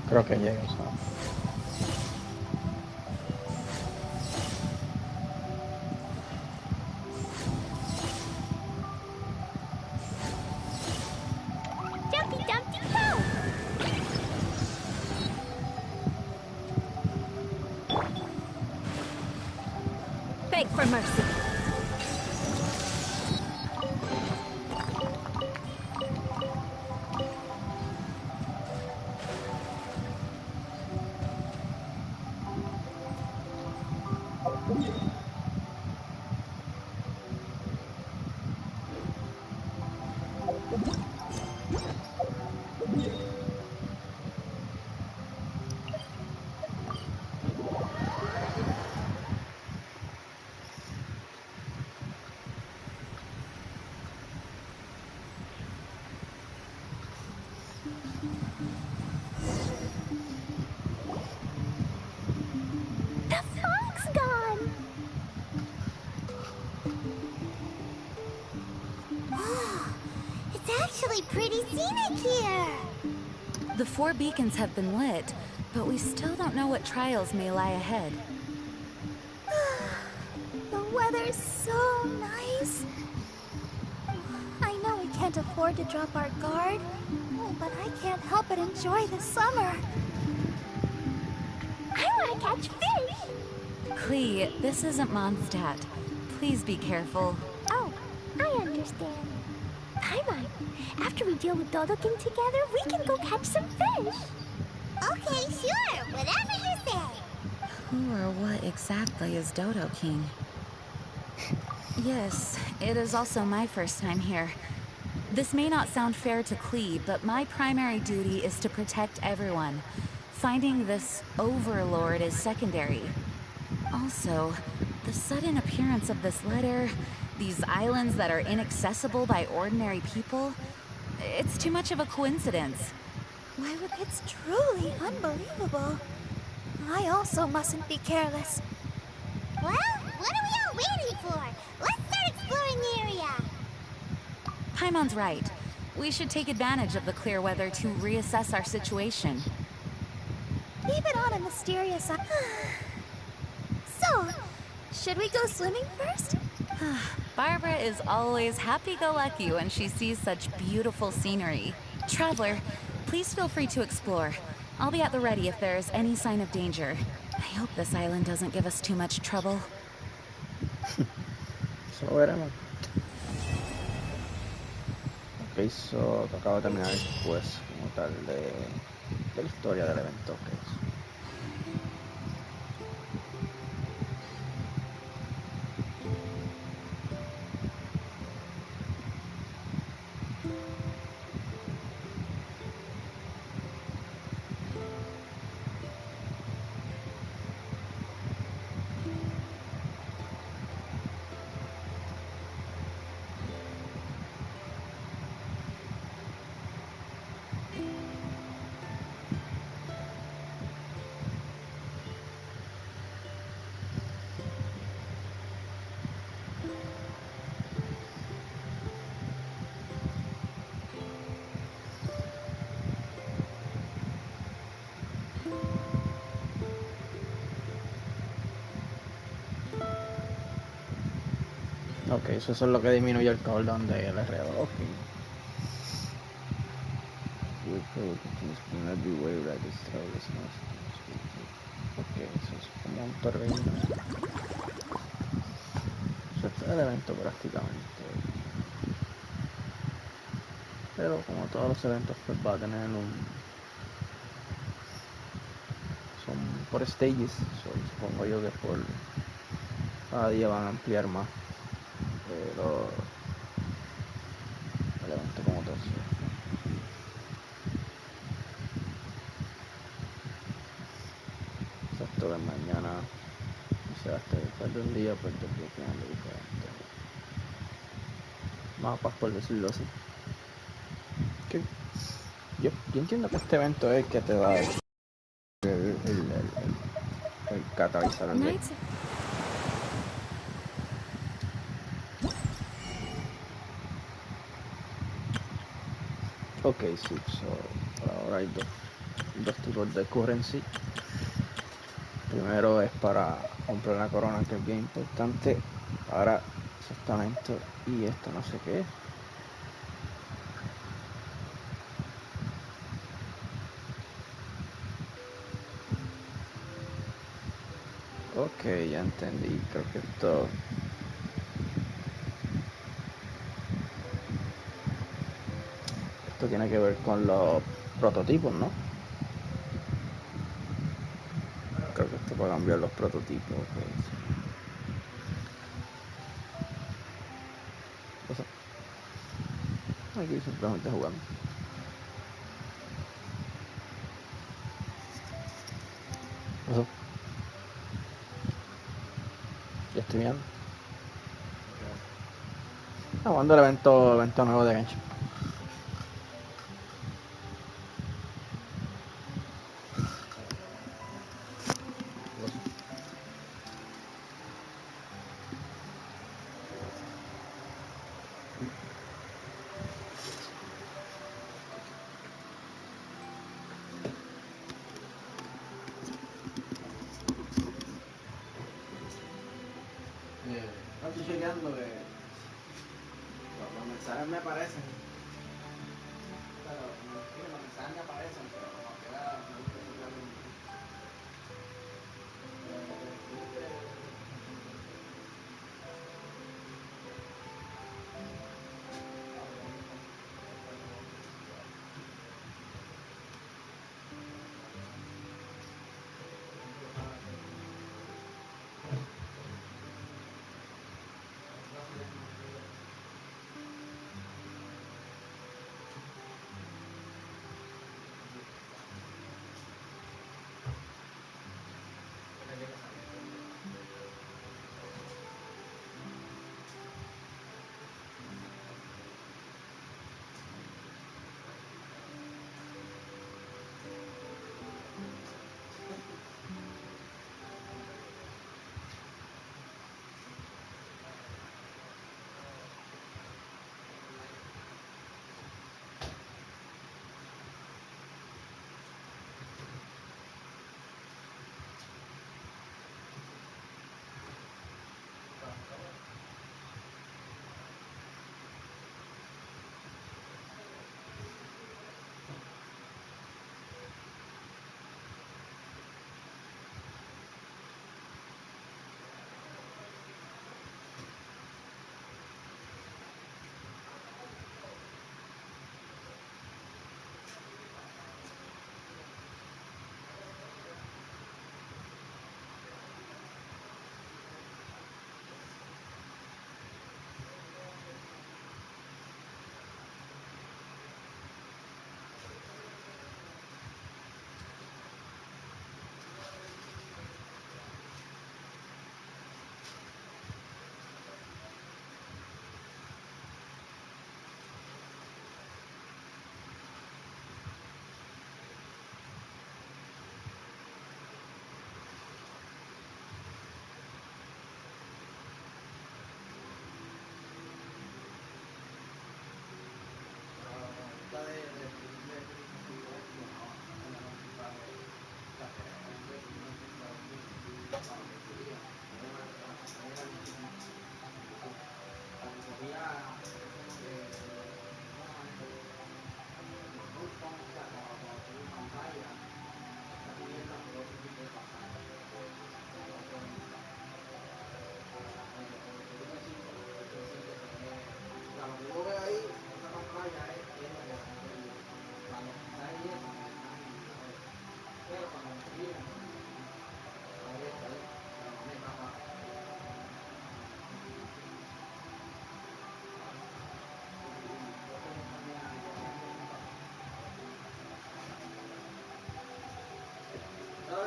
Creo que llega, o sea. Jumpy Dumpty Go! Beg for mercy. The fog's gone! It's actually pretty scenic here! The 4 beacons have been lit, but we still don't know what trials may lie ahead. The weather's so nice. I know we can't afford to drop our guard, but I can't help but enjoy the summer. I want to catch fish! Klee, this isn't Mondstadt. Please be careful. Oh, I understand. Paimon, after we deal with Dodo King together, we can go catch some fish! Okay, sure, whatever you say! Who or what exactly is Dodo King? Yes, it is also my first time here. This may not sound fair to Klee, but my primary duty is to protect everyone. Finding this overlord is secondary. Also, the sudden appearance of this letter, these islands that are inaccessible by ordinary people, it's too much of a coincidence. Why, it's truly unbelievable. I also mustn't be careless. Well, what are we all waiting for? Let's start exploring the area! Paimon's right. We should take advantage of the clear weather to reassess our situation. Even on a mysterious... So, should we go swimming first? Barbara is always happy-go-lucky when she sees such beautiful scenery. Traveler, please feel free to explore. I'll be at the ready if there is any sign of danger. I hope this island doesn't give us too much trouble. Eso lo veremos. Ok, so acabo de terminar después como tal de la historia del evento. Okay. Ok, eso es lo que disminuye el cooldown del RO. Ok. Ok, eso es como un torbellino. Eso es el evento prácticamente. Pero como todos los eventos pues va a tener un... Son por stages, so, supongo yo que por cada día van a ampliar más. Pero el evento como tal. Exacto, que mañana, o sea, hasta después de un día, pues desbloqueando diferentes mapas, por decirlo así. Que yo entiendo que este evento es el que te da el catalizar el deck. Ok, sí, so, por ahora hay dos. dos tipos de currency. Primero es para comprar la corona, que es bien importante. Ahora exactamente, y esto no sé qué es. Ok, ya entendí. Creo que esto tiene que ver con los prototipos, ¿no? Creo que esto para cambiar los prototipos. Okay. Aquí simplemente jugando. Eso. Ya estoy viendo. Jugando el evento nuevo de Genshin. Estoy chequeando que los mensajes me aparecen. Pero los mensajes me aparecen, pero como queda, me gusta chequearlo en YouTube.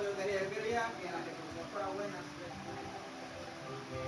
Yo quería que la resolución fuera buena, porque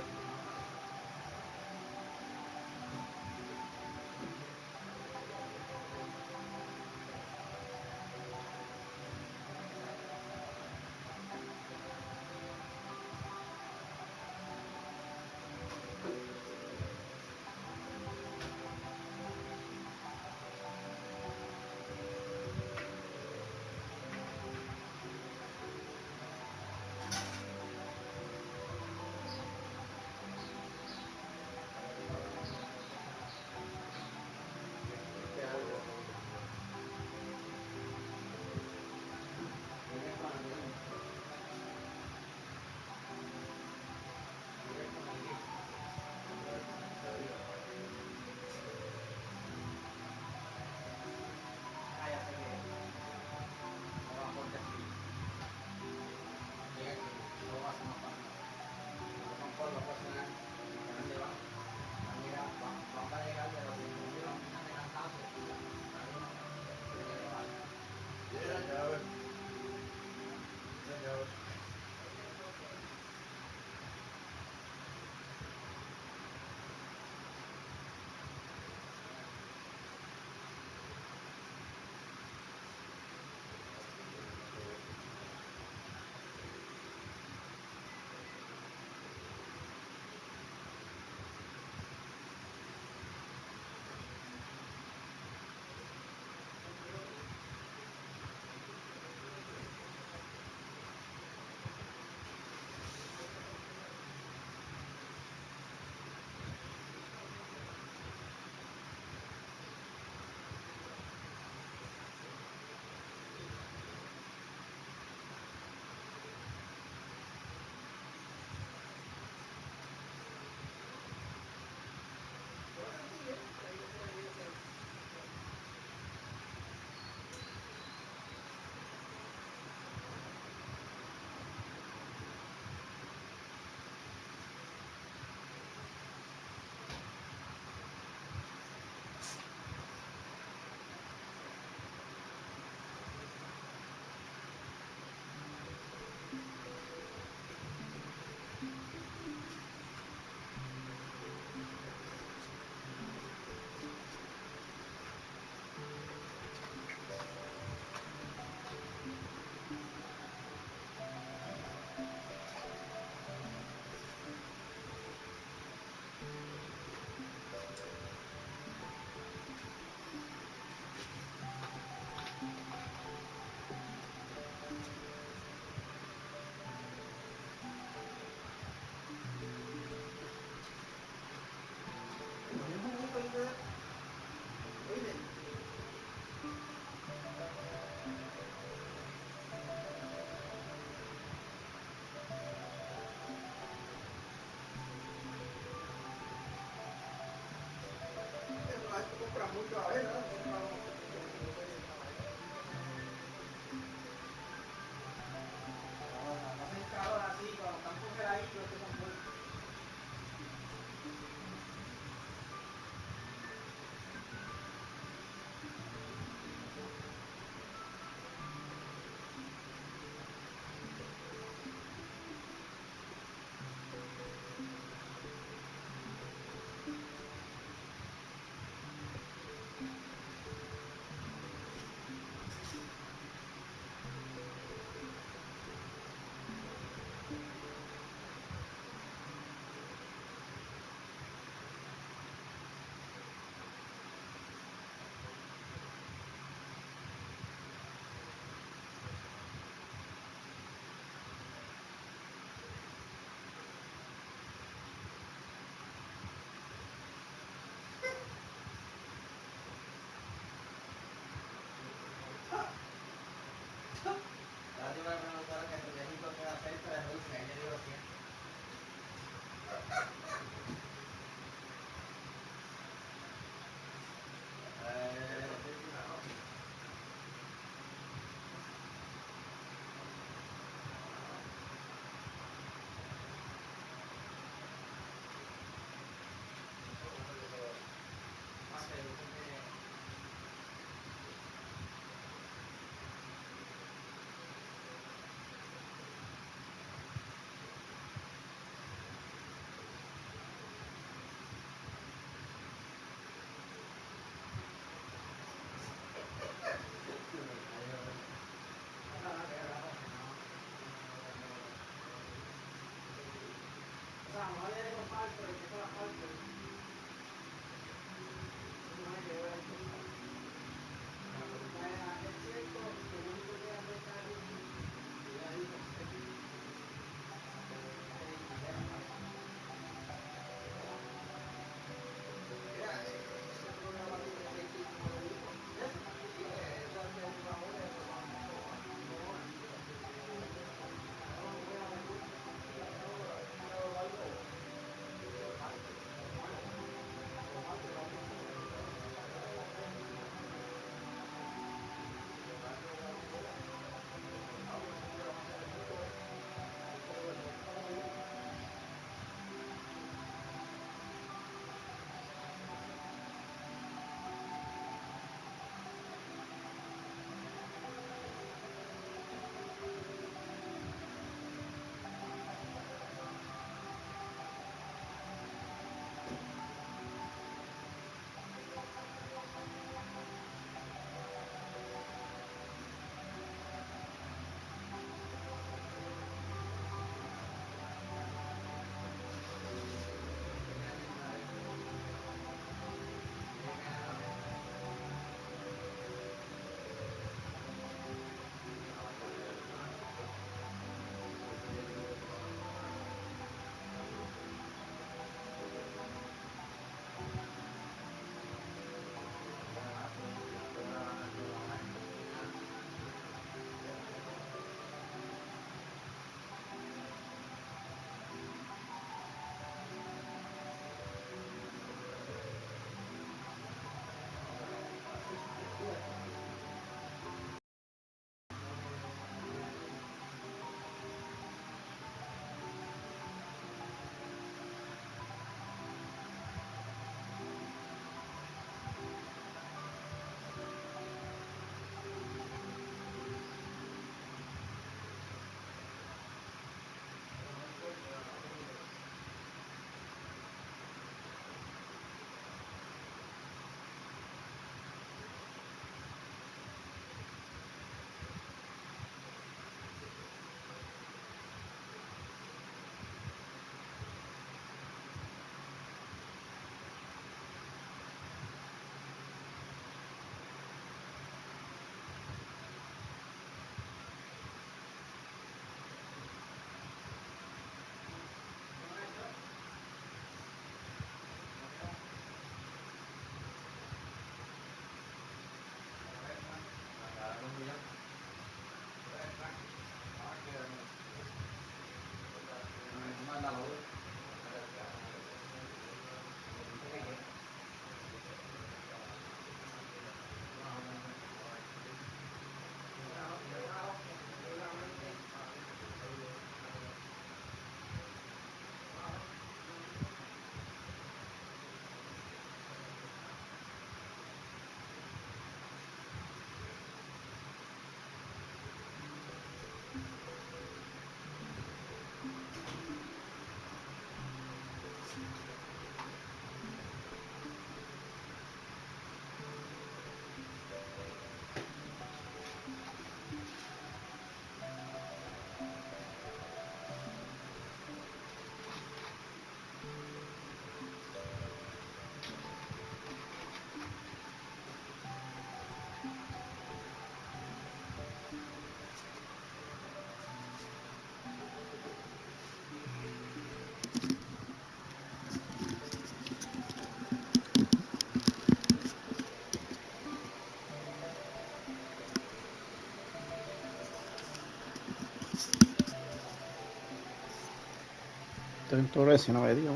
Torres, no me digo.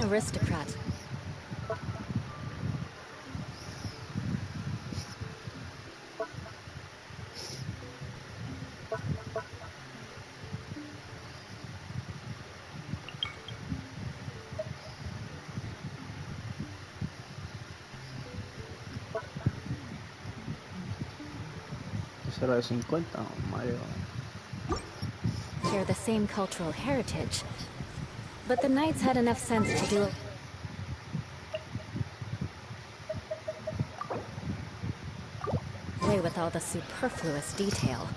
Aristocrat. Cero de 50, Mario. share the same cultural heritage. But the Knights had enough sense to do away with all the superfluous detail.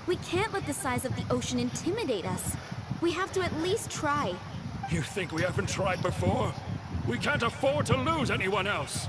We can't let the size of the ocean intimidate us. We have to at least try. You think we haven't tried before? We can't afford to lose anyone else!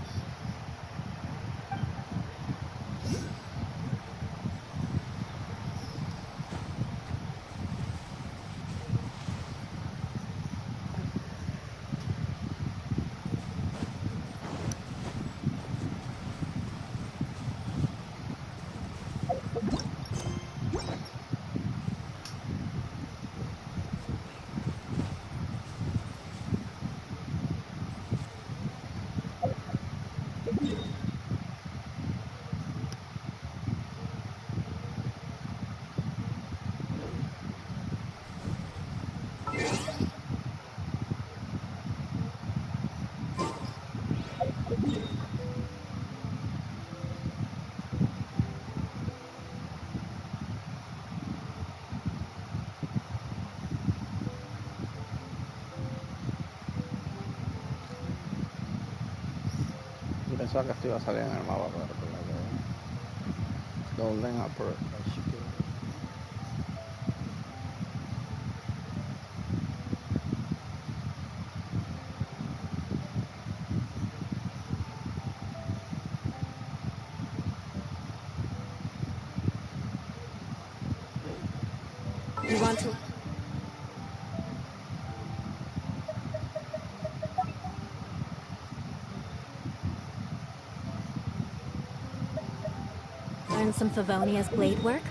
Pensaba que esto iba a salir en el mapa, pero por la que Golden Upper HQ. You want to... learn some Favonia's blade work?